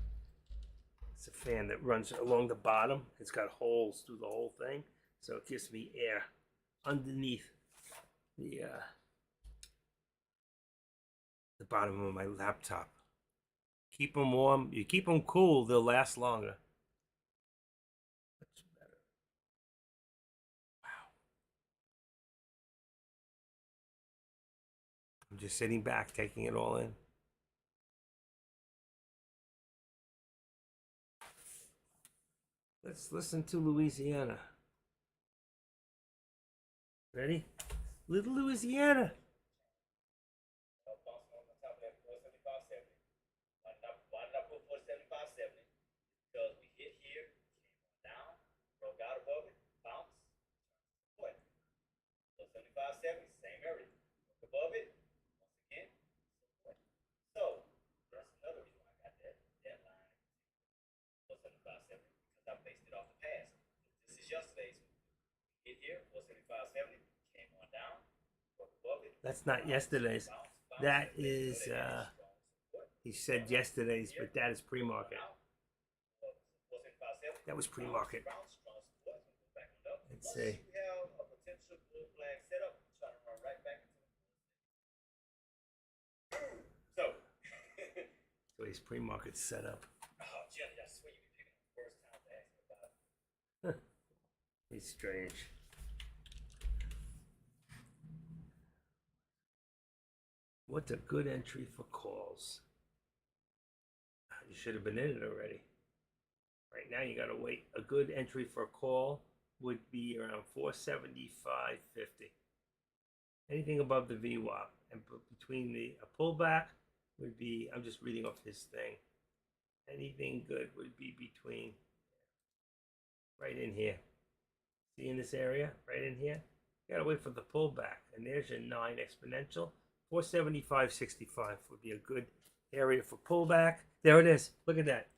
S1: It's a fan that runs along the bottom. It's got holes through the whole thing, so it gives me air underneath the bottom of my laptop. Keep them warm. You keep them cool, they'll last longer. That's better. Wow. I'm just sitting back, taking it all in. Let's listen to Louisiana. Ready? Little Louisiana.
S2: Same area. Above it, once again, support. So that's another reason why I got that line plus 75.70 because I based it off the past. This is yesterday's. Hit here, plus 75.70, came on down, broke above it.
S1: That's not yesterday's. That is he said yesterday's, but that is pre-market. That was pre-market. Let's see. So he's pre-market setup.
S2: Oh, Jenny, I swear you be picking the worst time to ask me about it.
S1: He's strange. What's a good entry for calls? You should have been in it already. Right now, you gotta wait. A good entry for a call would be around 475.50. Anything above the VWAP and between a pullback would be, I'm just reading off his thing. Anything good would be between right in here. See in this area, right in here? You gotta wait for the pullback. And there's your 9 exponential. 475.65 would be a good area for pullback. There it is. Look at that.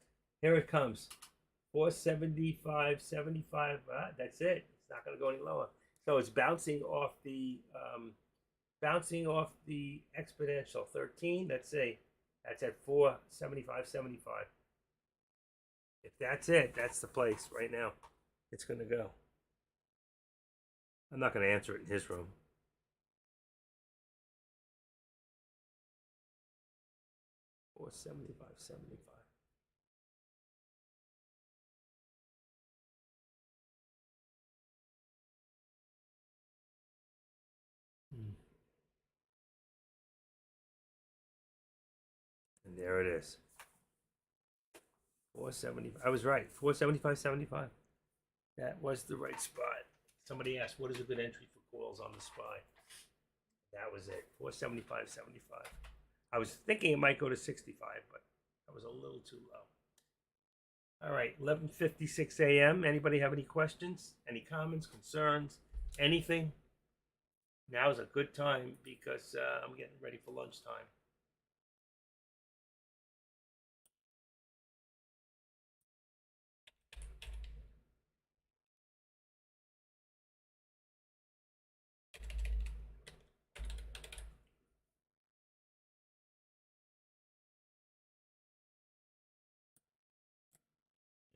S1: Here it comes. 475.75. That's it. It's not gonna go any lower. So it's bouncing off the exponential 13. Let's say that's at 475.75. If that's it, that's the place right now. It's gonna go. I'm not gonna answer it in his room. 475.75. And there it is. 470. I was right. 475.75. That was the right spot. Somebody asked, what is a good entry for calls on the SPY? That was it. 475.75. I was thinking it might go to 65, but that was a little too low. All right, 11:56 a.m. Anybody have any questions? Any comments, concerns, anything? Now is a good time because I'm getting ready for lunchtime.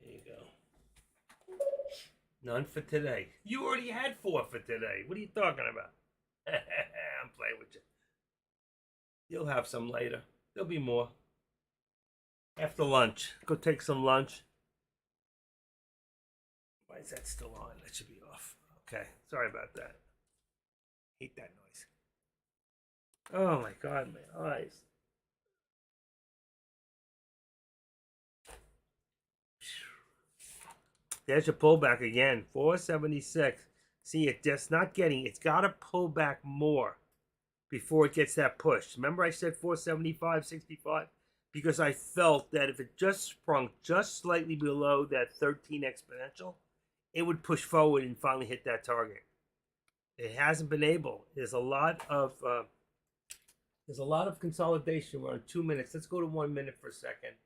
S1: There you go. None for today. You already had 4 for today. What are you talking about? I'm playing with you. You'll have some later. There'll be more. After lunch. Go take some lunch. Why is that still on? That should be off. Okay. Sorry about that. Hate that noise. Oh my God, my eyes. There's your pullback again. 476. See, it just not getting, it's got to pull back more before it gets that push. Remember I said 475.65? Because I felt that if it just sprung just slightly below that 13 exponential, it would push forward and finally hit that target. It hasn't been able. There's a lot of consolidation. We're on 2 minutes. Let's go to 1 minute for a second.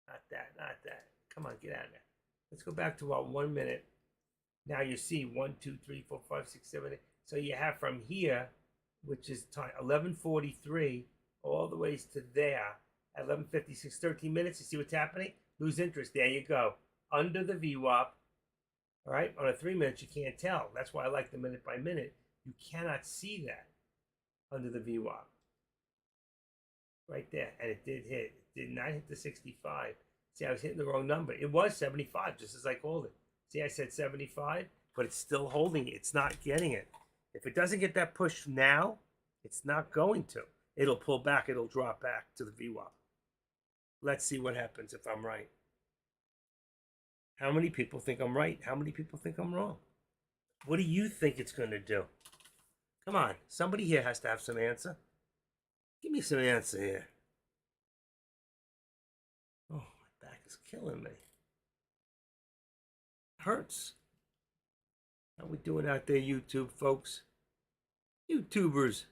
S1: Not that, not that. Come on, get out of there. Let's go back to our 1 minute. Now you see 1, 2, 3, 4, 5, 6, 7, 8. So you have from here, which is time 11:43, all the ways to there at 11:56, 13 minutes. You see what's happening? Lose interest. There you go. Under the VWAP. All right. On a 3 minutes, you can't tell. That's why I like the minute by minute. You cannot see that under the VWAP. Right there. And it did hit. It did not hit the 65. See, I was hitting the wrong number. It was 75, just as I called it. See, I said 75, but it's still holding it. It's not getting it. If it doesn't get that push now, it's not going to. It'll pull back. It'll drop back to the VWAP. Let's see what happens if I'm right. How many people think I'm right? How many people think I'm wrong? What do you think it's going to do? Come on. Somebody here has to have some answer. Give me some answer here. Oh, my back is killing me. Hurts. How we doing out there, YouTube folks? YouTubers.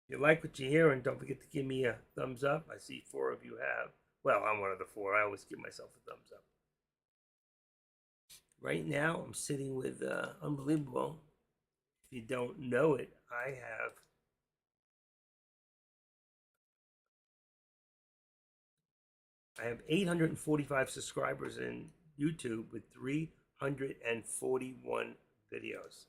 S1: If you like what you hear, and don't forget to give me a thumbs up. I see 4 of you have. Well, I'm one of the 4. I always give myself a thumbs up. Right now, I'm sitting with Unbelievable. If you don't know it, I have 845 subscribers in YouTube with 341 videos.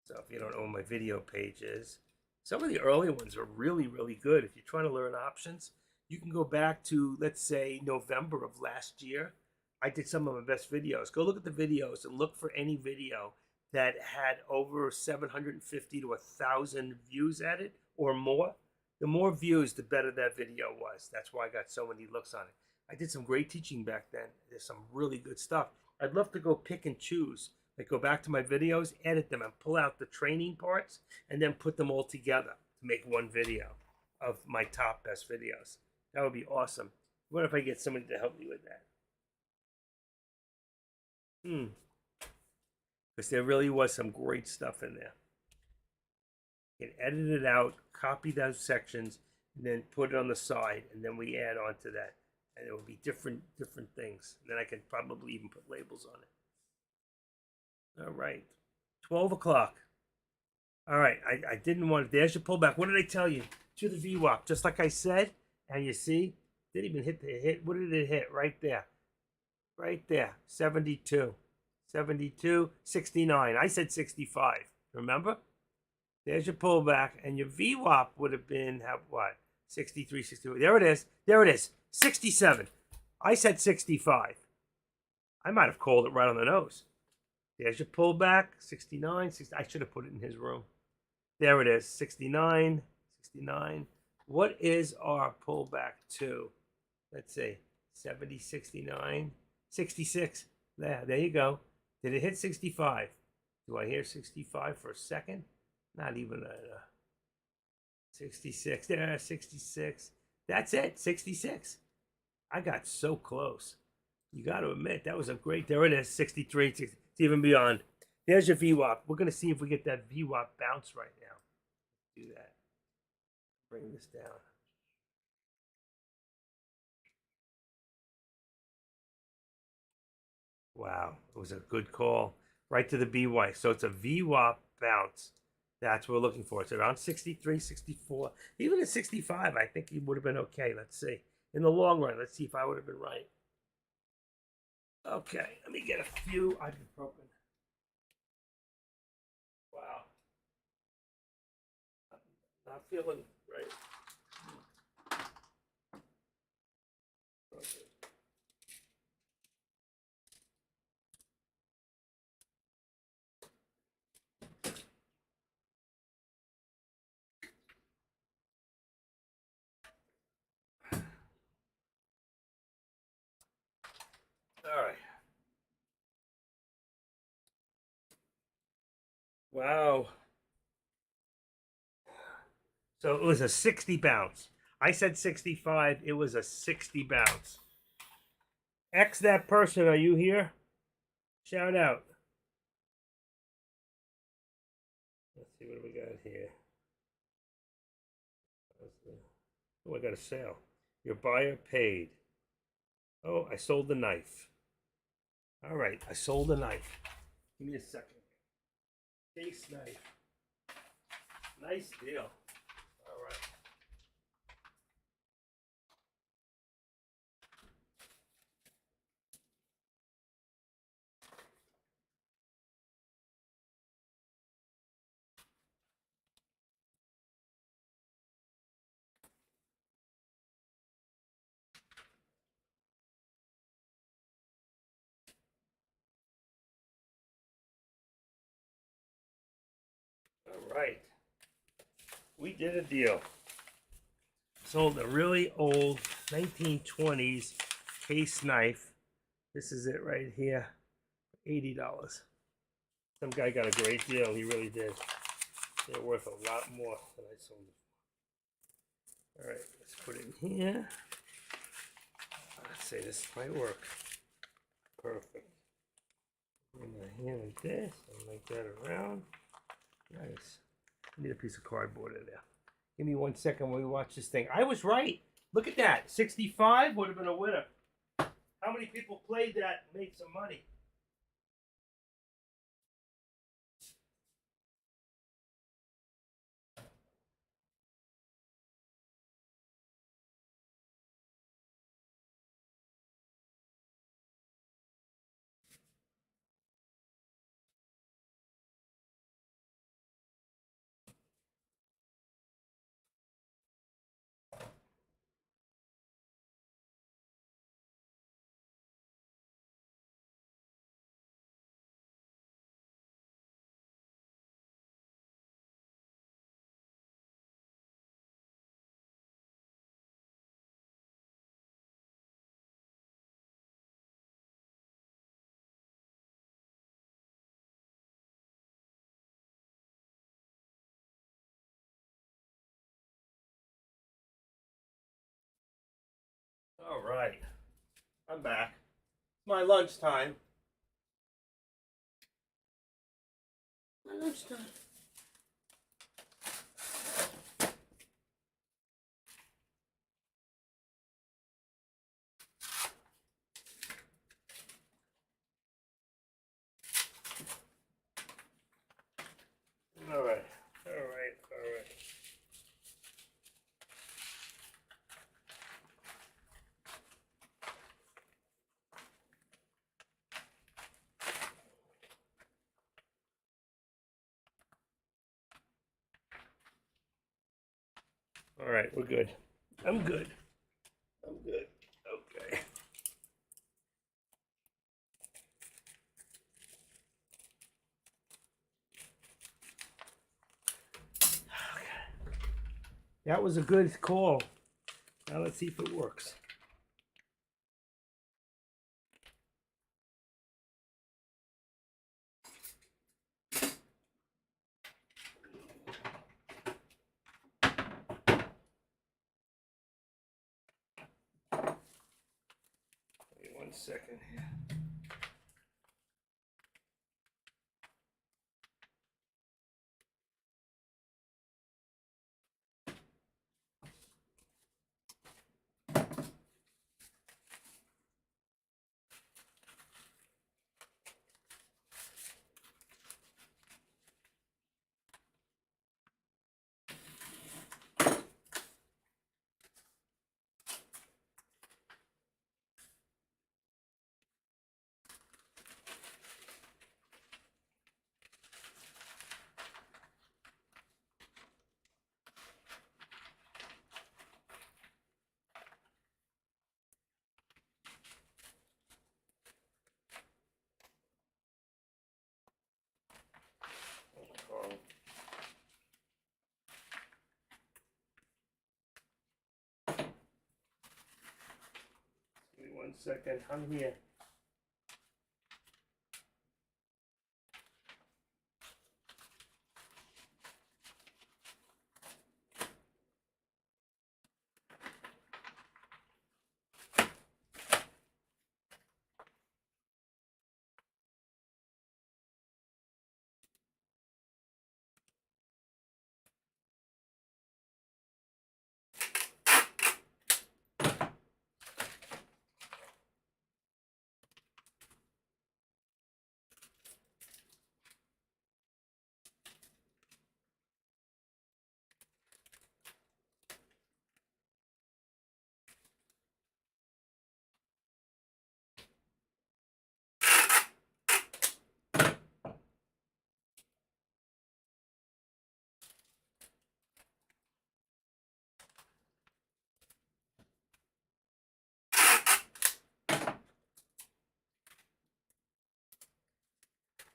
S1: So if you don't know what my video page is, some of the early ones are really, really good. If you're trying to learn options, you can go back to, let's say, November of last year. I did some of my best videos. Go look at the videos and look for any video that had over 750 to 1,000 views at it or more. The more views, the better that video was. That's why I got so many looks on it. I did some great teaching back then. There's some really good stuff. I'd love to go pick and choose. Like go back to my videos, edit them, and pull out the training parts, and then put them all together to make one video of my top best videos. That would be awesome. What if I get somebody to help me with that? Because there really was some great stuff in there. You can edit it out, copy those sections, and then put it on the side, and then we add on to that. And it will be different things. And then I can probably even put labels on it. All right. 12 o'clock. All right. I didn't want it. There's your pullback. What did I tell you? To the VWAP. Just like I said. And you see, didn't even hit the hit. What did it hit? Right there. Right there. 72. 72. 69. I said 65. Remember? There's your pullback. And your VWAP would have been, what? 63, 64. There it is. There it is. 67. I said 65. I might have called it right on the nose. There's your pullback. 69. 60. I should have put it in his room. There it is. 69. 69. What is our pullback to? Let's see. 70, 69, 66. There you go. Did it hit 65? Do I hear 65 for a second? Not even a 66. There, 66. That's it, 66. I got so close. You got to admit, that was a great, there it is, 63, 60, it's even beyond. There's your VWAP. We're going to see if we get that VWAP bounce right now. Do that. Bring this down. Wow, it was a good call. Right to the BY. So it's a VWAP bounce. That's what we're looking for. It's around 63, 64. Even at 65, I think he would have been okay. Let's see. In the long run, let's see if I would have been right. Okay, let me get a few ibuprofen. Wow. Not feeling right. Okay. All right. Wow. So it was a 60 bounce. I said 65. It was a 60 bounce. X that person. Are you here? Shout out. Let's see what do we got here. Oh, I got a sale. Your buyer paid. Oh, I sold the knife. All right, I sold the knife. Give me a second. Case knife. Nice deal. All right. All right. We did a deal. Sold a really old 1920s case knife. This is it right here. $80. Some guy got a great deal. He really did. They're worth a lot more than I sold them for. All right, let's put it in here. Let's see, this might work. Perfect. Bring my hand like this and like that around. Nice. I need a piece of cardboard in there. Give me 1 second while we watch this thing. I was right. Look at that. 65 would have been a winner. How many people played that and made some money? All right. I'm back. It's my lunchtime. My lunchtime. All right. All right. All right. All right. We're good. I'm good. I'm good. Okay. That was a good call. Now let's see if it works. Wait 1 second here. Give me 1 second. I'm here.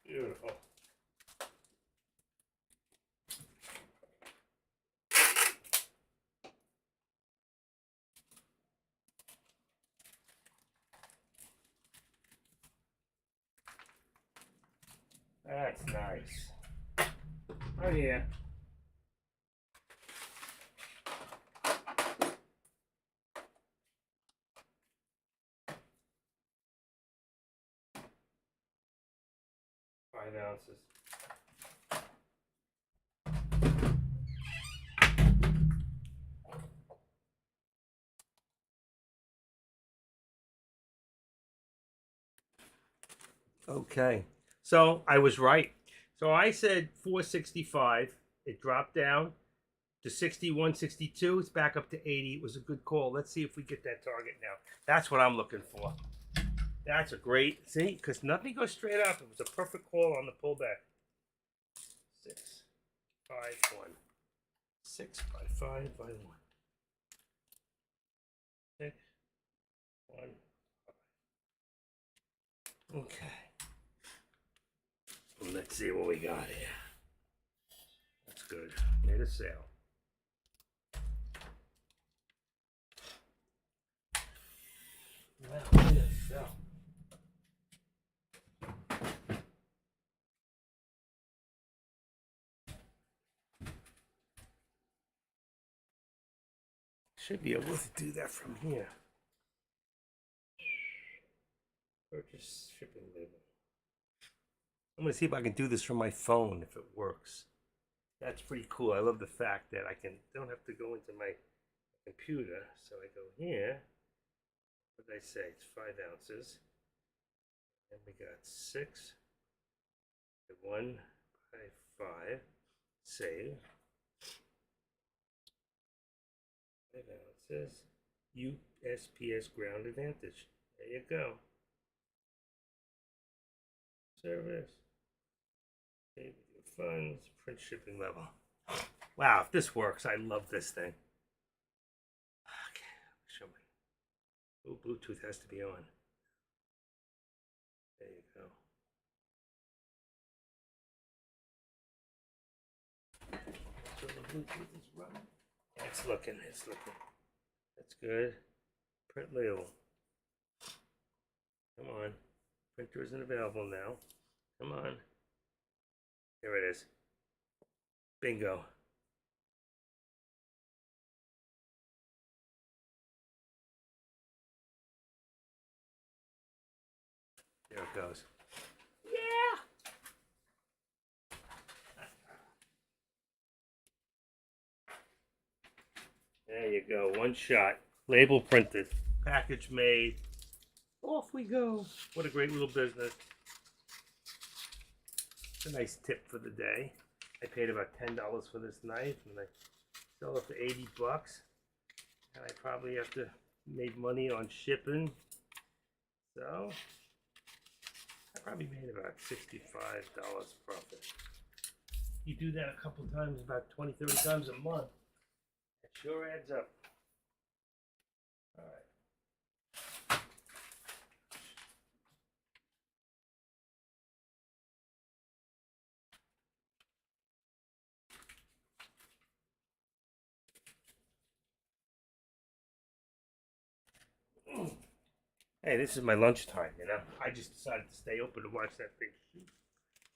S1: Beautiful. That's nice. Oh yeah. Five ounces. Okay. So I was right. So I said 465. It dropped down to 61, 62. It's back up to 80. It was a good call. Let's see if we get that target now. That's what I'm looking for. That's a great, see, because nothing goes straight up. It was a perfect call on the pullback. 6, 5, 1. 6 by 5 by 1. 6, 1, 5. Okay. Let's see what we got here. That's good. Made a sale. Wow, made a sale. Should be able to do that from here. Purchase shipping label. I'm gonna see if I can do this from my phone if it works. That's pretty cool. I love the fact that I don't have to go into my computer. So I go here. What did I say? It's 5 ounces. And we got 6. 1 by 5. Save. 5 ounces. USPS ground advantage. There you go. Service. Save your funds. Print shipping level. Wow, if this works, I love this thing. Oh, Bluetooth has to be on. There you go. So the Bluetooth is running. It's looking. It's looking. That's good. Print label. Come on. Printer isn't available now. Come on. Here it is. Bingo. There it goes. Yeah. There you go. One shot. Label printed. Package made. Off we go. What a great little business. It's a nice tip for the day. I paid about $10 for this knife, and I sell it for $80. And I probably have to make money on shipping. So I probably made about $65 profit. You do that a couple times, about 20, 30 times a month. It sure adds up. All right. Hey, this is my lunchtime, you know. I just decided to stay open to watch that thing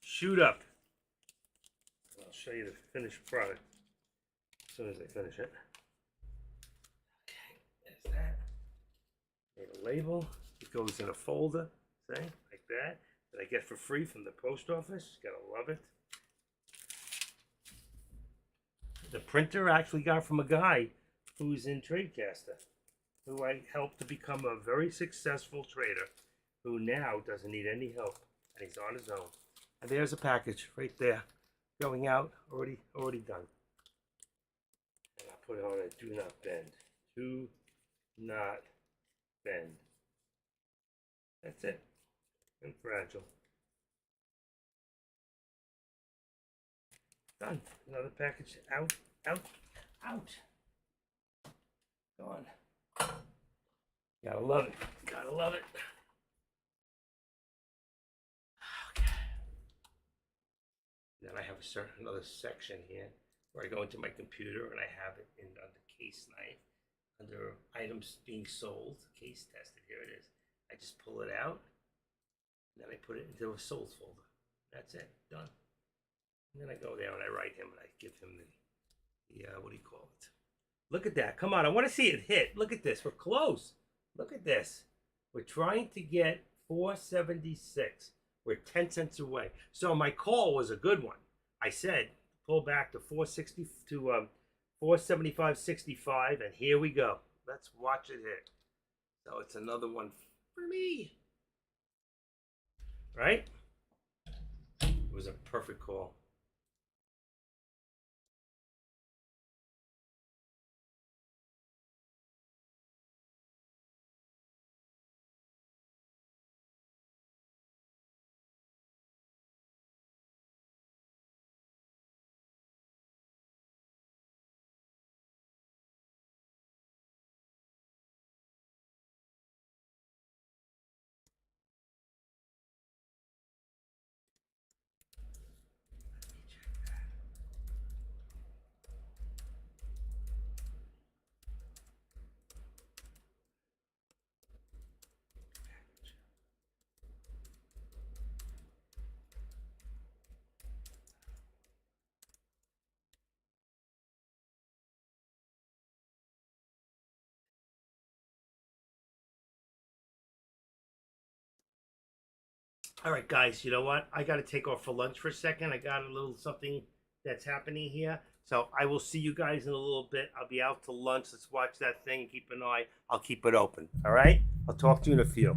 S1: shoot up. I'll show you the finished product as soon as I finish it. Okay, there's that. Made a label. It goes in a folder, see, like that I get for free from the post office. Gotta love it. The printer I actually got from a guy who's in Tradecaster, who I helped to become a very successful trader, who now doesn't need any help, and he's on his own. And there's a package right there, going out, already done. And I'll put it on a do not bend. Do not bend. That's it. And fragile. Done. Another package out, out, out. Gone. Gotta love it. Gotta love it. Okay. Then I have another section here where I go into my computer and I have it in under case knife, under items being sold, case tested. Here it is. I just pull it out, and then I put it into a sold folder. That's it. Done. And then I go there and I write him and I give him the what do you call it? Look at that. Come on. I want to see it hit. Look at this. We're close. Look at this. We're trying to get 476. We're 10 cents away. So my call was a good one. I said pull back to 460 to 475.65, and here we go. Let's watch it hit. So it's another one for me. Right? It was a perfect call. All right, guys, you know what? I got to take off for lunch for a second. I got a little something that's happening here. So I will see you guys in a little bit. I'll be out to lunch. Let's watch that thing. Keep an eye. I'll keep it open. All right? I'll talk to you in a few.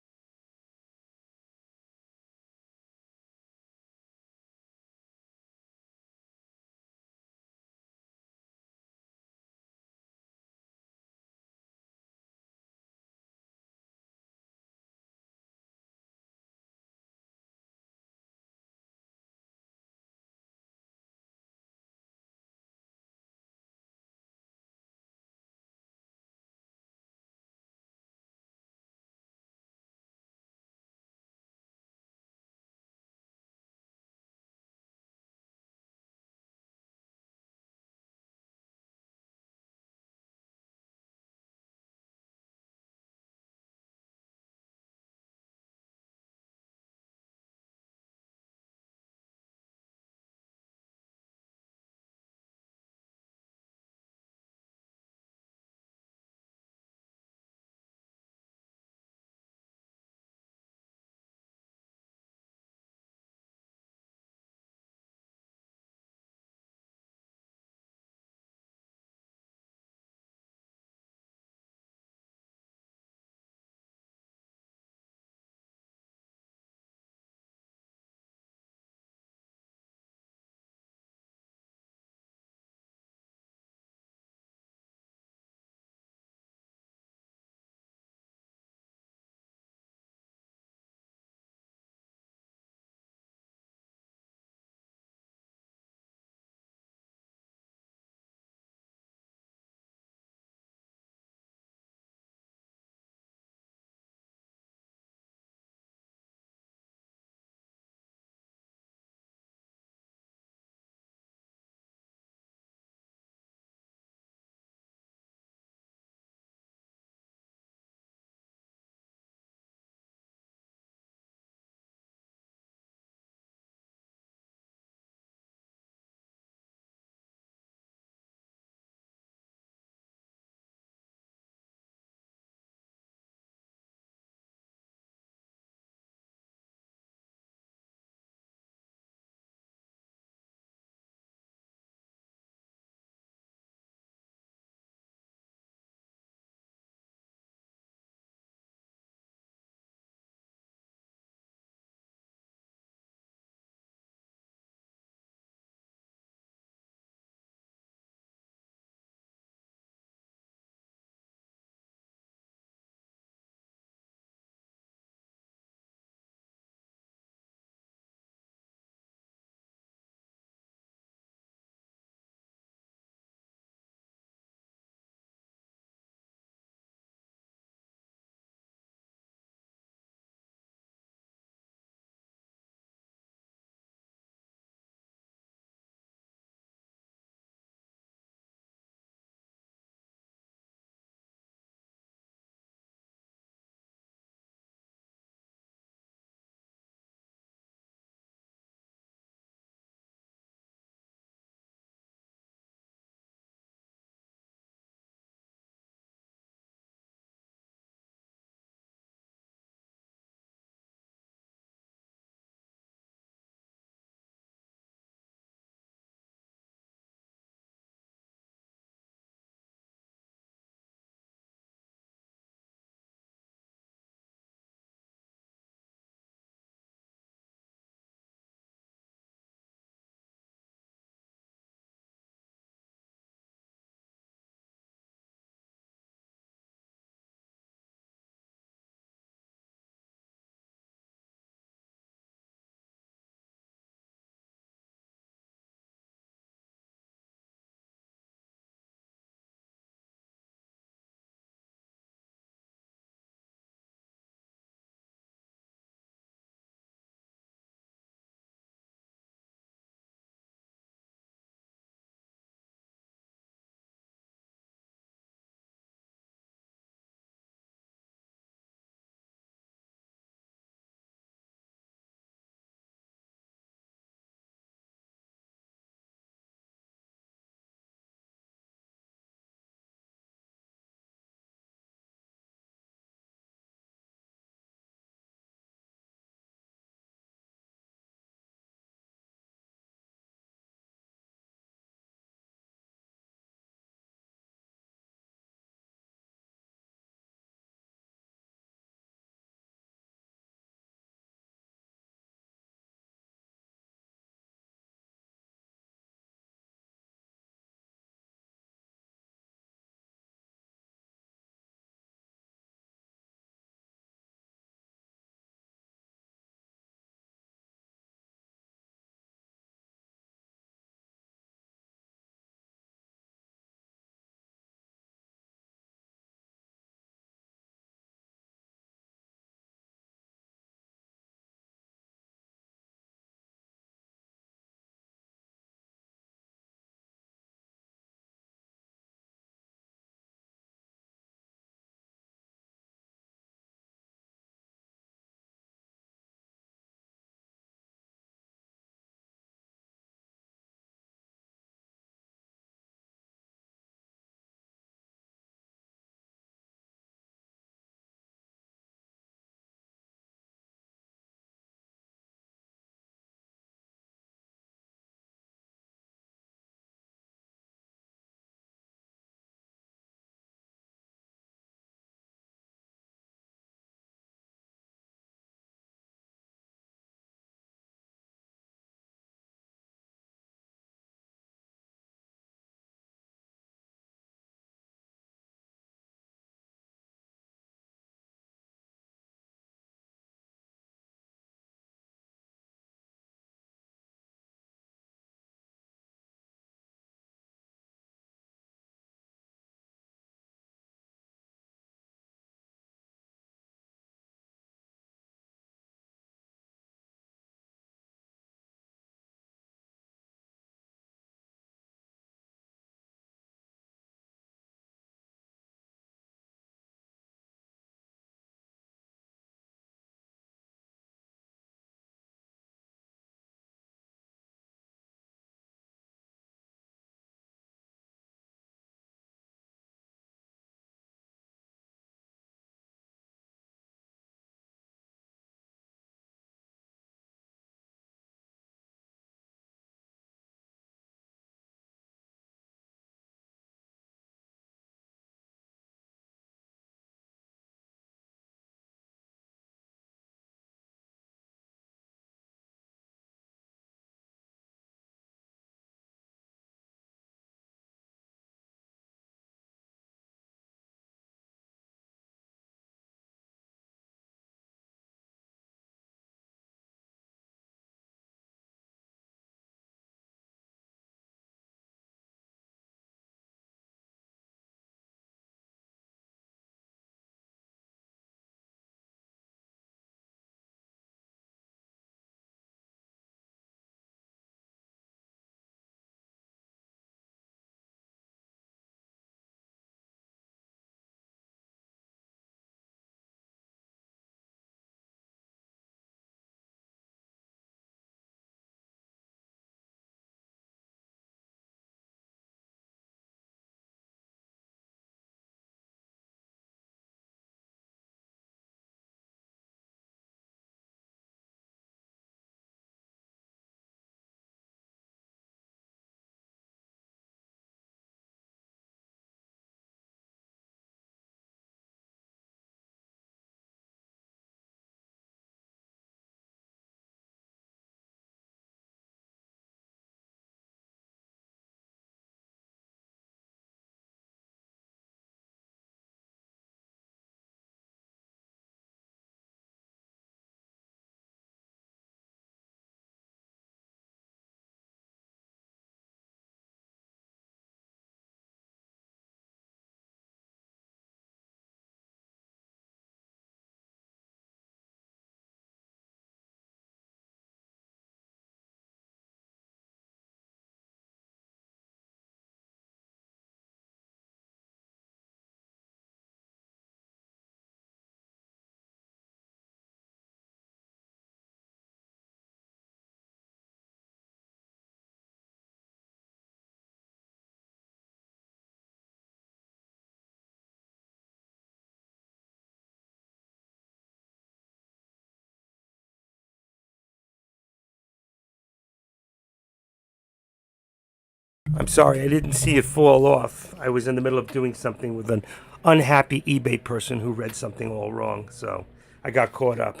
S1: I'm sorry, I didn't see it fall off. I was in the middle of doing something with an unhappy eBay person who read something all wrong, so I got caught up.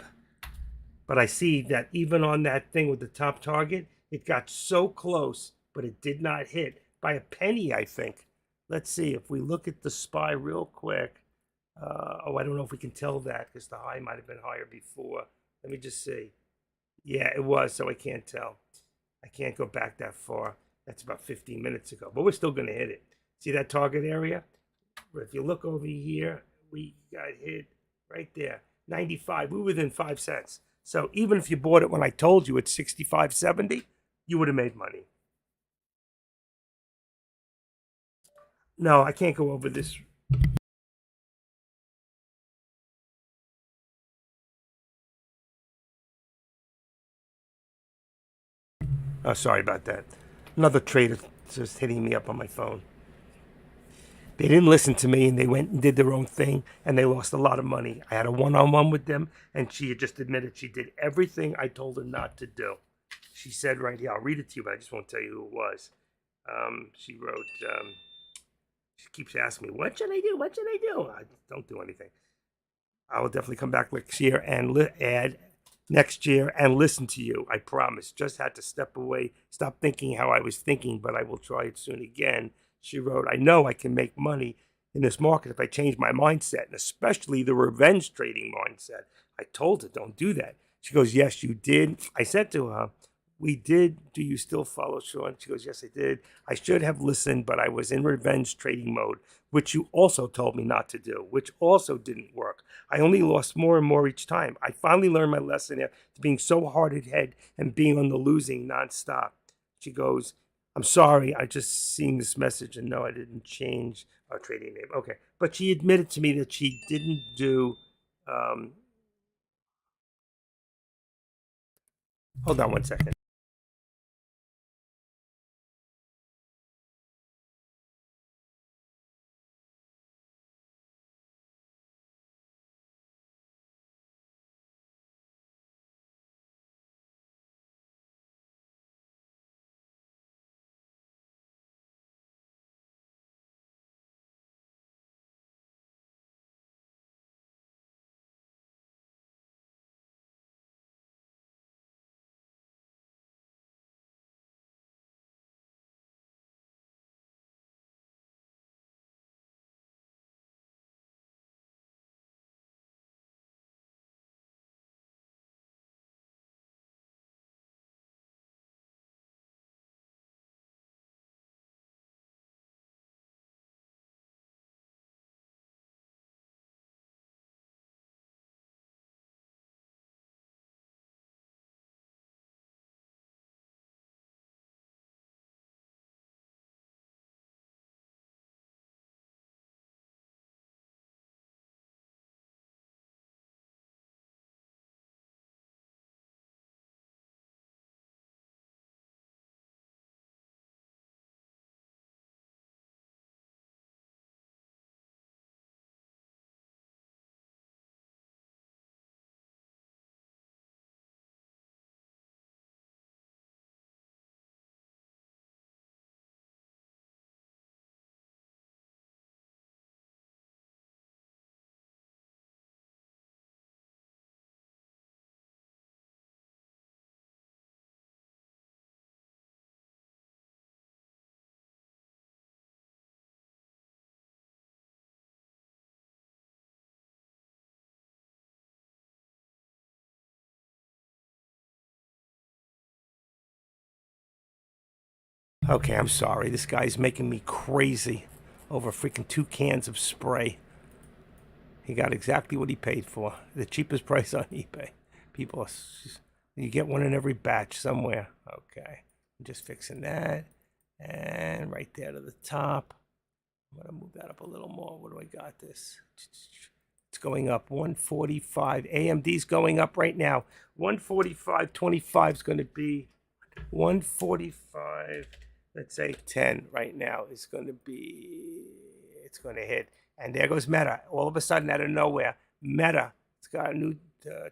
S1: But I see that even on that thing with the top target, it got so close, but it did not hit by a penny, I think. Let's see if we look at the SPY real quick. I don't know if we can tell that because the high might have been higher before. Let me just see. Yeah, it was, so I can't tell. I can't go back that far. That's about 15 minutes ago, but we're still going to hit it. See that target area? If you look over here, we got hit right there. 95. We were within 5 cents. So even if you bought it when I told you it's 65.70, you would have made money. No, I can't go over this. Oh, sorry about that. Another trader just hitting me up on my phone. They didn't listen to me and they went and did their own thing and they lost a lot of money. I had a one-on-one with them and she had just admitted she did everything I told her not to do. She said right here, I'll read it to you, but I just won't tell you who it was. She wrote, she keeps asking me, what should I do? What should I do? I don't do anything. I will definitely come back next year and add next year and listen to you. I promise. Just had to step away, stop thinking how I was thinking, but I will try it soon again. She wrote, I know I can make money in this market if I change my mindset, and especially the revenge trading mindset. I told her, don't do that. She goes, yes, you did. I said to her, we did. Do you still follow Sean? She goes, yes, I did. I should have listened, but I was in revenge trading mode, which you also told me not to do, which also didn't work. I only lost more and more each time. I finally learned my lesson after being so hard at head and being on the losing nonstop. She goes, I'm sorry, I just seen this message and no, I didn't change our trading name. Okay. But she admitted to me that she didn't do, hold on one second. Okay, I'm sorry. This guy's making me crazy over freaking 2 cans of spray. He got exactly what he paid for. The cheapest price on eBay. People, you get one in every batch somewhere. Okay, I'm just fixing that. And right there to the top. I'm going to move that up a little more. What do I got this? It's going up 145. AMD's going up right now. 145.25 is going to be 145. Let's say 10 right now is going to be, it's going to hit. And there goes Meta. All of a sudden, out of nowhere, Meta. It's got a new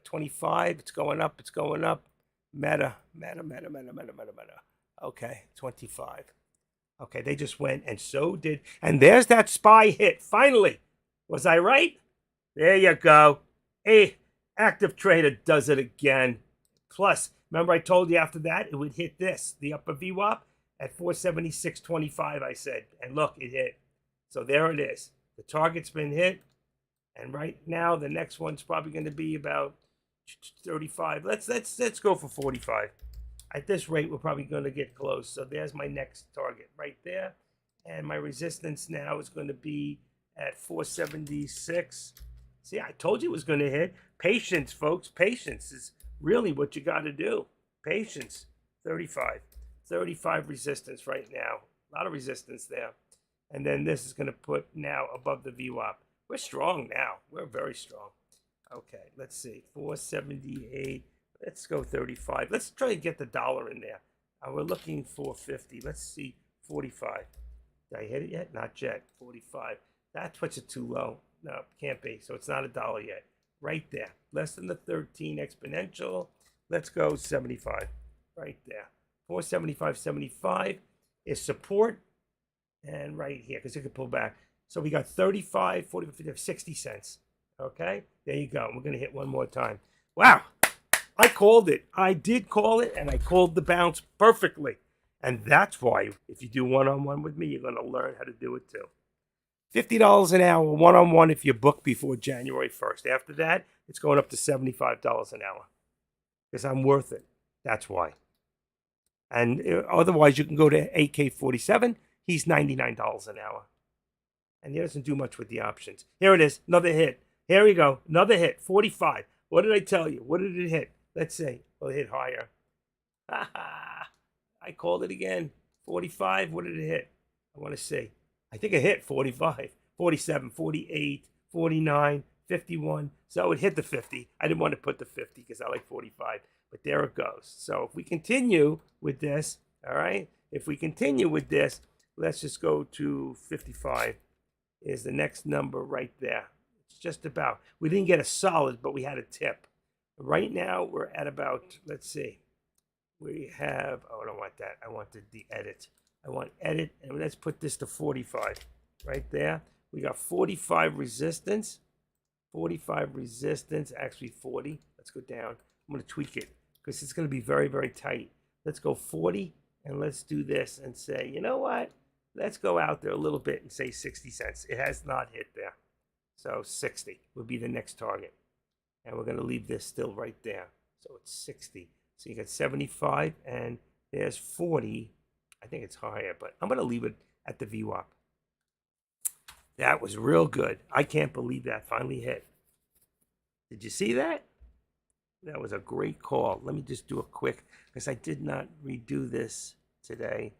S1: 25. It's going up. It's going up. Meta. Okay, 25. Okay, they just went, and so did. And there's that SPY hit. Finally. Was I right? There you go. Hey, active trader does it again. Plus, remember I told you after that it would hit this, the upper VWAP at 476.25, I said. And look, it hit. So there it is. The target's been hit. And right now, the next one's probably going to be about 35. Let's go for 45. At this rate, we're probably going to get close. So there's my next target right there. And my resistance now is going to be at 476. See, I told you it was going to hit. Patience, folks. Patience is really what you got to do. Patience. 35. 35 resistance right now. A lot of resistance there. And then this is going to put now above the VWAP. We're strong now. We're very strong. Okay, let's see. 478. Let's go 35. Let's try to get the dollar in there. We're looking for 50. Let's see. 45. Did I hit it yet? Not yet. 45. That puts it too low. No, can't be. So it's not a dollar yet. Right there. Less than the 13 exponential. Let's go 75. Right there. 475.75 is support. And right here, because it could pull back. So we got 35, 40, 50, 60 cents. Okay? There you go. We're going to hit one more time. Wow. I called it. I did call it, and I called the bounce perfectly. And that's why, if you do one-on-one with me, you're going to learn how to do it too. $50 an hour, one-on-one if you book before January 1st. After that, it's going up to $75 an hour. Because I'm worth it. That's why. And otherwise, you can go to AK-47. He's $99 an hour. And he doesn't do much with the options. Here it is. Another hit. Here we go. Another hit. 45. What did I tell you? What did it hit? Let's see. Well, it hit higher. I called it again. 45. What did it hit? I want to see. I think it hit 45, 47, 48, 49, 51. So it hit the 50. I didn't want to put the 50 because I like 45. But there it goes. So if we continue with this, all right? If we continue with this, let's just go to 55 is the next number right there. It's just about. We didn't get a solid, but we had a tip. Right now, we're at about, let's see. We have, oh, I don't want that. I want the edit. I want edit, and let's put this to 45 right there. We got 45 resistance. 45 resistance, actually 40. Let's go down. I'm going to tweak it because it's going to be very, very tight. Let's go 40, and let's do this and say, you know what? Let's go out there a little bit and say 60 cents. It has not hit there. So 60 would be the next target. And we're going to leave this still right there. So it's 60. So you got 75 and there's 40. I think it's higher, but I'm going to leave it at the VWAP. That was real good. I can't believe that finally hit. Did you see that? That was a great call. Let me just do a quick, because I did not redo this today.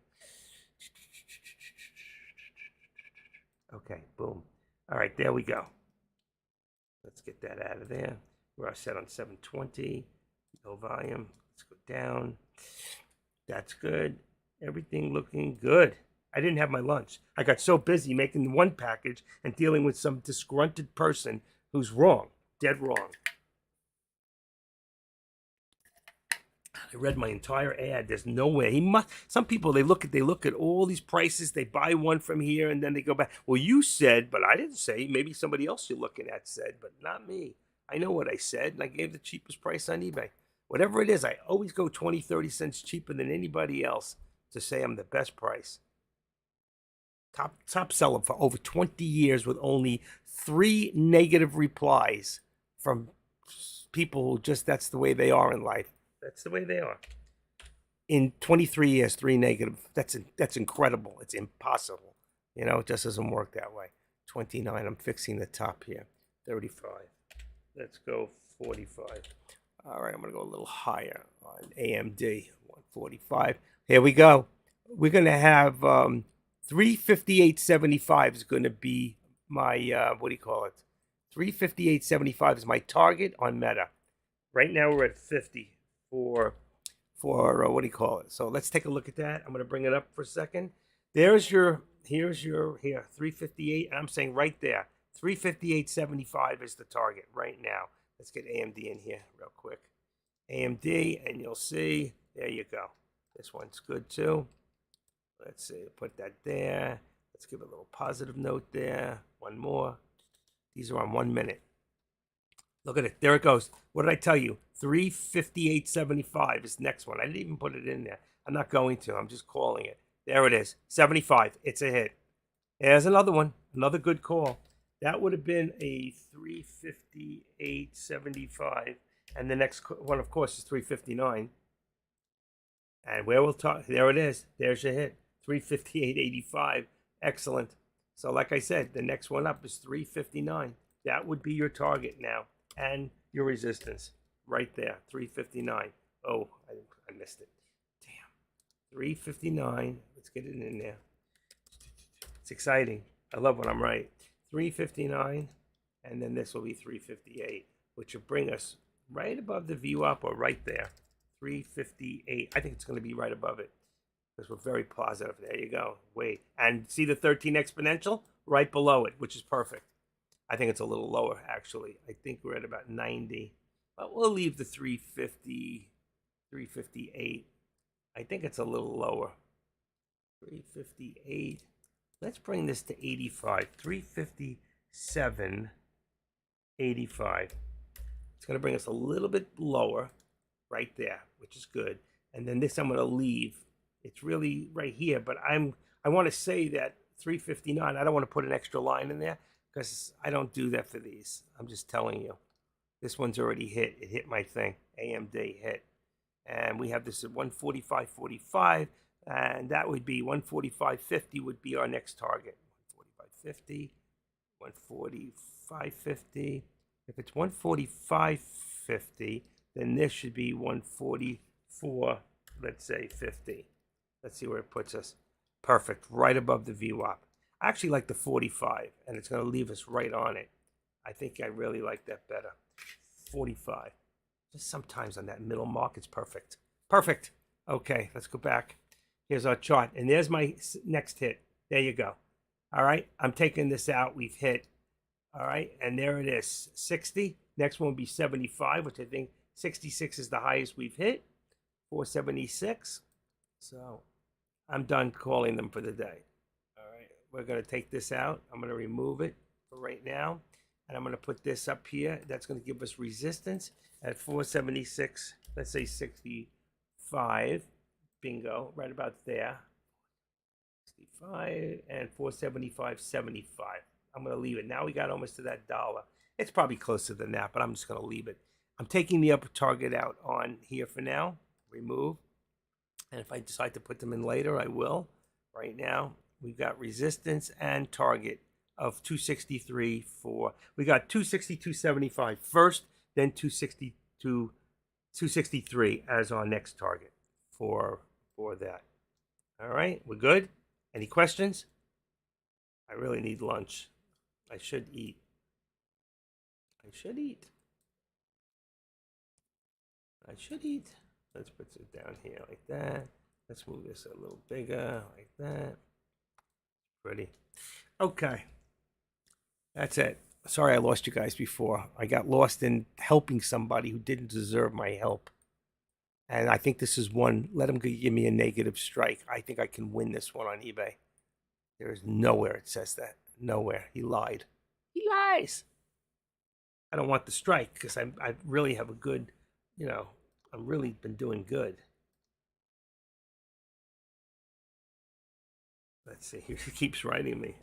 S1: Okay, boom. All right, there we go. Let's get that out of there. We're set on 720. No volume. Let's go down. That's good. Everything looking good. I didn't have my lunch. I got so busy making one package and dealing with some disgruntled person who's wrong, dead wrong. I read my entire ad. There's no way he must. Some people they look at all these prices. They buy one from here and then they go back. Well, you said, but I didn't say. Maybe somebody else you're looking at said, but not me. I know what I said, and I gave the cheapest price on eBay. Whatever it is, I always go 20, 30 cents cheaper than anybody else to say I'm the best price. Top seller for over 20 years with only 3 negative replies from people who just, that's the way they are in life. That's the way they are. In 23 years, 3 negative. That's incredible. It's impossible. You know, it just doesn't work that way. 29, I'm fixing the top here. 35. Let's go 45. All right, I'm going to go a little higher on AMD. 145. Here we go. We're going to have 358.75 is going to be my, 358.75 is my target on Meta. Right now we're at 50 for So let's take a look at that. I'm going to bring it up for a second. Here's your 358. And I'm saying right there, 358.75 is the target right now. Let's get AMD in here real quick. AMD, and you'll see, there you go. This one's good too. Let's see, put that there. Let's give a little positive note there. One more. These are on 1 minute. Look at it. There it goes. What did I tell you? 358.75 is the next one. I didn't even put it in there. I'm not going to. I'm just calling it. There it is. 75. It's a hit. There's another one. Another good call. That would have been a 358.75. And the next one, of course, is 359. And where we'll talk, there it is. There's your hit. 358.85. Excellent. So, like I said, the next one up is 359. That would be your target now. And your resistance right there. 359. Oh, I missed it. Damn. 359. Let's get it in there. It's exciting. I love when I'm right. 359. And then this will be 358, which will bring us right above the VWAP or right there. 358. I think it's going to be right above it because we're very positive. There you go. Wait. And see the 13 exponential right below it, which is perfect. I think it's a little lower, actually. I think we're at about 90. But we'll leave the 350, 358. I think it's a little lower. 358. Let's bring this to 85. 357, 85. It's going to bring us a little bit lower right there, which is good. And then this I'm going to leave. It's really right here, but I want to say that 359, I don't want to put an extra line in there because I don't do that for these. I'm just telling you. This one's already hit. It hit my thing. AMD hit. And we have this at 145.45, and that would be 145.50 would be our next target. 145.50, 145.50. If it's 145.50, then this should be 144, let's say 50. Let's see where it puts us. Perfect, right above the VWAP. I actually like the 45, and it's going to leave us right on it. I think I really like that better. 45. Just sometimes on that middle mark, it's perfect. Perfect. Okay, let's go back. Here's our chart, and there's my next hit. There you go. All right, I'm taking this out. We've hit. All right, and there it is, 60. Next one will be 75, which I think 66 is the highest we've hit. 476. So I'm done calling them for the day. All right, we're going to take this out. I'm going to remove it for right now. And I'm going to put this up here. That's going to give us resistance at 476, let's say 65. Bingo, right about there. 65 and 475.75. I'm going to leave it. Now we got almost to that dollar. It's probably closer than that, but I'm just going to leave it. I'm taking the upper target out on here for now. Remove. And if I decide to put them in later, I will. Right now, we've got resistance and target of 263 for, we got 262.75 first, then 263 as our next target for that. All right, we're good. Any questions? I really need lunch. I should eat. I should eat. Let's put it down here like that. Let's move this a little bigger like that. Pretty. Okay. That's it. Sorry I lost you guys before. I got lost in helping somebody who didn't deserve my help. And I think this is one. Let him give me a negative strike. I think I can win this one on eBay. There is nowhere it says that. Nowhere. He lied. He lies. I don't want the strike because I really have a good, I've really been doing good. Let's see. He keeps writing me.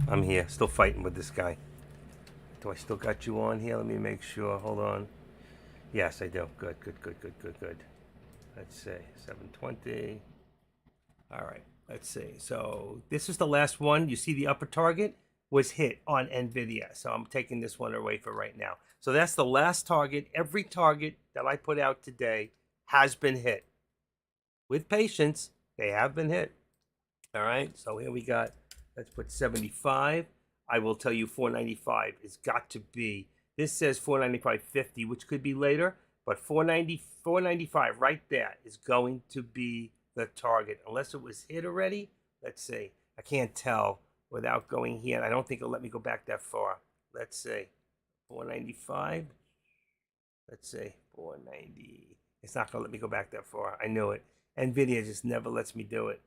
S1: I'm here, still fighting with this guy. Do I still got you on here? Let me make sure. Hold on. Yes, I do. Good, good, good, good, good, good. Let's see. 720. All right. Let's see. So this is the last one. You see the upper target was hit on NVIDIA. So I'm taking this one away for right now. So that's the last target. Every target that I put out today has been hit. With patience, they have been hit. All right. So here we got, let's put 75. I will tell you 495 has got to be. This says 495.50, which could be later, but 495 right there is going to be the target, unless it was hit already. Let's see. I can't tell without going here. I don't think it'll let me go back that far. Let's see. 495. Let's see. 490. It's not going to let me go back that far. I knew it. NVIDIA just never lets me do it.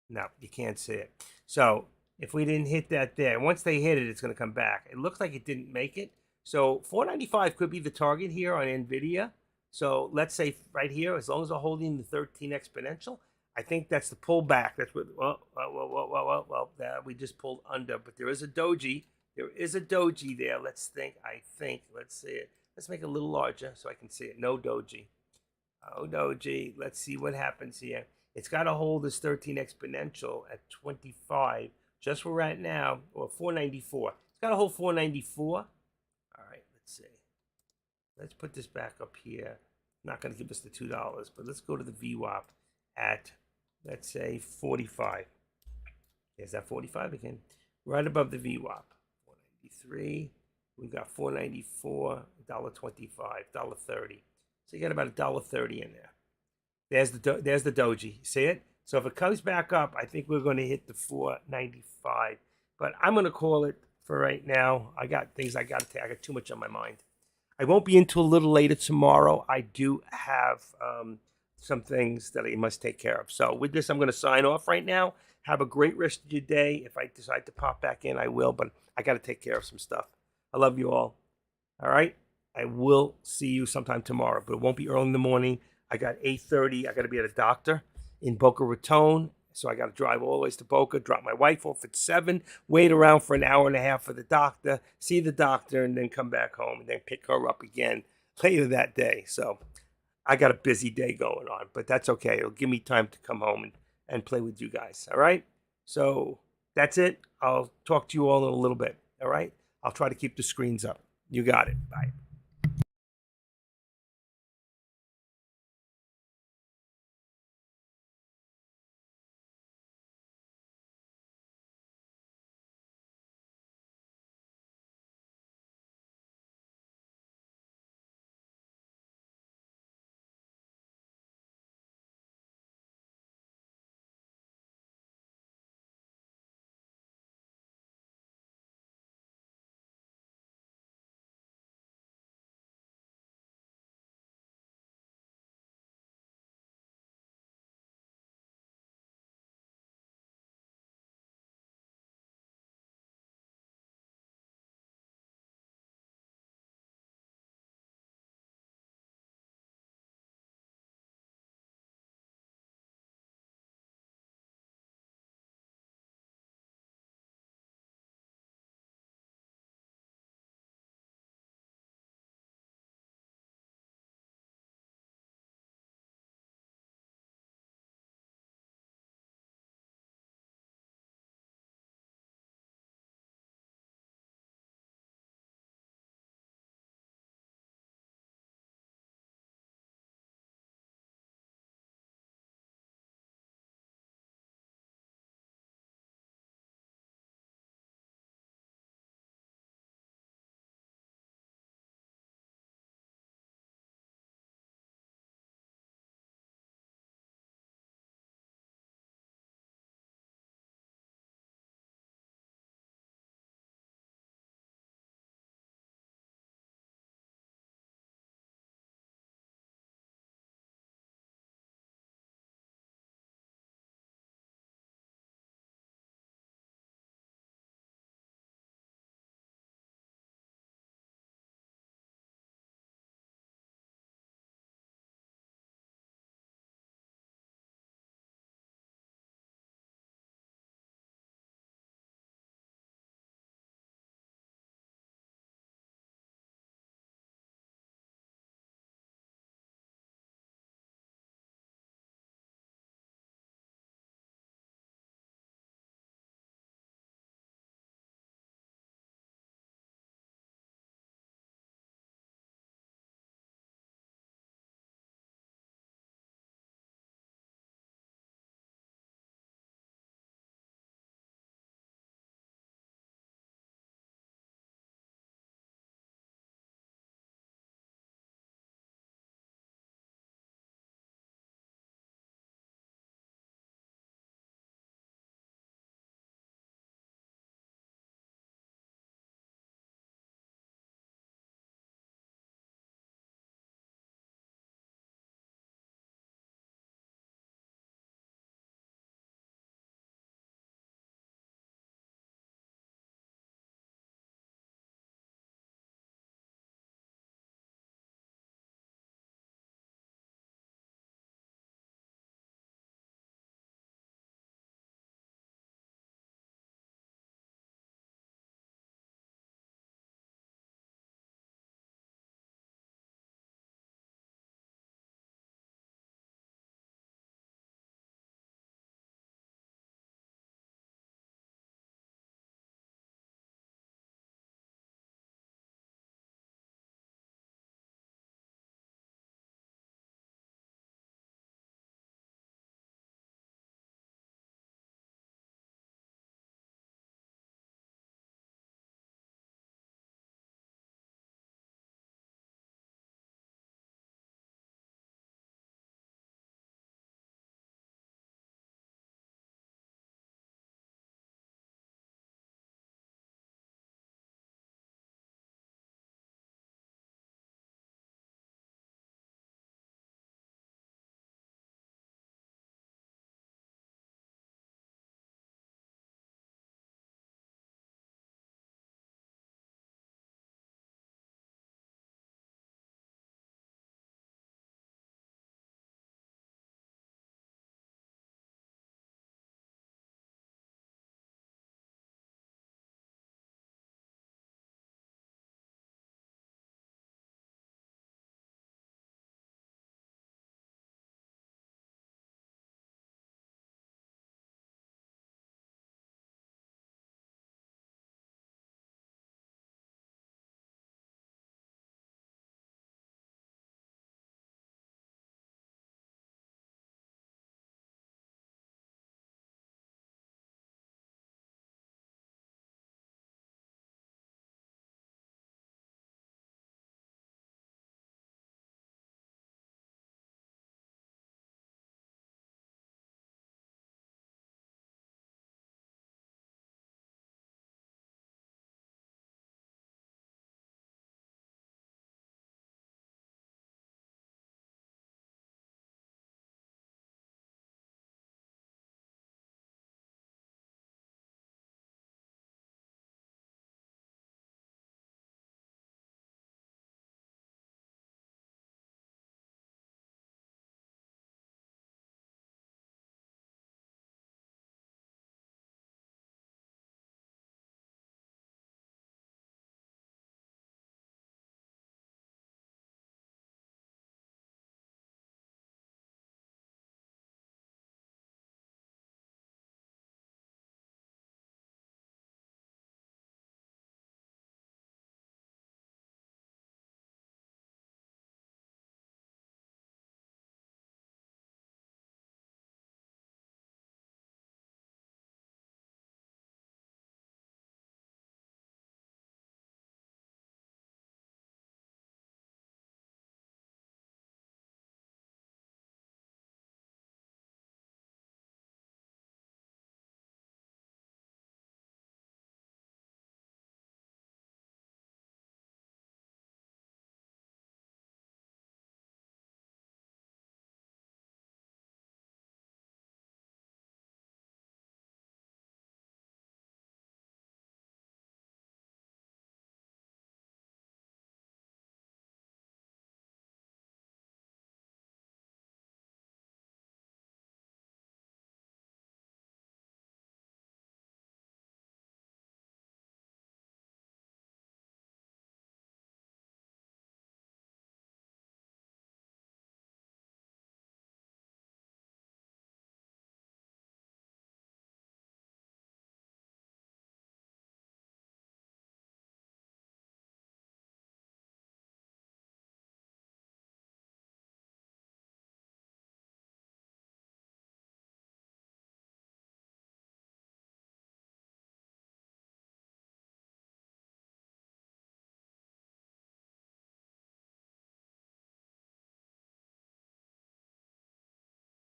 S1: No, you can't see it. So if we didn't hit that there, once they hit it, it's going to come back. It looks like it didn't make it. So 495 could be the target here on NVIDIA. So let's say right here, as long as I'm holding the 13 exponential, I think that's the pullback. That's what, well, we just pulled under. But there is a doji. There is a doji there. Let's think. Let's see it. Let's make it a little larger so I can see it. No doji. Oh, doji. Let's see what happens here. It's got to hold this 13 exponential at 25, just where we're at now, or 494. It's got to hold 494. All right, let's see. Let's put this back up here. Not going to give us the $2, but let's go to the VWAP at, let's say, 45. There's that 45 again. Right above the VWAP. 493. We've got 494, $1.25, $1.30. So you got about $1.30 in there. There's the doji. See it? So if it comes back up, I think we're going to hit the 495. But I'm going to call it for right now. I got things I got to take. I got too much on my mind. I won't be into a little later tomorrow. I do have some things that I must take care of. So with this, I'm going to sign off right now. Have a great rest of your day. If I decide to pop back in, I will. But I got to take care of some stuff. I love you all. All right? I will see you sometime tomorrow, but it won't be early in the morning. I got 8:30. I got to be at a doctor in Boca Raton. So I got to drive all the way to Boca, drop my wife off at 7, wait around for an hour and a half for the doctor, see the doctor, and then come back home and then pick her up again later that day. So I got a busy day going on, but that's okay. It'll give me time to come home and play with you guys. All right? So that's it. I'll talk to you all in a little bit. All right? I'll try to keep the screens up. You got it. Bye.